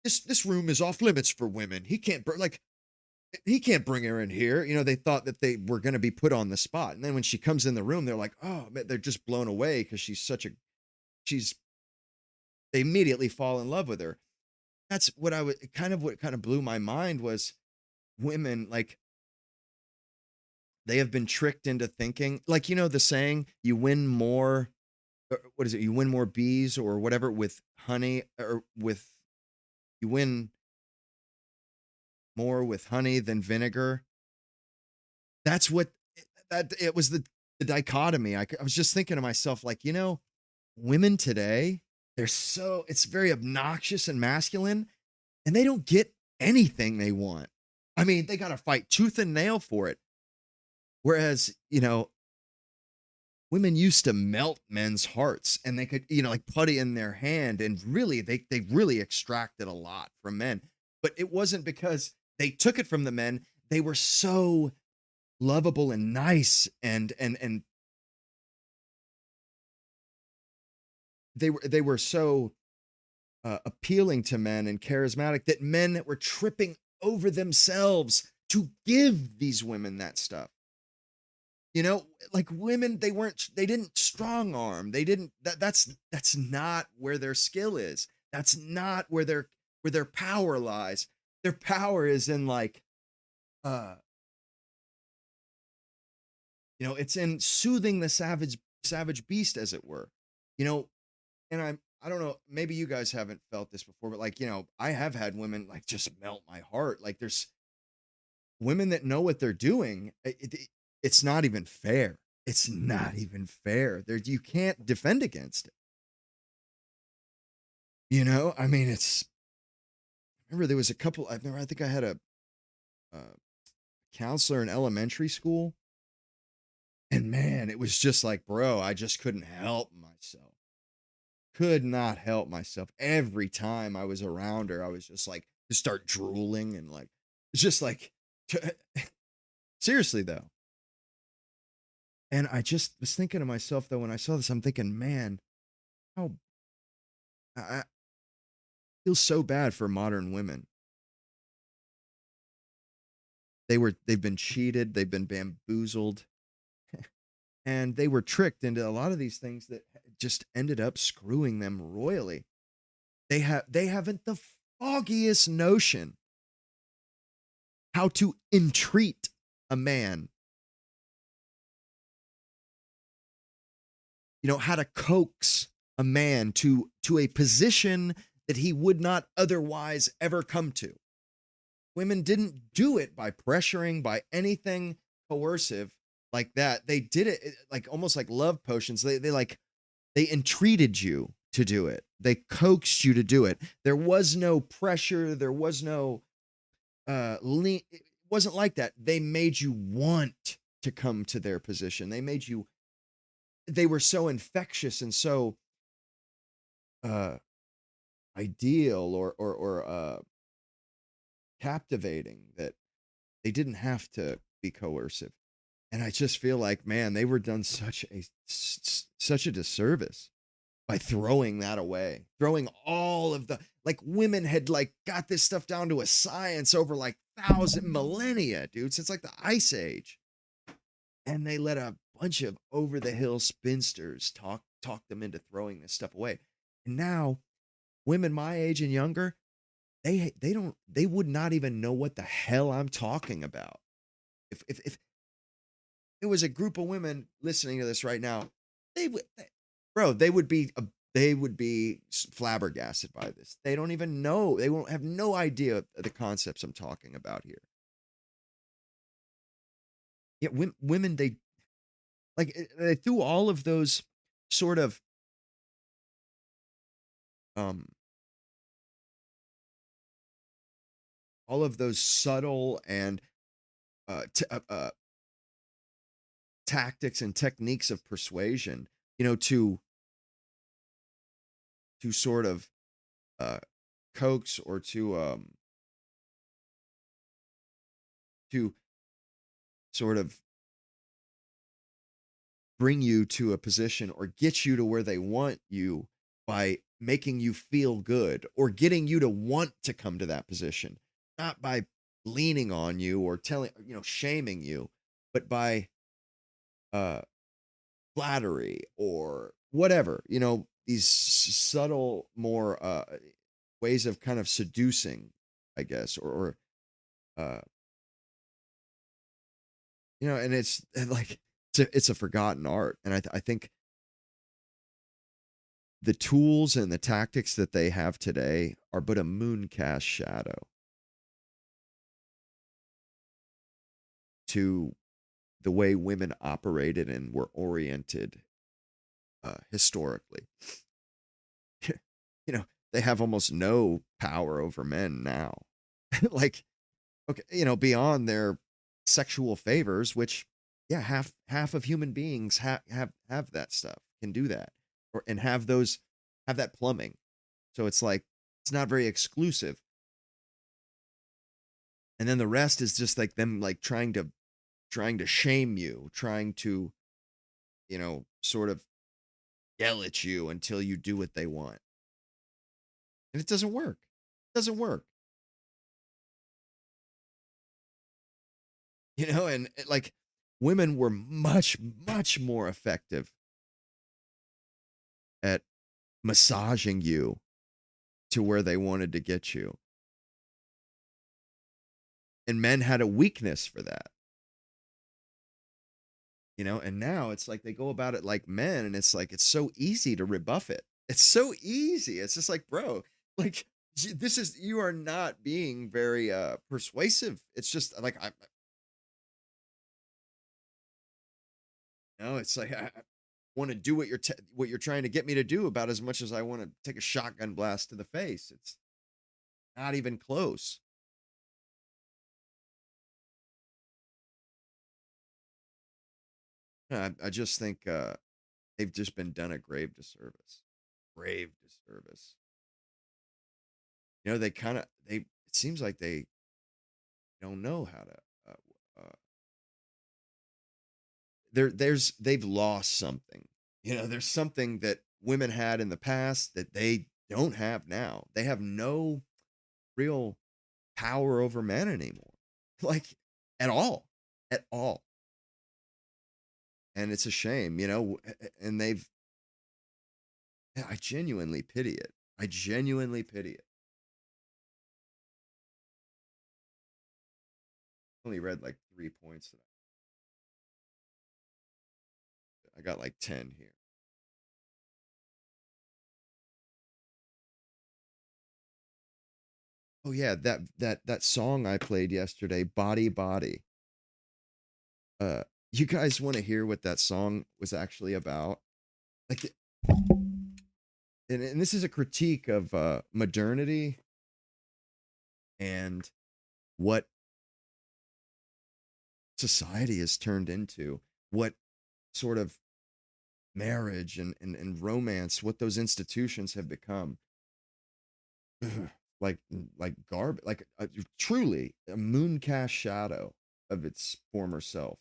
this room is off limits for women. He can't bring her in here. They thought that they were going to be put on the spot. And then when she comes in the room, they're like, oh, man, they're just blown away because they immediately fall in love with her. That's what what kind of blew my mind was women, like they have been tricked into thinking, like, the saying, you win more, what is it? You win more bees or whatever with honey, or you win more with honey than vinegar. That's what that it was the dichotomy. I was just thinking to myself, like, women today, it's very obnoxious and masculine, and they don't get anything they want. I mean, they got to fight tooth and nail for it. Whereas, women used to melt men's hearts, and they could, like putty in their hand, and really they really extracted a lot from men. But it wasn't because they took it from the men. They were so lovable and nice, and they were so appealing to men and charismatic that men were tripping over themselves to give these women that stuff. Like women, they didn't strong arm. They didn't, that's not where their skill is. That's not where their power lies. Their power is in like, it's in soothing the savage beast, as it were, and I don't know, maybe you guys haven't felt this before, but like, I have had women like just melt my heart. Like there's women that know what they're doing. It's not even fair. It's not even fair. You can't defend against it. I mean, remember there was a couple, I think I had a counselor in elementary school, and man, it was just like, bro, I just couldn't help myself. Could not help myself. Every time I was around her, I was just like, to start drooling, and like, it's just like, seriously though. And I just was thinking to myself, though, when I saw this, I'm thinking, man, how I feel so bad for modern women. They've been cheated, they've been bamboozled, and they were tricked into a lot of these things that just ended up screwing them royally. They haven't the foggiest notion how to entreat a man. How to coax a man to a position that he would not otherwise ever come to. Women didn't do it by pressuring, by anything coercive like that. They did it like almost like love potions. They entreated you to do it. They coaxed you to do it. There was no pressure. There was no it wasn't like that. They made you want to come to their position. They were so infectious and so ideal or captivating that they didn't have to be coercive. And I just feel like, man, they were done such a disservice by throwing that away, throwing all of like women had like got this stuff down to a science over like 1,000 millennia, dude, since like the Ice Age. And they let a bunch of over the hill spinsters talk them into throwing this stuff away. And now women my age and younger, they would not even know what the hell I'm talking about. If it was a group of women listening to this right now, they would be flabbergasted by this. They don't even know. They won't have no idea of the concepts I'm talking about here. Yeah, women, they threw all of those sort of all of those subtle and tactics and techniques of persuasion, to sort of coax or to sort of bring you to a position or get you to where they want you by making you feel good or getting you to want to come to that position, not by leaning on you or shaming you, but by flattery or whatever, these subtle, more ways of kind of seducing, I guess, or and it's like it's a forgotten art, and I think the tools and the tactics that they have today are but a mooncast shadow to the way women operated and were oriented historically. They have almost no power over men now. Like, okay, beyond their sexual favors, which, yeah, half of human beings have that stuff, can do that, and have that plumbing. So it's like it's not very exclusive. And then the rest is just like them, like trying to shame you, trying to, sort of yell at you until you do what they want. And it doesn't work. It doesn't work. And like women were much, much more effective at massaging you to where they wanted to get you. And men had a weakness for that. And now it's like they go about it like men, and it's like it's so easy to rebuff it. It's so easy. It's just like, bro, like you are not being very persuasive. It's just like it's like I want to do what you're trying to get me to do about as much as I want to take a shotgun blast to the face. It's not even close. I just think they've just been done a grave disservice. Grave disservice. It seems like they don't know how to. They've lost something. There's something that women had in the past that they don't have now. They have no real power over men anymore, like at all. And it's a shame, and I genuinely pity it. I genuinely pity it. Only read like 3 points today. I got like 10 here. Oh yeah, that song I played yesterday, Body Body. You guys want to hear what that song was actually about? Like, and this is a critique of modernity and what society has turned into, what sort of marriage and romance, what those institutions have become. like garbage, like truly a mooncast shadow of its former self.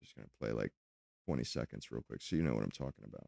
Just gonna play like 20 seconds real quick so you know what I'm talking about.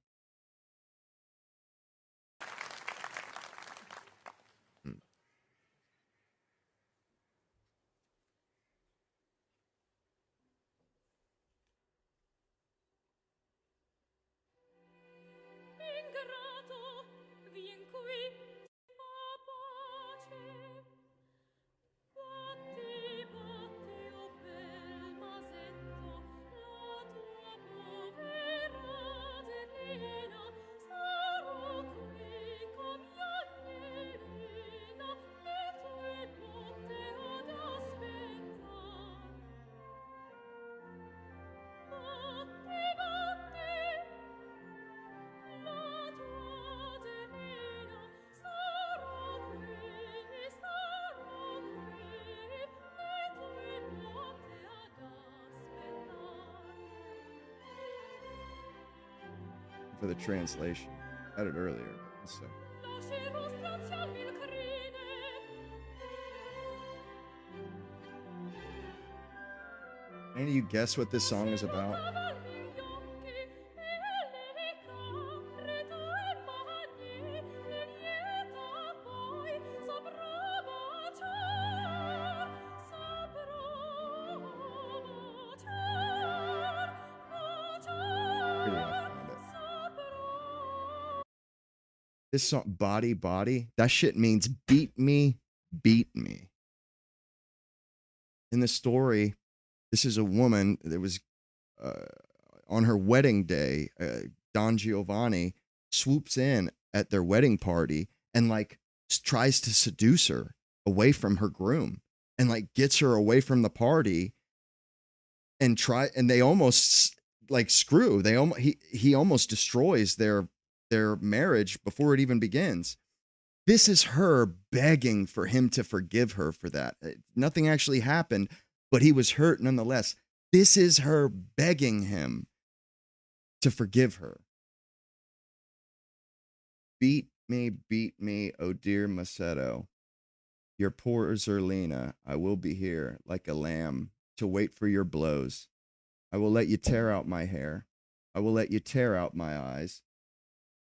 For the translation. I had it earlier. So. Any of you guess what this song is about? This song, Body Body, that shit means beat me, beat me. In the story, this is a woman that was on her wedding day. Don Giovanni swoops in at their wedding party and like tries to seduce her away from her groom and like gets her away from the party and they almost like screw. He almost destroys their marriage before it even begins. This is her begging for him to forgive her for that. Nothing actually happened, but he was hurt nonetheless. This is her begging him to forgive her. Beat me, oh dear Macedo. Your poor Zerlina, I will be here like a lamb to wait for your blows. I will let you tear out my hair. I will let you tear out my eyes.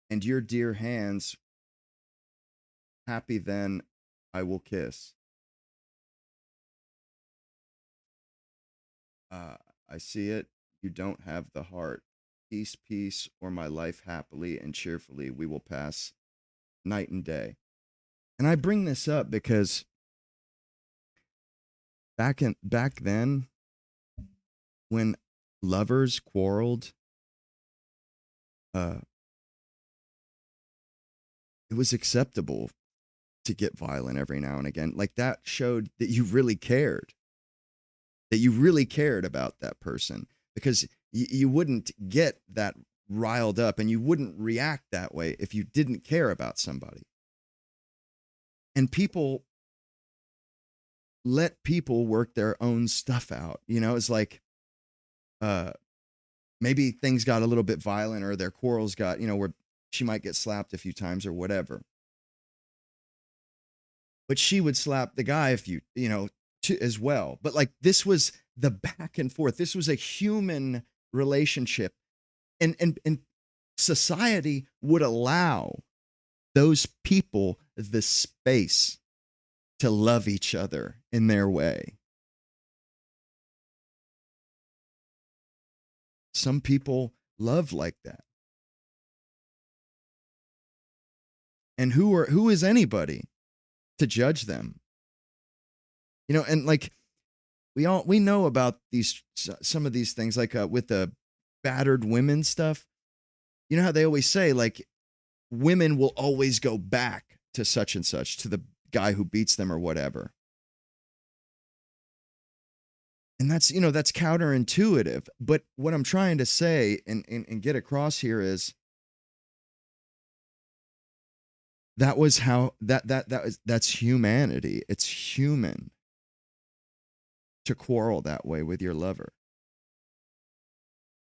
And your dear hands, happy then I will kiss. I see it. You don't have the heart. Peace, peace, or my life happily and cheerfully we will pass night and day. And I bring this up because back then, when lovers quarreled, it was acceptable to get violent every now and again. Like that showed that you really cared. That you really cared about that person, because you wouldn't get that riled up and you wouldn't react that way if you didn't care about somebody. And people let people work their own stuff out. You know, it's like maybe things got a little bit violent or their quarrels got, where she might get slapped a few times or whatever. But she would slap the guy as well. But like this was the back and forth. This was a human relationship. And society would allow those people the space to love each other in their way. Some people love like that. And who is anybody to judge them? And like we know about some of these things, like with the battered women stuff. You know how they always say like women will always go back to such and such, to the guy who beats them or whatever. And that's counterintuitive. But what I'm trying to say and get across here is that's humanity. It's human to quarrel that way with your lover.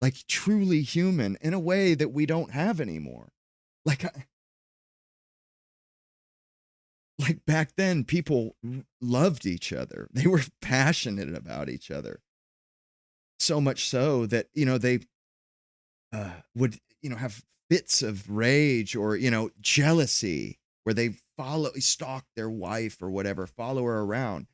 Like truly human in a way that we don't have anymore. Like back then, people loved each other. They were passionate about each other. So much so that, they would, have fits of rage or, jealousy where they stalk their wife or whatever, follow her around.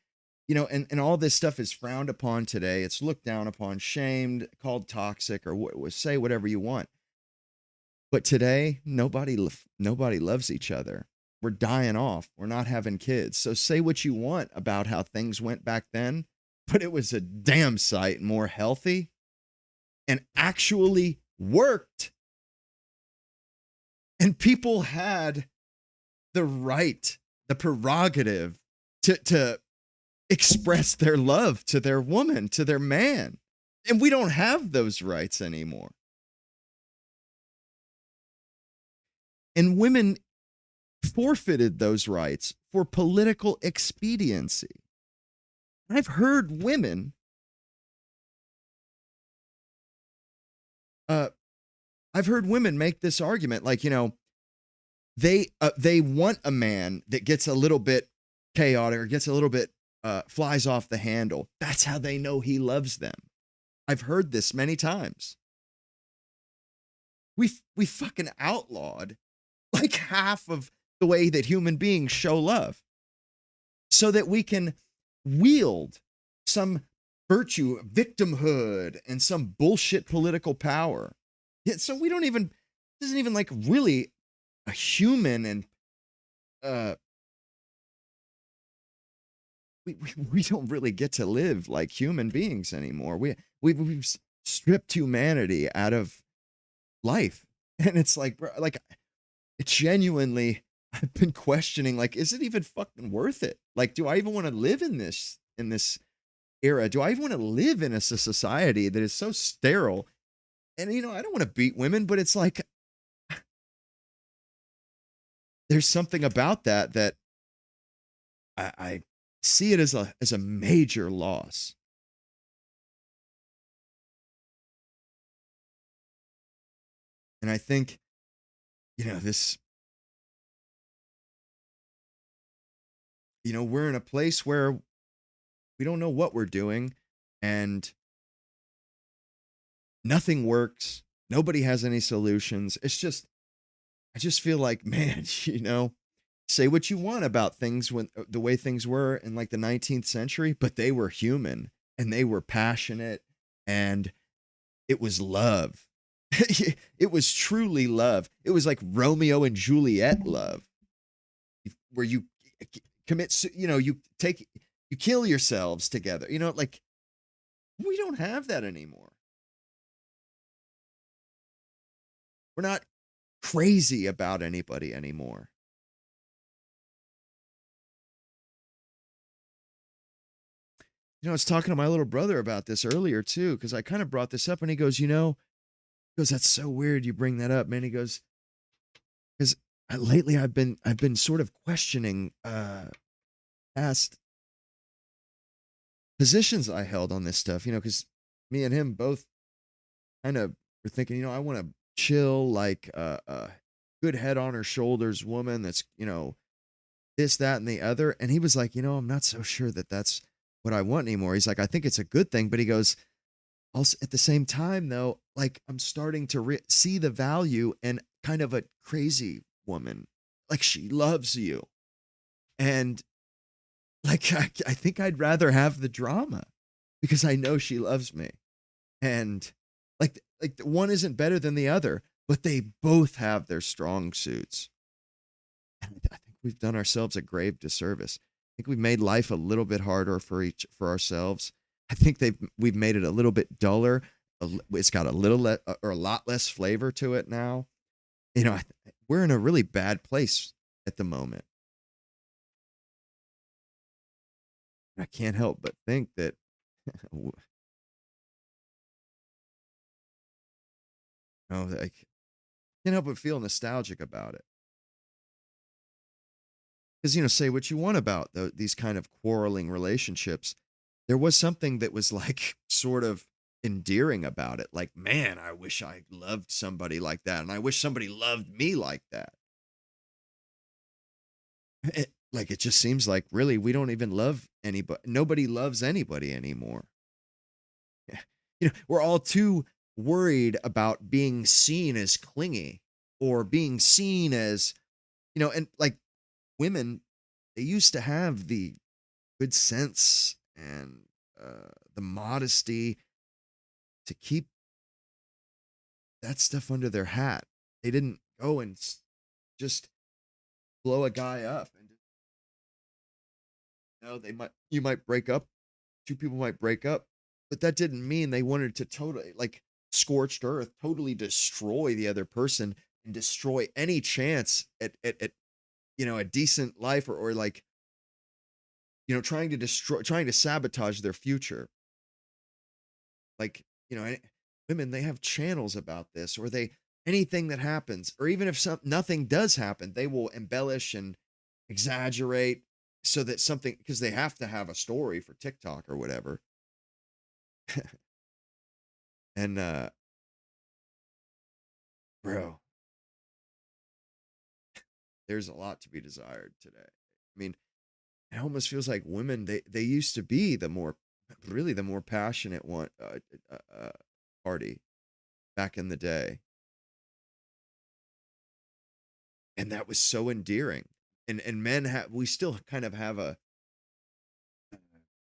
And all this stuff is frowned upon today. It's looked down upon, shamed, called toxic, or say whatever you want. But today, nobody loves each other. We're dying off. We're not having kids. So say what you want about how things went back then, but it was a damn sight more healthy and actually worked. And people had the right, the prerogative to express their love to their woman, to their man. And we don't have those rights anymore. And women forfeited those rights for political expediency. I've heard women make this argument, like, they want a man that gets a little bit chaotic or gets a little bit flies off the handle. That's how they know he loves them. I've heard this many times. We fucking outlawed like half of the way that human beings show love so that we can wield some virtue, victimhood, and some bullshit political power. Yeah, so we doesn't even like really a human, and uh we don't really get to live like human beings anymore. We've stripped humanity out of life. And it's like, bro, like, it genuinely, I've been questioning, like, is it even fucking worth it? Like, do I even want to live in this era? Do I even want to live in a society that is so sterile? And I don't want to beat women, but it's like there's something about that I see it as a major loss. And I think, this, we're in a place where we don't know what we're doing, and nothing works. Nobody has any solutions. I just feel like, man, say what you want about things when the way things were in like the 19th century, but they were human and they were passionate, and it was love. It was truly love. It was like Romeo and Juliet love, where you commit, you kill yourselves together. Like, we don't have that anymore. We're not crazy about anybody anymore. I was talking to my little brother about this earlier too, because I kind of brought this up, and he goes, that's so weird you bring that up, man. He goes, because lately I've been sort of questioning past positions I held on this stuff, because me and him both kind of were thinking, I want to chill, like a good head on her shoulders woman that's, this, that, and the other. And he was like, I'm not so sure that that's what I want anymore. He's like, I think it's a good thing, but he goes, also at the same time though, like, I'm starting to see the value in kind of a crazy woman. Like, she loves you. And like, I think I'd rather have the drama because I know she loves me. And like one isn't better than the other, but they both have their strong suits. And I think we've done ourselves a grave disservice. I think we've made life a little bit harder for ourselves. I think we've made it a little bit duller. It's got a lot less flavor to it now. We're in a really bad place at the moment. I can't help but think that I can't help but feel nostalgic about it. Because, say what you want about these kind of quarreling relationships. There was something that was like sort of endearing about it. Like, man, I wish I loved somebody like that. And I wish somebody loved me like that. It just seems like really we don't even love anybody. Nobody loves anybody anymore. We're all too worried about being seen as clingy or being seen as, and like women, they used to have the good sense and the modesty to keep that stuff under their hat. They didn't go and just blow a guy up, and you might break up, two people might break up, but that didn't mean they wanted to totally, like, scorched earth, totally destroy the other person and destroy any chance at a decent life, or like, trying to sabotage their future. Like, women, they have channels about this, or anything that happens, or even if nothing does happen, they will embellish and exaggerate so that something, because they have to have a story for TikTok or whatever. And bro, there's a lot to be desired today. I mean, it almost feels like women, they used to be the more passionate one party back in the day, and that was so endearing. And men we still kind of have an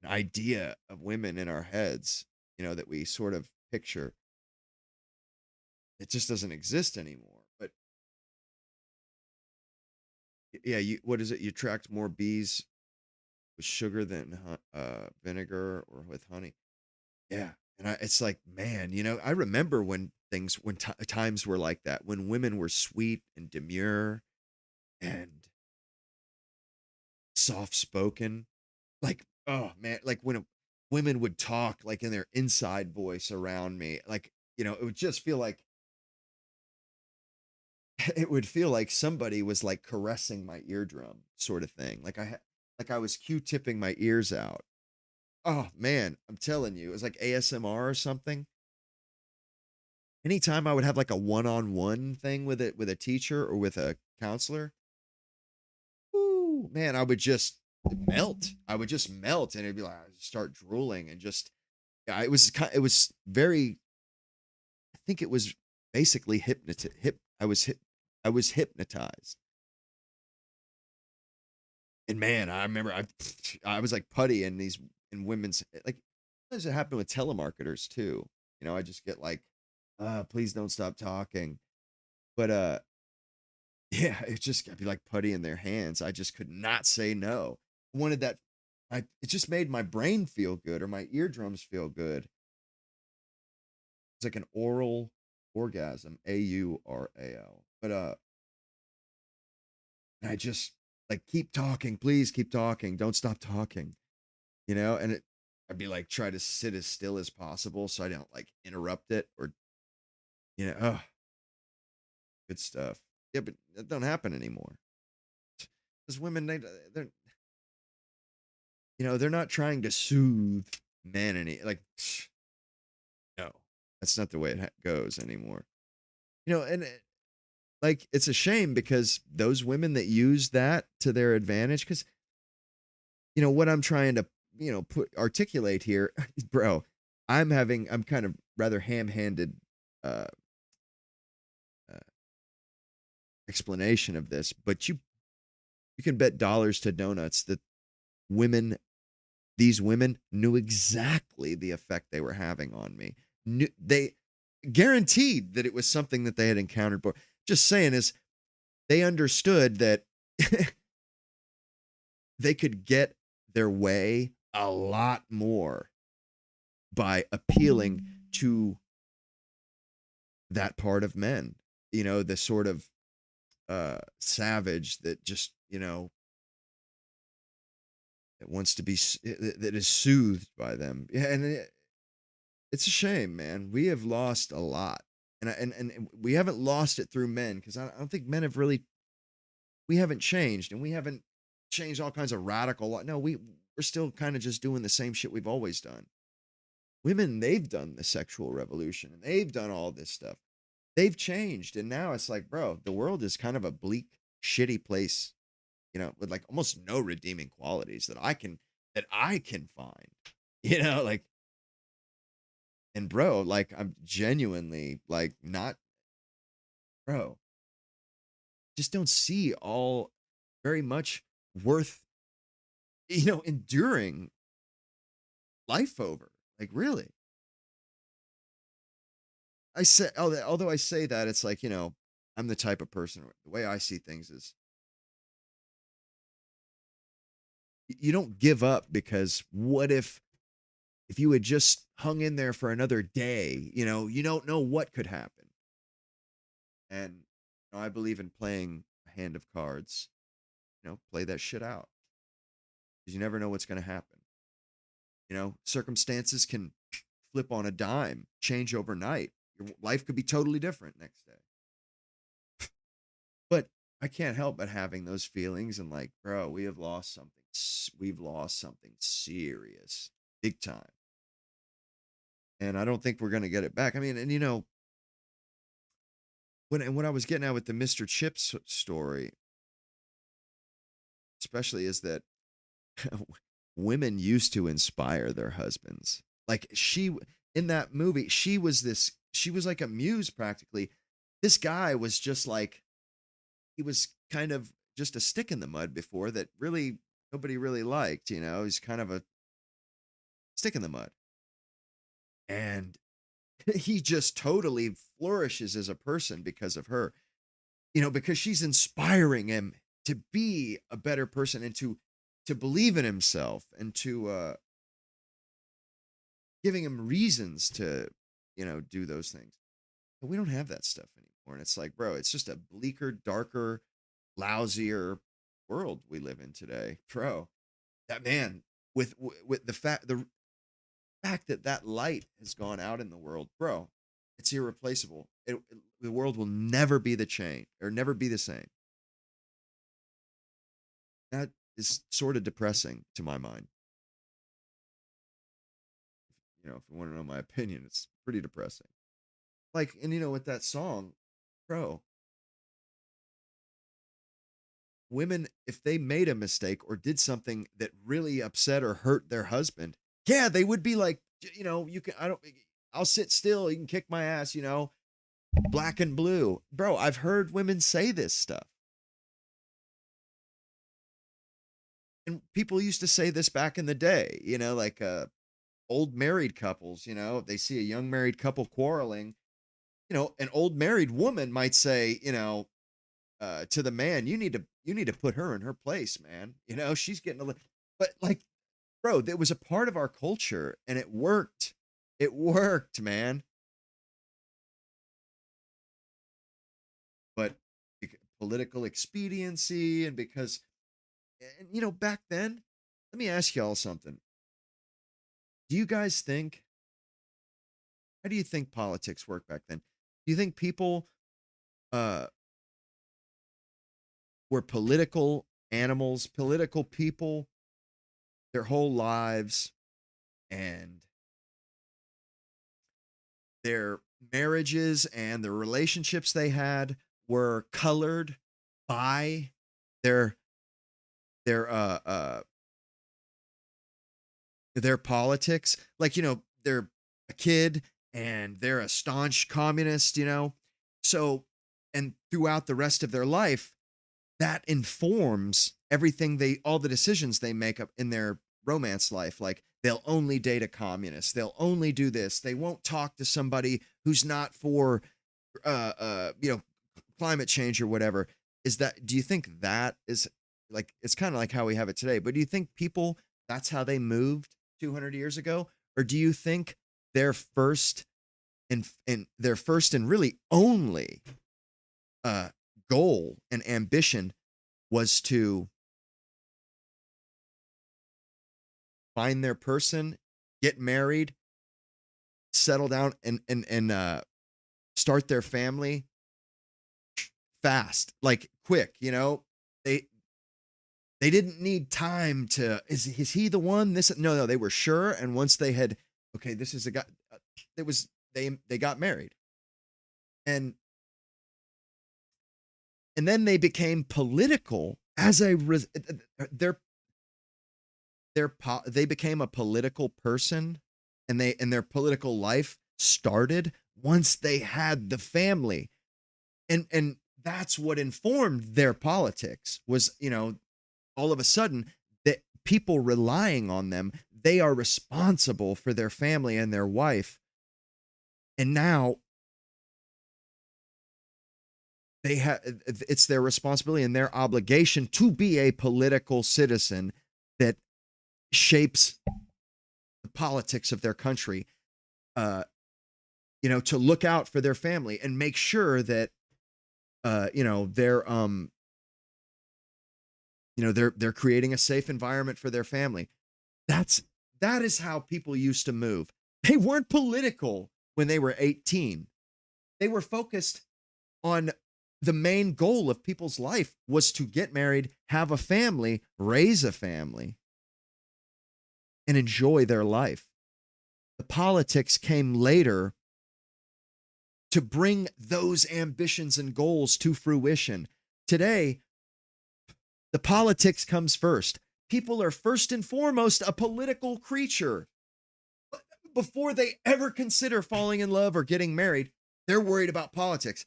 idea of women in our heads, that we sort of picture. It just doesn't exist anymore. But Yeah, what is it? You attract more bees with sugar than vinegar or with honey. Yeah. And it's like, man, I remember when times were like that, when women were sweet and demure and soft spoken. Like, oh man, like when women would talk like in their inside voice around me, like, it would just feel like it would feel like somebody was like caressing my eardrum sort of thing. Like I was Q-tipping my ears out. Oh man, I'm telling you, it was like ASMR or something. Anytime I would have like a one-on-one thing with a teacher or with a counselor, ooh, man, I would just melt. I would just melt, and it'd be like I'd start drooling and just yeah, it was very. I think it was basically I was hypnotized. And man, I remember I was like putty in women's like sometimes it happened with telemarketers too. I just get like, please don't stop talking. But yeah, I'd be like putty in their hands. I just could not say no. I wanted that it just made my brain feel good or my eardrums feel good. It's like an oral orgasm, AURAL. But and I just like keep talking, please keep talking, don't stop talking, and I'd be like try to sit as still as possible so I don't like interrupt it or oh, good stuff. Yeah, but that don't happen anymore. Because women they're not trying to soothe men like no, that's not the way it goes anymore. And like it's a shame because those women that use that to their advantage, because what I'm trying to articulate here, bro. I'm kind of rather ham-handed uh, uh, explanation of this, but you can bet dollars to donuts that these women knew exactly the effect they were having on me. They guaranteed that it was something that they had encountered before. Just saying is they understood that they could get their way a lot more by appealing to that part of men, the sort of savage that just, that wants to be, that is soothed by them. Yeah. And it's a shame, man. We have lost a lot. And we haven't lost it through men because I don't think men have really, we haven't changed and we haven't changed all kinds of radical. No, we're still kind of just doing the same shit we've always done. Women, they've done the sexual revolution and they've done all this stuff. They've changed. And now it's like, bro, the world is kind of a bleak, shitty place, with like almost no redeeming qualities that I can find, like, and bro, like I'm genuinely like not, bro, just don't see all very much worth, enduring life over. Like, really. I say, although I say that, it's like, I'm the type of person, the way I see things is you don't give up because what if you had just hung in there for another day, you don't know what could happen. And I believe in playing a hand of cards, play that shit out because you never know what's going to happen. Circumstances can flip on a dime, change overnight. Your life could be totally different next day. But I can't help but having those feelings and like, bro, we've lost something serious, big time. And I don't think we're going to get it back. I mean, and when I was getting at with the Mr. Chips story, especially is that women used to inspire their husbands. Like in that movie, she was like a muse practically. This guy was just like, he was kind of just a stick in the mud before that really nobody really liked, he's kind of a stick in the mud. And he just totally flourishes as a person because of her, because she's inspiring him to be a better person and to believe in himself and to giving him reasons to, do those things. But we don't have that stuff anymore. And it's like, bro, it's just a bleaker, darker, lousier world we live in today. Bro, that man, with the fact that that light has gone out in the world, bro, it's irreplaceable. The world will never be never be the same. That is sort of depressing to my mind. If you want to know my opinion, it's pretty depressing. Like, and with that song, bro, women, if they made a mistake or did something that really upset or hurt their husband, yeah, they would be like, I'll sit still, you can kick my ass, black and blue. Bro, I've heard women say this stuff. And people used to say this back in the day, like old married couples, they see a young married couple quarreling, an old married woman might say, to the man, you need to put her in her place, man. She's getting but like, bro, that was a part of our culture and it worked. It worked, man. But political expediency and because, back then, let me ask y'all something. Do you guys think, how do you think politics worked back then? Do you think people were political animals, political people their whole lives, and their marriages and the relationships they had were colored by their politics? Like, they're a kid and they're a staunch communist, so, and throughout the rest of their life, that informs everything all the decisions they make up in their romance life. Like, they'll only date a communist, they'll only do this, they won't talk to somebody who's not for climate change or whatever. Do you think that is like, it's kind of like how we have it today, but do you think people, that's how they moved 200 years ago? Or do you think their first and really only goal and ambition was to find their person, get married, settle down, and start their family fast, like quick? They didn't need time to, is he the one? No, they were sure. And once they had, okay, this is a guy, they got married. And then they became political as they became a political person, and their political life started once they had the family. And that's what informed their politics was, all of a sudden, that people relying on them, they are responsible for their family and their wife. And now it's their responsibility and their obligation to be a political citizen that shapes the politics of their country, to look out for their family and make sure that, they're creating a safe environment for their family. That is how people used to move. They weren't political when they were 18. They were focused on the main goal of people's life was to get married, have a family, raise a family, and enjoy their life. The politics came later to bring those ambitions and goals to fruition. Today, the politics comes first. People are first and foremost a political creature. Before they ever consider falling in love or getting married, they're worried about politics.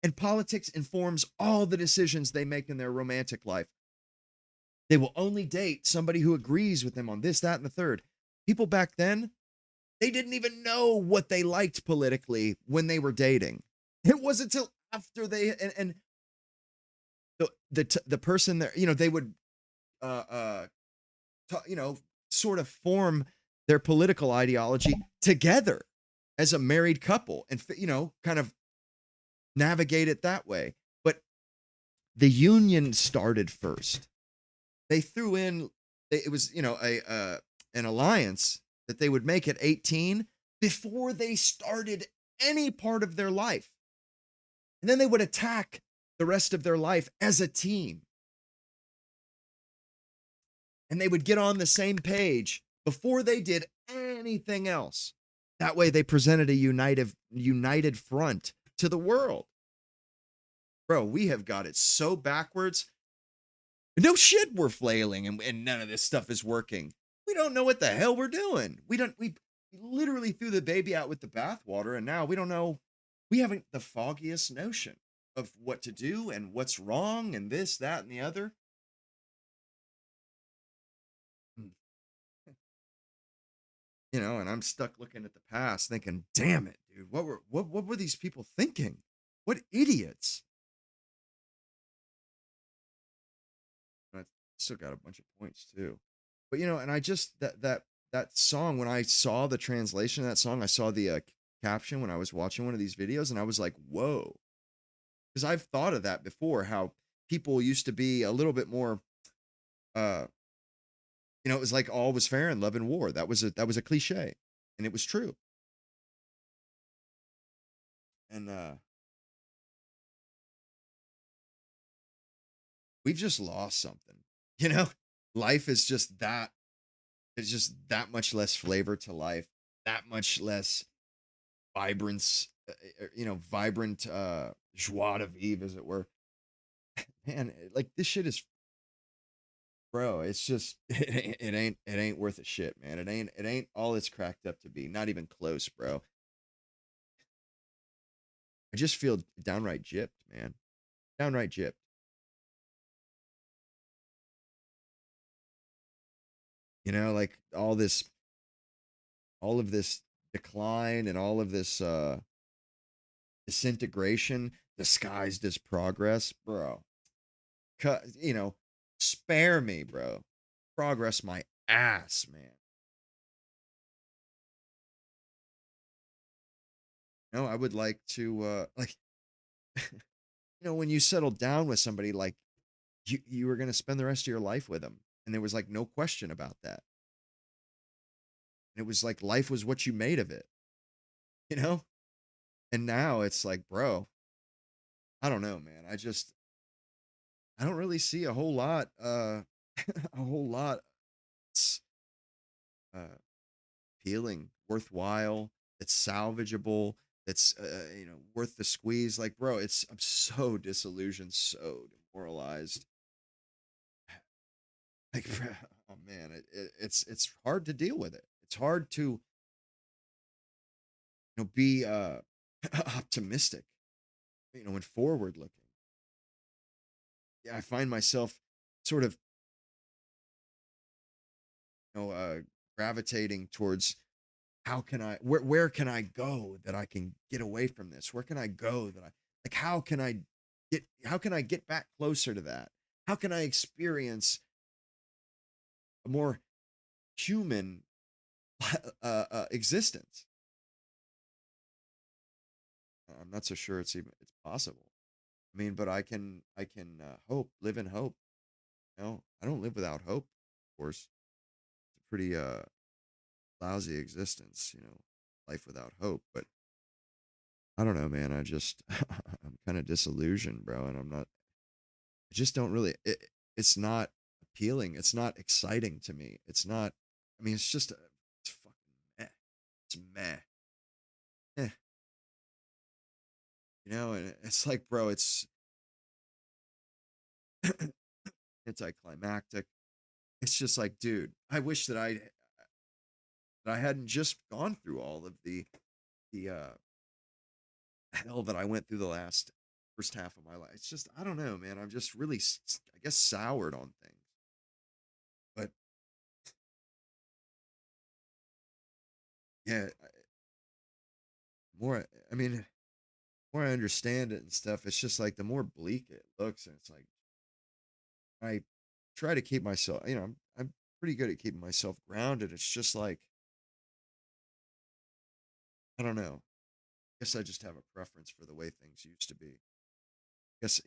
And politics informs all the decisions they make in their romantic life. They will only date somebody who agrees with them on this, that, and the third. People back then, they didn't even know what they liked politically when they were dating. It wasn't until after and the person there, they would uh uh you know, sort of form their political ideology together as a married couple and kind of navigate it that way. But the union started first. They threw in it was, a an alliance that they would make at 18 before they started any part of their life. And then they would attack the rest of their life as a team. And they would get on the same page before they did anything else. That way they presented a united front to the world. Bro, we have got it so backwards. No shit, we're flailing and none of this stuff is working. We don't know what the hell we're doing. We literally threw the baby out with the bathwater, and now we don't know. We haven't the foggiest notion of what to do and what's wrong and this, that, and the other. And I'm stuck looking at the past thinking, damn it, dude, what were these people thinking? What idiots. And I still got a bunch of points too. But and I just that song, when I saw the translation of that song, I saw the caption when I was watching one of these videos, and I was like, whoa. Because I've thought of that before, how people used to be a little bit more it was like all was fair in love and war. That was a cliche, and it was true. And we've just lost something. Life is just that. It's just that much less flavor to life, that much less vibrance, vibrant joie de vivre, as it were. Man, like this shit is, bro. It's just it ain't worth a shit, man. It ain't all it's cracked up to be. Not even close, bro. I just feel downright gypped, man. Downright gypped. Like all of this decline and all of this disintegration disguised as progress, bro. Spare me, bro. Progress my ass, man. I would like to when you settle down with somebody, like you were going to spend the rest of your life with them, and there was like no question about that. And it was like life was what you made of it. And now it's like, bro, I don't know, man. I don't really see a whole lot a whole lot appealing, worthwhile, that's salvageable, that's worth the squeeze. Like, bro, I'm so disillusioned, so demoralized. Like, oh man, it's hard to deal with it. It's hard to be optimistic, and forward looking. Yeah, I find myself sort of gravitating towards where can I go that I can get away from this? Where can I go that how can I get back closer to that? How can I experience a more human existence? I'm not so sure it's possible. I mean, but I can hope, live in hope. I don't live without hope, of course. It's a pretty lousy existence, life without hope. But I don't know, man. I'm kind of disillusioned, bro, and I just don't really. It's not appealing. It's not exciting to me. It's not. I mean, it's just it's fucking meh. It's meh. Eh. And it's like, bro, it's anticlimactic. It's just like, dude, I wish that I hadn't just gone through all of the hell that I went through the first half of my life. It's just, I don't know, man. I'm just really, I guess, soured on things. But yeah, I mean, more I understand it and stuff, it's just like the more bleak it looks, and it's like, I try to keep myself, I'm pretty good at keeping myself grounded. It's just like, I don't know. I guess I just have a preference for the way things used to be. I guess,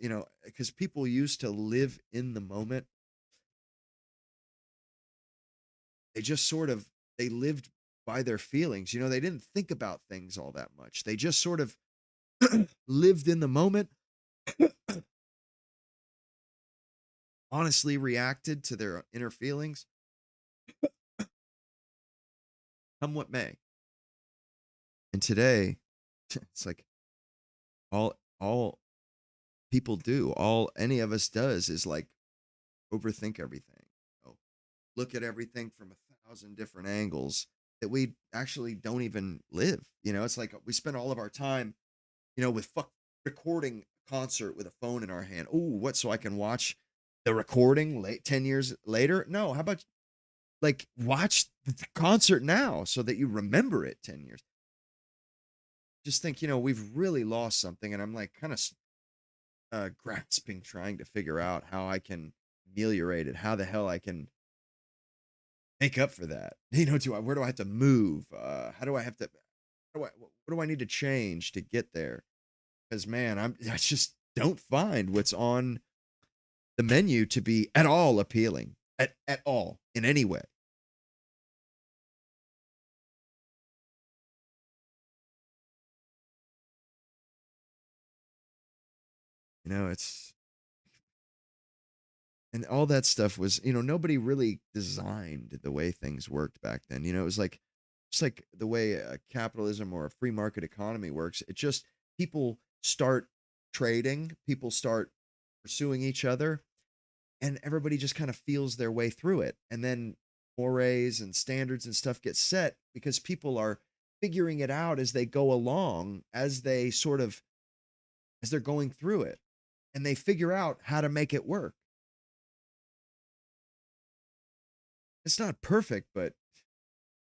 because people used to live in the moment. They just sort of, they lived by their feelings. They didn't think about things all that much. They just sort of lived in the moment, honestly reacted to their inner feelings, come what may. And today, it's like all people do, all any of us does is like overthink everything. Look at everything from 1,000 different angles that we actually don't even live. It's like we spend all of our time, with recording a concert with a phone in our hand. Oh, what? So I can watch the recording 10 years later? No. How about like watch the concert now so that you remember it 10 years? Just think, we've really lost something. And I'm like kind of grasping, trying to figure out how I can ameliorate it, how the hell I can make up for that. Where do I have to move? How do I have to, what do I need to change to get there? Because man, I just don't find what's on the menu to be at all appealing at all in any way. It's, and all that stuff was, nobody really designed the way things worked back then. It was like, just like the way capitalism or a free market economy works. It just, people start trading, people start pursuing each other, and everybody just kind of feels their way through it. And then mores and standards and stuff get set because people are figuring it out as they go along, as they're going through it, and they figure out how to make it work. It's not perfect, but at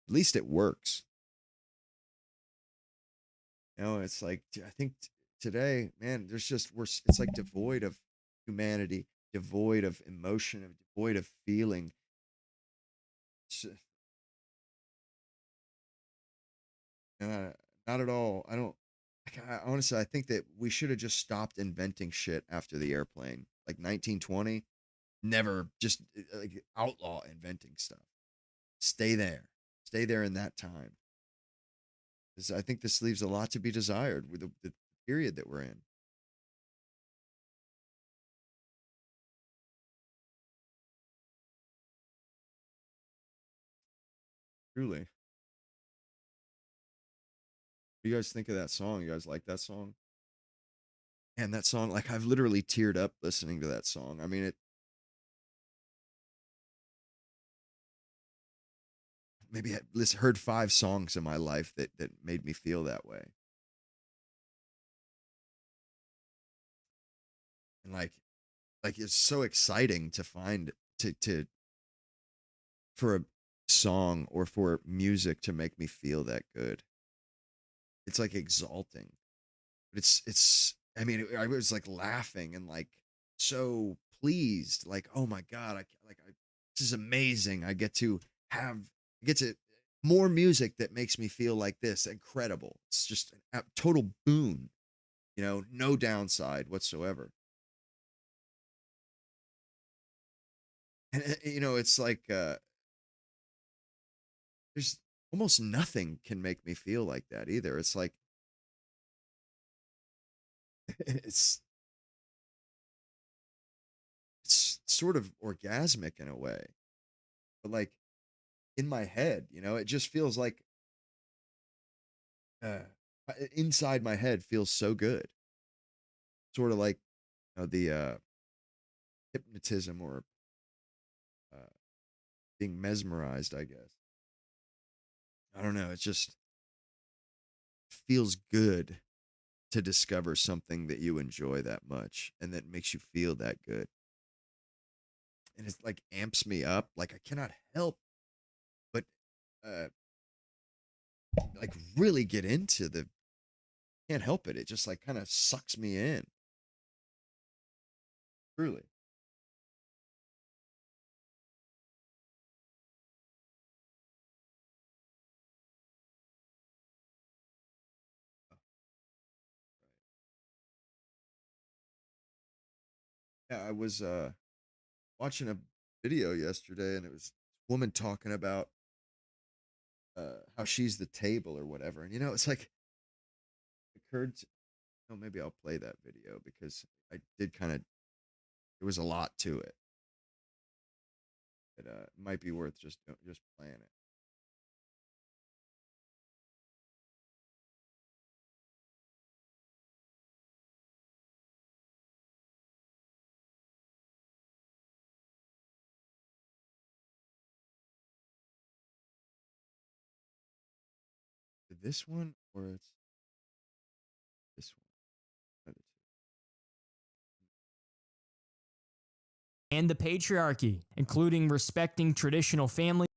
least it works. It's like, I think today, man, it's like devoid of humanity, devoid of emotion, devoid of feeling. Not at all. Honestly, I think that we should have just stopped inventing shit after the airplane, like 1920. Never just like outlaw inventing stuff. Stay there in that time. I think this leaves a lot to be desired with the period that we're in. Truly. What do you guys think of that song? You guys like that song? And that song, like I've literally teared up listening to that song. I mean, maybe I heard 5 songs in my life that made me feel that way. And like it's so exciting to find to for a song or for music to make me feel that good. It's like exalting. But it's I mean, I was like laughing and like so pleased, like, oh my God, this is amazing. I get to more music that makes me feel like this. Incredible. It's just a total boon, no downside whatsoever. And it's like there's almost nothing can make me feel like that either. It's like it's sort of orgasmic in a way, but like in my head, it just feels like uh inside my head feels so good, sort of like the hypnotism or uh being mesmerized, I guess. I don't know, it just feels good to discover something that you enjoy that much and that makes you feel that good. And it's like amps me up. Like I cannot help but uh like really get into the can't help it. It just like kind of sucks me in. Truly. Yeah, I was watching a video yesterday, and it was a woman talking about how she's the table or whatever. And it's like it occurred to, maybe I'll play that video because I did kind of there was a lot to it. It might be worth just playing it. This one or it's this one. And the patriarchy, including respecting traditional family.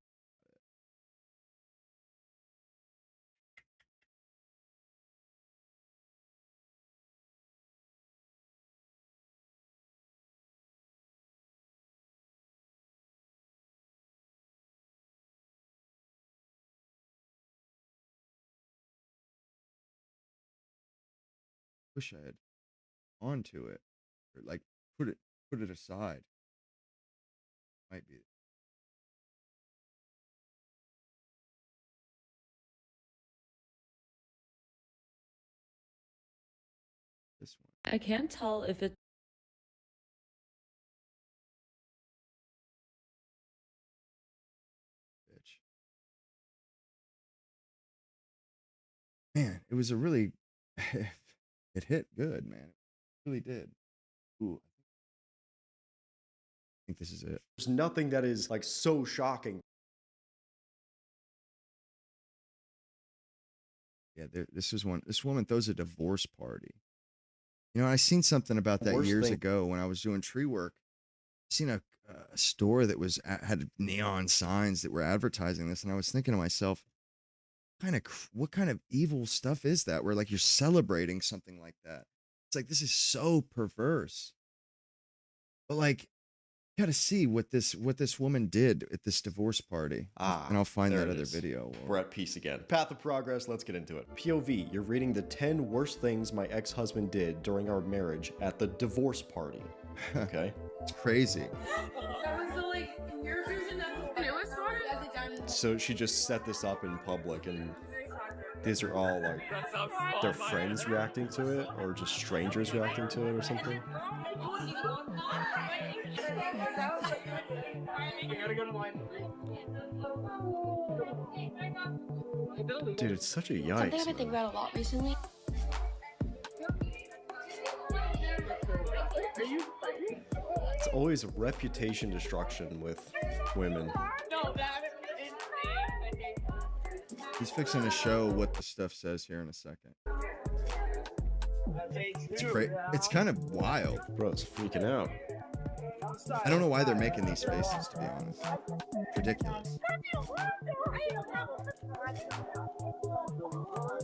Wish I had onto it or like put it aside. Might be this one. I can't tell if it's Bitch. Man, it was a really it hit good, man. It really did. Ooh. I think this is it. There's nothing that is like so shocking. Yeah, this is one. This woman throws a divorce party. I seen something about that Worst years thing. ago when I was doing tree work. I seen a store that had neon signs that were advertising this, and I was thinking to myself, what kind of evil stuff is that? Where like you're celebrating something like that. It's like this is so perverse. But like, you got to see what this woman did at this divorce party. And I'll find there that it other is. video. We're at peace again. Path of progress, let's get into it. POV, you're reading the 10 worst things my ex-husband did during our marriage at the divorce party. Okay? It's crazy. That was the your version of the newest one? Has it done? So she just set this up in public, and these are all like their friends reacting to it, or just strangers reacting to it or something. Dude, it's such a yikes. Something I've been thinking about a lot recently. It's always reputation destruction with women. He's fixing to show what the stuff says here in a second. It's kind of wild. Bro, it's freaking out. I don't know why they're making these faces, to be honest. It's ridiculous.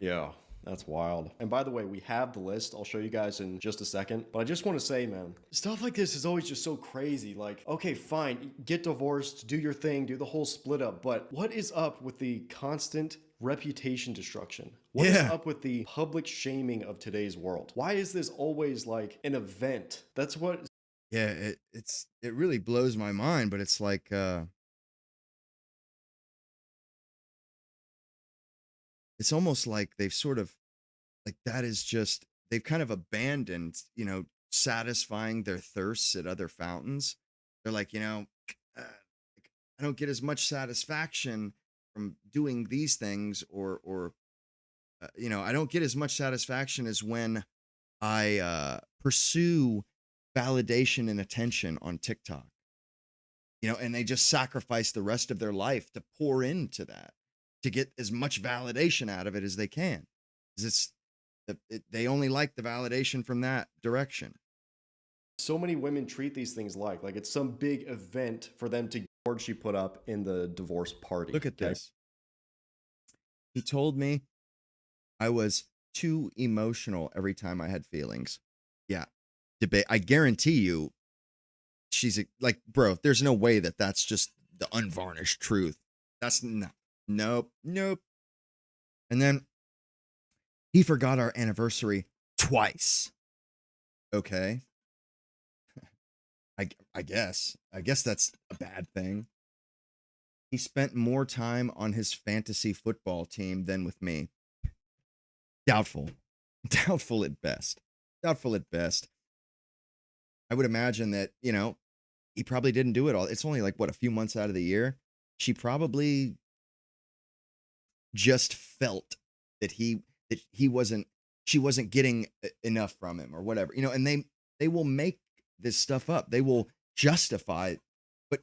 Yeah, that's wild. And by the way, we have the list. I'll show you guys in just a second. But I just want to say, man, stuff like this is always just so crazy. Like, okay, fine, get divorced, do your thing, do the whole split up. But what is up with the constant reputation destruction? What is up with the public shaming of today's world? Why is this always like an event? That's what... Yeah, it really blows my mind, but it's like it's almost like they've sort of like that is just they've kind of abandoned, satisfying their thirsts at other fountains. They're like, I don't get as much satisfaction from doing these things or I don't get as much satisfaction as when I pursue validation and attention on TikTok, and they just sacrifice the rest of their life to pour into that, to get as much validation out of it as they can. Because they only like the validation from that direction. So many women treat these things like it's some big event for them to get she put up in the divorce party. Look at this. He told me I was too emotional every time I had feelings. Yeah. Debate. I guarantee you she's like, bro, there's no way that's just the unvarnished truth. That's nope. And then he forgot our anniversary twice. Okay. I guess that's a bad thing. He spent more time on his fantasy football team than with me. Doubtful. Doubtful at best. Doubtful at best. I would imagine that, he probably didn't do it all. It's only like, what, a few months out of the year? She probably just felt that she wasn't getting enough from him or whatever, and they will make this stuff up. They will justify, but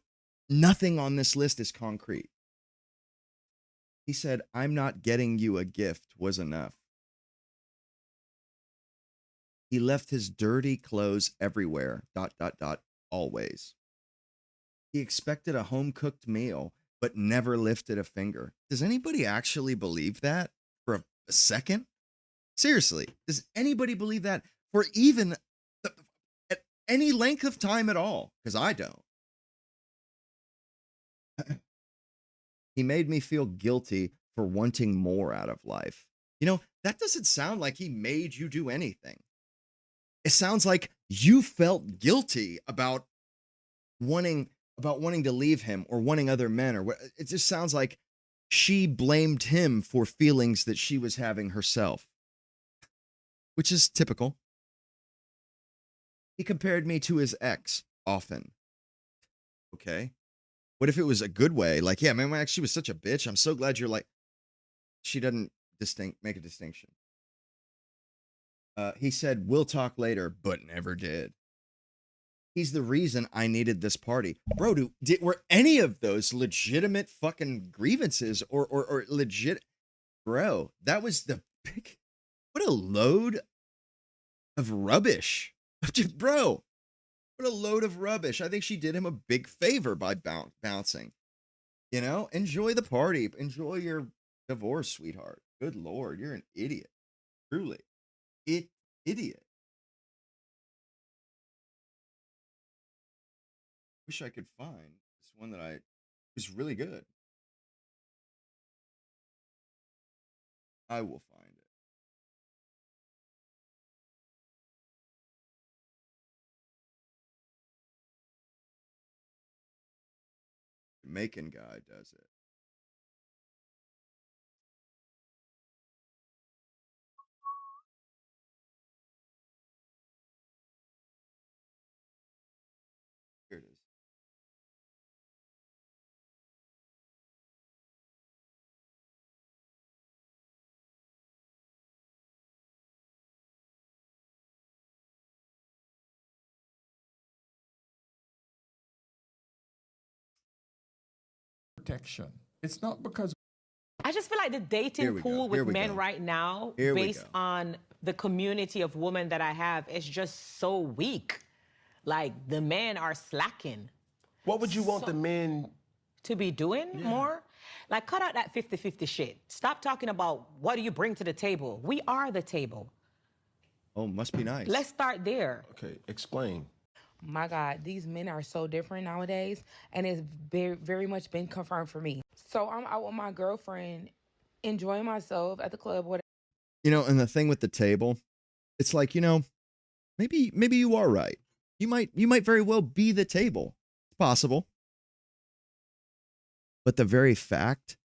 nothing on this list is concrete. He said, "I'm not getting you a gift" was enough. He left his dirty clothes everywhere, ... always. He expected a home-cooked meal, but never lifted a finger. Does anybody actually believe that for a second? Seriously, does anybody believe that for even at any length of time at all? Because I don't. He made me feel guilty for wanting more out of life. That doesn't sound like he made you do anything. It sounds like you felt guilty about wanting to leave him or wanting other men, or what. It just sounds like she blamed him for feelings that she was having herself, which is typical. He compared me to his ex often. Okay. What if it was a good way? Like, yeah, man, my ex, she was such a bitch. I'm so glad you're like, she doesn't make a distinction. He said, "We'll talk later," but never did. He's the reason I needed this party. Bro, were any of those legitimate fucking grievances or legit? Bro, that was what a load of rubbish. Bro, what a load of rubbish. I think she did him a big favor by bouncing. Enjoy the party. Enjoy your divorce, sweetheart. Good Lord, you're an idiot. Truly. Idiot. Wish I could find this one that was really good. I will find it. Jamaican guy does it. Here it is. Protection. It's not because I just feel like the dating pool with men right now, based on the community of women that I have, is just so weak. Like, the men are slacking. What would you want the men to be doing more? Like, cut out that 50-50 shit. Stop talking about what do you bring to the table. We are the table. Oh, must be nice. Let's start there. Okay, explain. My God, these men are so different nowadays, and it's very, very much been confirmed for me. So I'm out with my girlfriend, enjoying myself at the club. And the thing with the table, it's like, maybe you are right. You might very well be the table. It's possible. But the very fact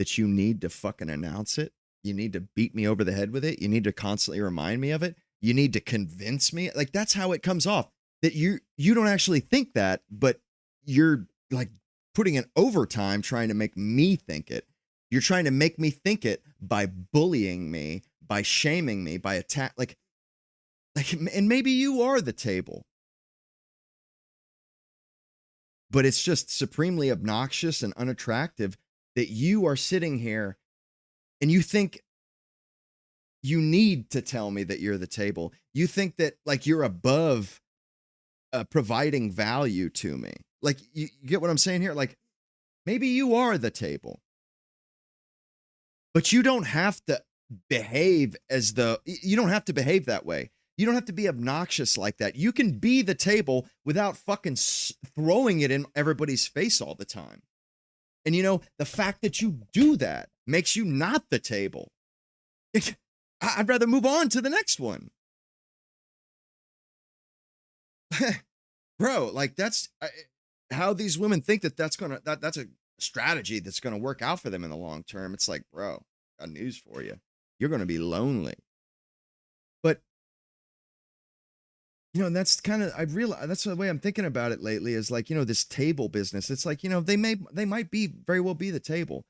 that you need to fucking announce it, you need to beat me over the head with it, you need to constantly remind me of it, you need to convince me. Like, that's how it comes off. That you don't actually think that, but you're like putting in overtime trying to make me think it. You're trying to make me think it by bullying me, by shaming me, by attack. Like, and maybe you are the table. But it's just supremely obnoxious and unattractive that you are sitting here and you think you need to tell me that you're the table. You think that, like, you're above providing value to me. Like, you get what I'm saying here? Like, maybe you are the table, but you don't have to behave you don't have to behave that way. You don't have to be obnoxious like that. You can be the table without fucking throwing it in everybody's face all the time. And the fact that you do that makes you not the table. I'd rather move on to the next one. bro, like that's how these women think that that's a strategy that's gonna work out for them in the long term. It's like, bro, got news for you. You're gonna be lonely. But and that's kind of I've realized that's the way I'm thinking about it lately is like, this table business. It's like, they might be very well be the table.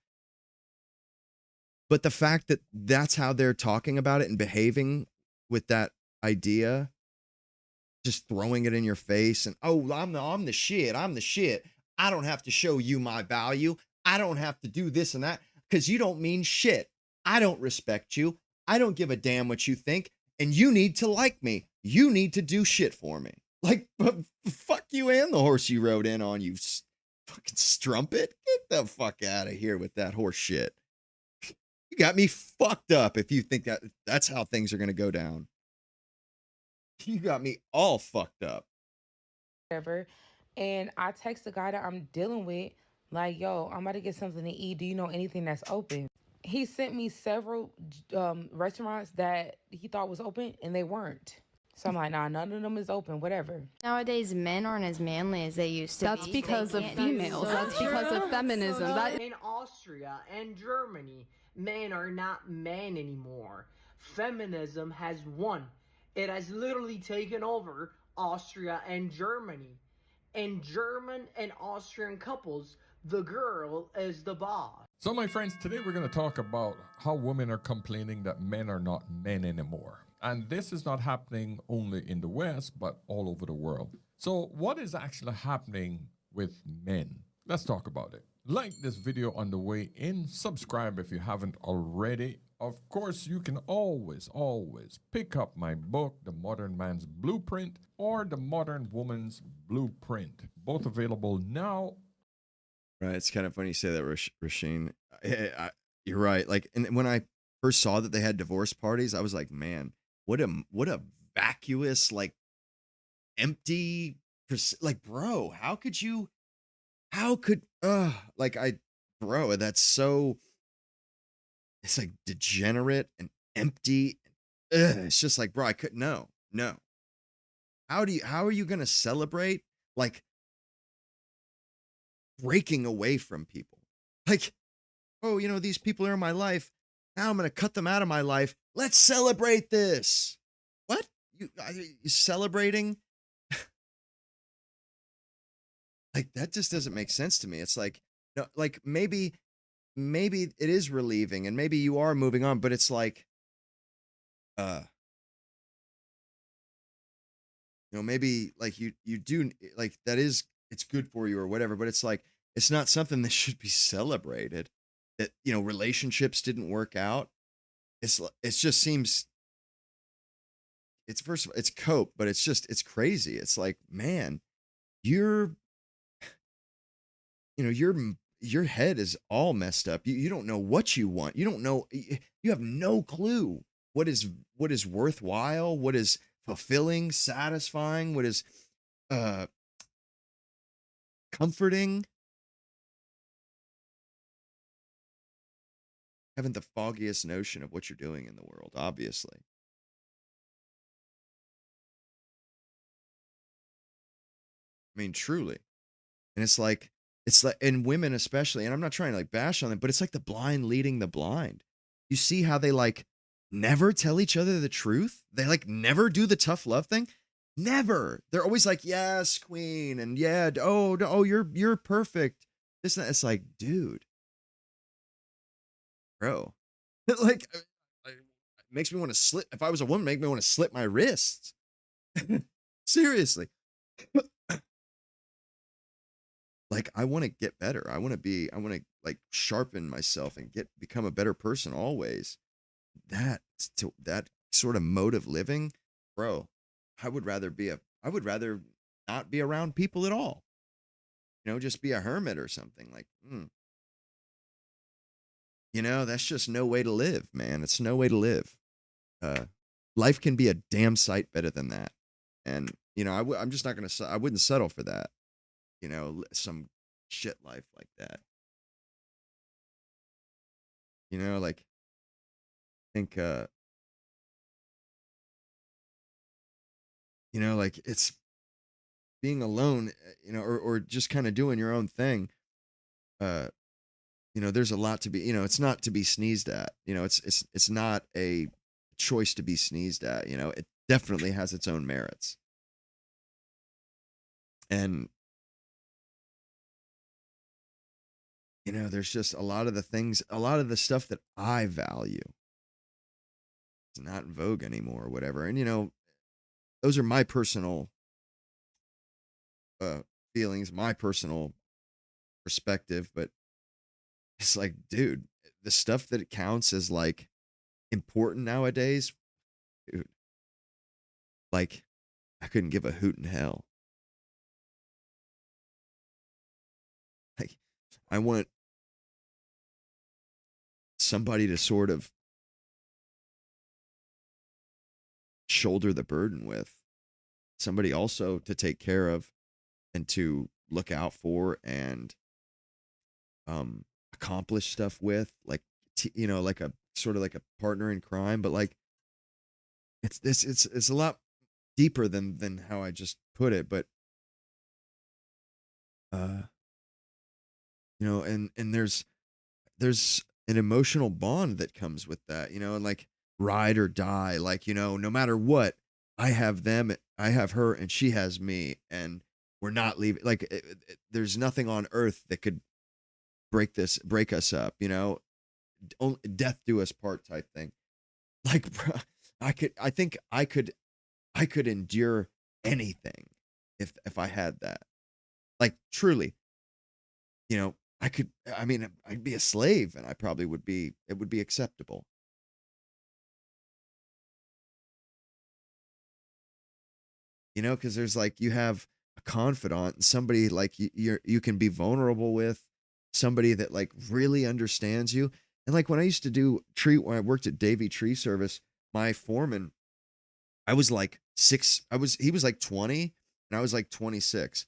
But the fact that that's how they're talking about it and behaving with that idea, just throwing it in your face and, oh, I'm the shit. I'm the shit. I don't have to show you my value. I don't have to do this and that because you don't mean shit. I don't respect you. I don't give a damn what you think. And you need to like me. You need to do shit for me. Like, fuck you and the horse you rode in on, you fucking strumpet. Get the fuck out of here with that horse shit. You got me fucked up if you think that's how things are going to go down. You got me all fucked up. Whatever. And I text the guy that I'm dealing with, like, yo, I'm about to get something to eat. Do you know anything that's open? He sent me several restaurants that he thought was open, and they weren't. So I'm like, nah, none of them is open, whatever. Nowadays, men aren't as manly as they used to be. That's because of females. That's because of feminism. In Austria and Germany, men are not men anymore. Feminism has won. It has literally taken over Austria and Germany. In German and Austrian couples, the girl is the boss. So my friends, today we're going to talk about how women are complaining that men are not men anymore. And this is not happening only in the West, but all over the world. So what is actually happening with men? Let's talk about it. Like this video on the way in, subscribe if you haven't already. Of course, you can always pick up my book, The Modern Man's Blueprint, or The Modern Woman's Blueprint. Both available now. Right. It's kind of funny you say that, Rasheen. You're right. Like, and when I first saw that they had divorce parties, I was like, man, what a vacuous, like, empty, like, bro, bro, that's so, it's like degenerate and empty. It's just like, bro, I couldn't, no. How are you going to celebrate, like, breaking away from people? Like, oh, these people are in my life. Now I'm going to cut them out of my life. Let's celebrate this. What? You celebrating? Like, that just doesn't make sense to me. It's like, no, like maybe it is relieving and maybe you are moving on, but it's like, maybe like you do like that is, it's good for you or whatever, but it's like, it's not something that should be celebrated. That, relationships didn't work out. It just seems, it's first of all, it's cope, but it's crazy. It's like, man, your head is all messed up. You don't know what you want. You don't know, you have no clue what is worthwhile, what is fulfilling, satisfying, what is comforting. Haven't the foggiest notion of what you're doing in the world, obviously. I mean, truly. And it's like, and women especially, and I'm not trying to like bash on them, but it's like the blind leading the blind. You see how they like never tell each other the truth? They like never do the tough love thing. Never. They're always like, yes, queen. And yeah, oh, you're perfect. This, it's like, dude. Bro, like, it makes me want to slit. If I was a woman, make me want to slit my wrists. Seriously. Like, I want to get better. I want to like sharpen myself and become a better person always. That sort of mode of living, bro, I would rather not be around people at all. Just be a hermit or something like, that's just no way to live, man. It's no way to live. Life can be a damn sight better than that. And, I'm just not going to, I wouldn't settle for that. Some shit life like that. Like, I think, like being alone, or just kind of doing your own thing, there's a lot to be, it's not to be sneezed at. It's not a choice to be sneezed at. It definitely has its own merits. And there's just a lot of the stuff that I value. It's not in vogue anymore or whatever. And those are my personal feelings, my personal perspective, but it's like, dude, the stuff that counts as like important nowadays, dude, like I couldn't give a hoot in hell. Like I want somebody to sort of shoulder the burden with, somebody also to take care of and to look out for and accomplish stuff with, like like a sort of like a partner in crime. But like it's a lot deeper than how I just put it. But and there's an emotional bond that comes with that, and like ride or die, like no matter what, I have them, I have her, and she has me, and we're not leaving. Like there's nothing on earth that could break us up, only death do us part type thing. Like, bro, I think I could endure anything if I had that. Like truly, I'd be a slave, and it would be acceptable. Because there's like, you have a confidant, somebody like you can be vulnerable with, somebody that like really understands you. And like when I used to when I worked at Davy Tree Service, my foreman, he was like 20 and I was like 26.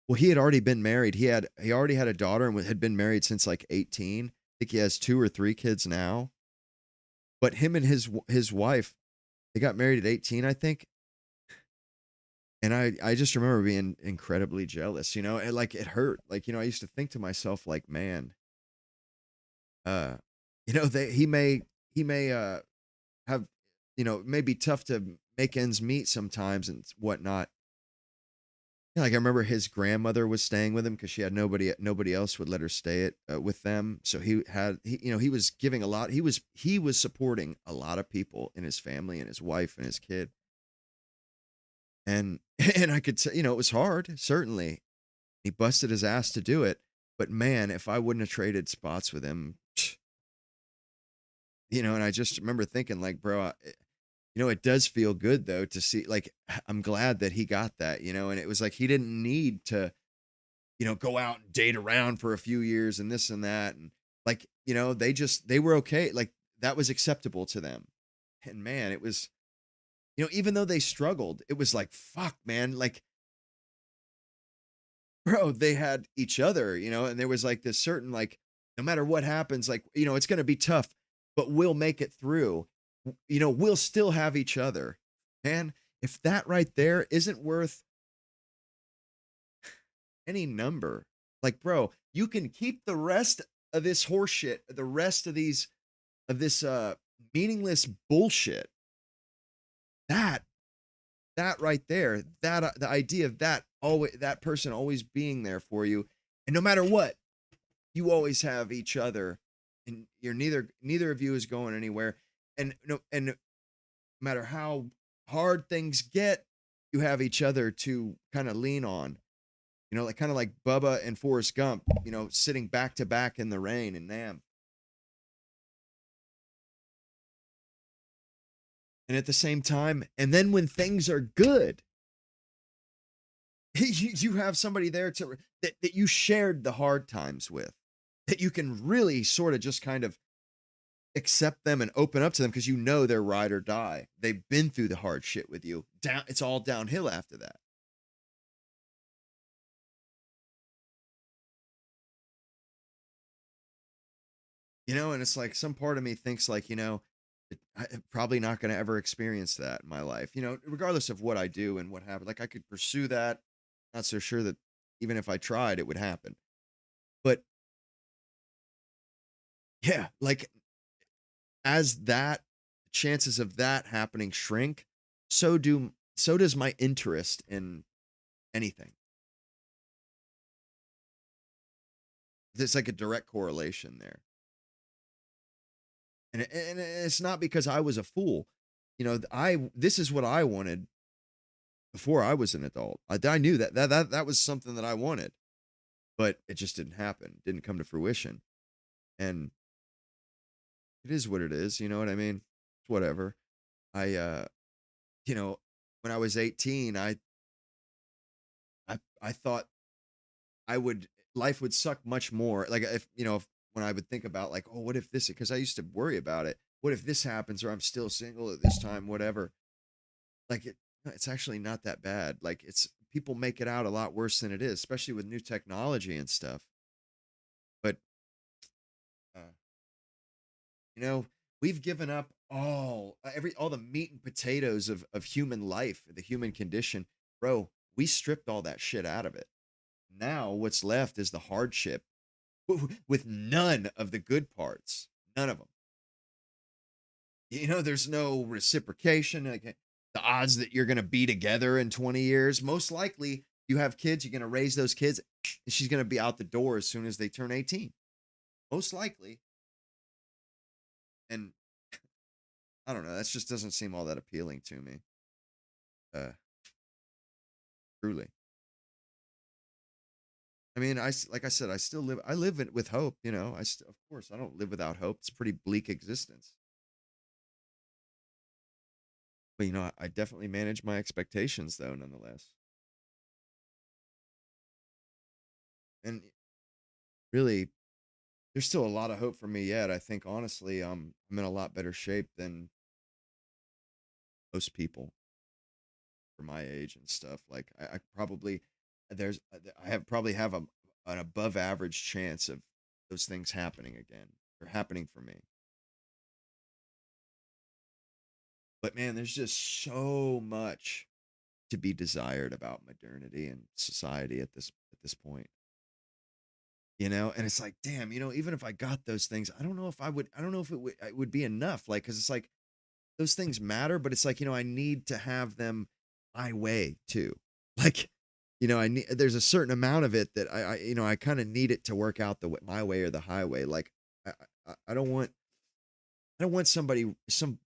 Well, he had already been married. He already had a daughter and had been married since like 18. I think he has 2 or 3 kids now. But him and his wife, they got married at 18, I think. And I just remember being incredibly jealous, and like it hurt. Like, I used to think to myself, like, man, he may have, it may be tough to make ends meet sometimes and whatnot. Like I remember his grandmother was staying with him because she had nobody else would let her stay with them. So he was giving a lot. He was supporting a lot of people in his family and his wife and his kid. And I could say, it was hard, certainly. He busted his ass to do it. But man, if I wouldn't have traded spots with him, and I just remember thinking like, bro, it does feel good though to see, like, I'm glad that he got that, and it was like, he didn't need to, go out and date around for a few years and this and that. And like, they were okay. Like that was acceptable to them. And man, it was, even though they struggled, it was like, fuck, man, like, bro, they had each other, and there was like this certain, like, no matter what happens, like, it's going to be tough, but we'll make it through. We'll still have each other. Man, if that right there isn't worth any number, like, bro, you can keep the rest of this horse shit, the rest of this meaningless bullshit. That right there, the idea of that person always being there for you, and no matter what, you always have each other, and you're neither of you is going anywhere, and no matter how hard things get, you have each other to kind of lean on, like kind of like Bubba and Forrest Gump, sitting back to back in the rain in Nam. And at the same time, and then when things are good, you have somebody there that you shared the hard times with, that you can really sort of just kind of accept them and open up to them because they're ride or die. They've been through the hard shit with you. It's all downhill after that. And it's like some part of me thinks like, I'm probably not going to ever experience that in my life, regardless of what I do and what happens. Like I could pursue that. not so sure that even if I tried, it would happen. But yeah, like as that chances of that happening shrink, so does my interest in anything. There's like a direct correlation there. And it's not because I was a fool. You know, this is what I wanted before I was an adult. I knew that was something that I wanted, but it just didn't happen. Didn't come to fruition. And it is what it is, you know what I mean? It's whatever. You know, when I was 18, I thought life would suck much more. Like when I would think about like, oh, what if this, because I used to worry about it. What if this happens or I'm still single at this time, whatever. Like it's actually not that bad. Like people make it out a lot worse than it is, especially with new technology and stuff. But, you know, we've given up all the meat and potatoes of human life, the human condition. Bro, we stripped all that shit out of it. Now what's left is the hardship with none of the good parts. None of them. You know, there's no reciprocation. Like, the odds that you're going to be together in 20 years, most likely you have kids, you're going to raise those kids, and she's going to be out the door as soon as they turn 18. Most likely. And I don't know, that just doesn't seem all that appealing to me. Truly. I mean, like I said, I live it with hope, you know. Of course, I don't live without hope. It's a pretty bleak existence. But, you know, I definitely manage my expectations, though, nonetheless. And really, there's still a lot of hope for me yet. I think, honestly, I'm in a lot better shape than most people for my age and stuff. Like, I probably probably have an above average chance of those things happening again, or happening for me. But man, there's just so much to be desired about modernity and society at this point. You know, and it's like, damn, you know, even if I got those things, I don't know if it would be enough. Like, cause it's like those things matter, but it's like, you know, I need to have them my way too. Like, you know, there's a certain amount of it that you know, I kind of need it to work out my way or the highway. Like, I don't want somebody, some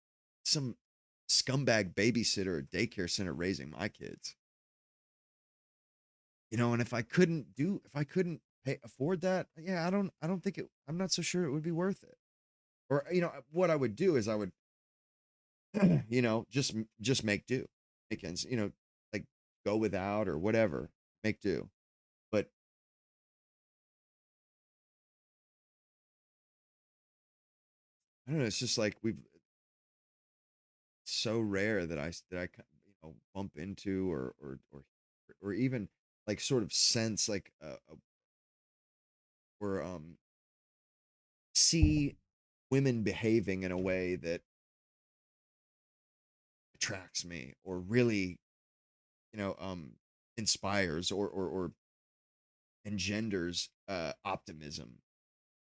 scumbag babysitter or daycare center raising my kids. You know, and if I couldn't afford that, yeah, I'm not so sure it would be worth it. Or, you know, what I would do is I would, you know, just make do. Make ends, you know, like go without or whatever, make do. But I don't know, it's just like so rare that I you know, bump into or even like sort of sense like or see women behaving in a way that attracts me or really, you know, inspires or engenders optimism.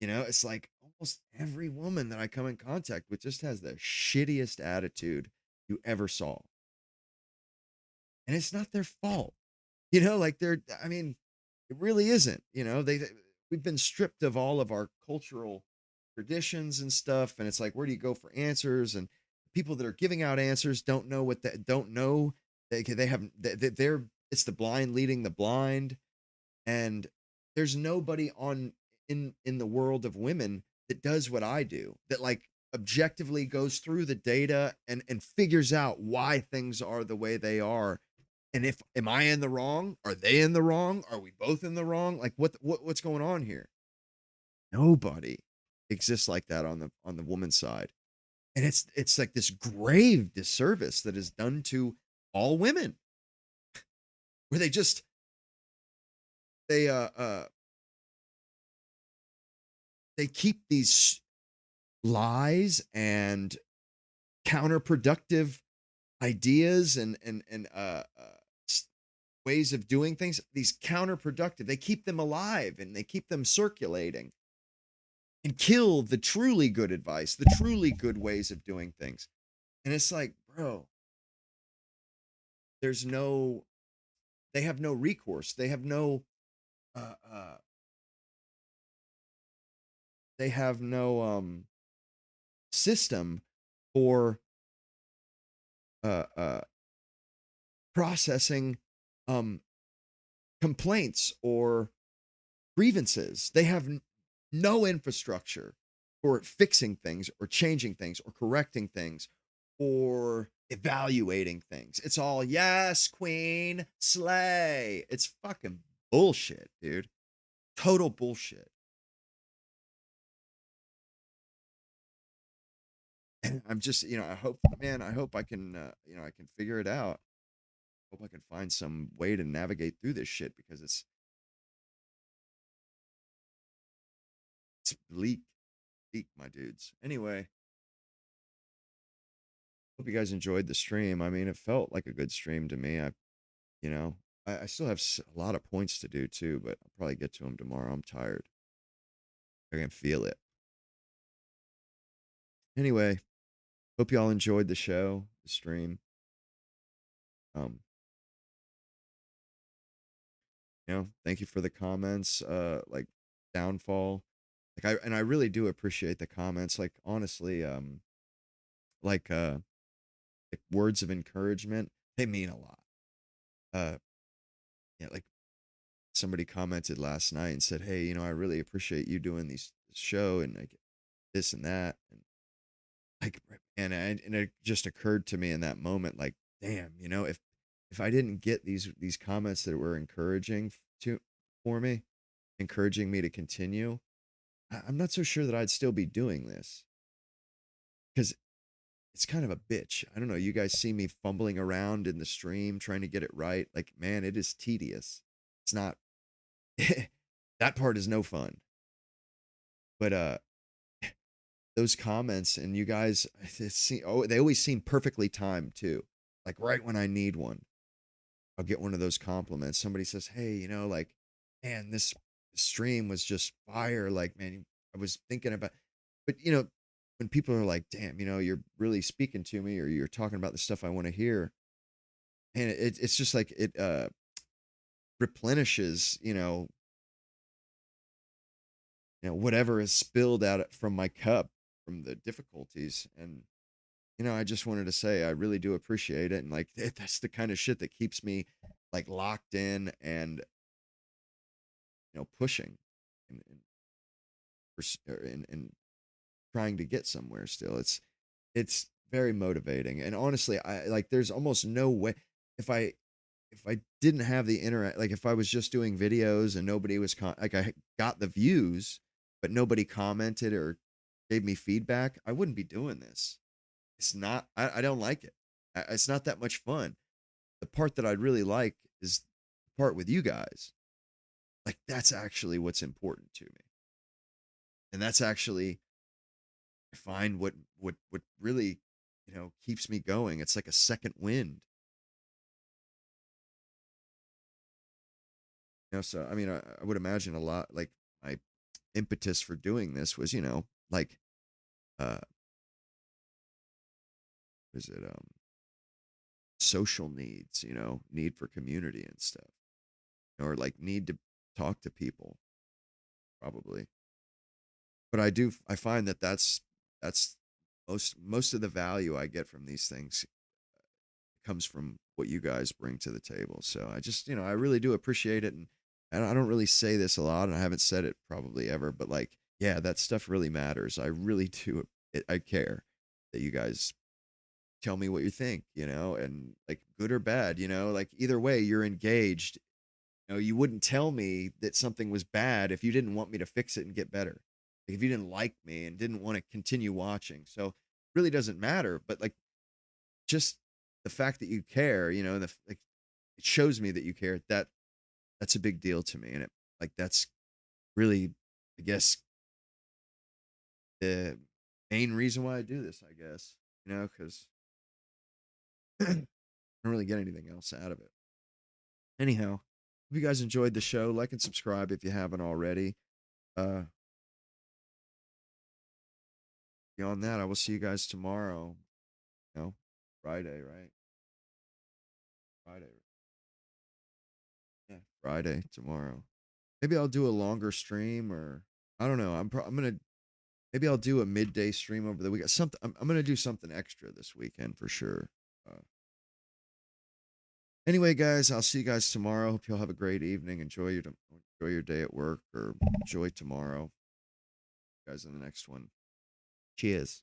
You know, it's like almost every woman that I come in contact with just has the shittiest attitude you ever saw. And it's not their fault. You know, like I mean, it really isn't, you know, we've been stripped of all of our cultural traditions and stuff. And it's like, where do you go for answers? And people that are giving out answers don't know it's the blind leading the blind. And there's nobody in the world of women that does what I do, that like objectively goes through the data and figures out why things are the way they are. And am I in the wrong? Are they in the wrong? Are we both in the wrong? Like what's going on here? Nobody exists like that on the woman's side. And it's like this grave disservice that is done to all women. Where they keep these lies and counterproductive ideas and ways of doing things, these counterproductive, they keep them alive and they keep them circulating and kill the truly good advice, the truly good ways of doing things. And it's like, bro, there's no, they have no recourse. They have no, uh, uh, they have no system for processing complaints or grievances. They have no infrastructure for fixing things or changing things or correcting things or evaluating things. It's all, yes, queen, slay. It's fucking bullshit, dude. Total bullshit. And I'm just, I hope, man, I hope I can, I can figure it out. Hope I can find some way to navigate through this shit because it's bleak, my dudes. Anyway, hope you guys enjoyed the stream. I mean, it felt like a good stream to me. I still have a lot of points to do too, but I'll probably get to them tomorrow. I'm tired. I can feel it. Anyway, hope y'all enjoyed the show, the stream. Thank you for the comments. Like downfall. I really do appreciate the comments. Like honestly, like words of encouragement, they mean a lot. Like somebody commented last night and said, "Hey, I really appreciate you doing this show and like this and that." And like, and it just occurred to me in that moment, like, damn, if I didn't get these comments that were encouraging for me, encouraging me to continue, I'm not so sure that I'd still be doing this because it's kind of a bitch. I don't know. You guys see me fumbling around in the stream trying to get it right. Like, man, it is tedious. It's not, that part is no fun. But, those comments and you guys, they always seem perfectly timed too. Like right when I need one, I'll get one of those compliments. Somebody says, "Hey, like, man, this stream was just fire. Like, man, I was thinking about," but when people are like, "Damn, you're really speaking to me," or "You're talking about the stuff I want to hear," and it's just like it replenishes, whatever is spilled out from my cup from the difficulties. And I just wanted to say I really do appreciate it, and like that's the kind of shit that keeps me like locked in and pushing and trying to get somewhere still. It's very motivating. And honestly, I like there's almost no way if I didn't have the internet, like if I was just doing videos and nobody was like I got the views but nobody commented or gave me feedback, I wouldn't be doing this. It's not, I don't like it. It's not that much fun. The part that I'd really like is the part with you guys. Like that's actually what's important to me. And that's actually, I find what really, keeps me going. It's like a second wind. So, I mean, I would imagine a lot, like my impetus for doing this was, like, is it, social needs, need for community and stuff, or like need to talk to people probably. But I find that that's most of the value I get from these things comes from what you guys bring to the table. So I just, I really do appreciate it. And I don't really say this a lot and I haven't said it probably ever, but like, yeah, that stuff really matters. I really do. I care that you guys tell me what you think, and like good or bad, like either way you're engaged. You wouldn't tell me that something was bad if you didn't want me to fix it and get better. Like if you didn't like me and didn't want to continue watching. So it really doesn't matter, but like just the fact that you care, like it shows me that you care. That's a big deal to me. And that's really, I guess, the main reason why I do this, I guess, because I don't really get anything else out of it. Anyhow, hope you guys enjoyed the show. Like and subscribe if you haven't already. Beyond that, I will see you guys tomorrow. Friday, right? Friday. Yeah, Friday tomorrow. Maybe I'll do a longer stream, or I don't know. I'm gonna maybe I'll do a midday stream over the weekend. Something I'm gonna do something extra this weekend for sure. Anyway, guys, I'll see you guys tomorrow. Hope you'll have a great evening. Enjoy your day at work, or enjoy tomorrow. Guys, in the next one. Cheers.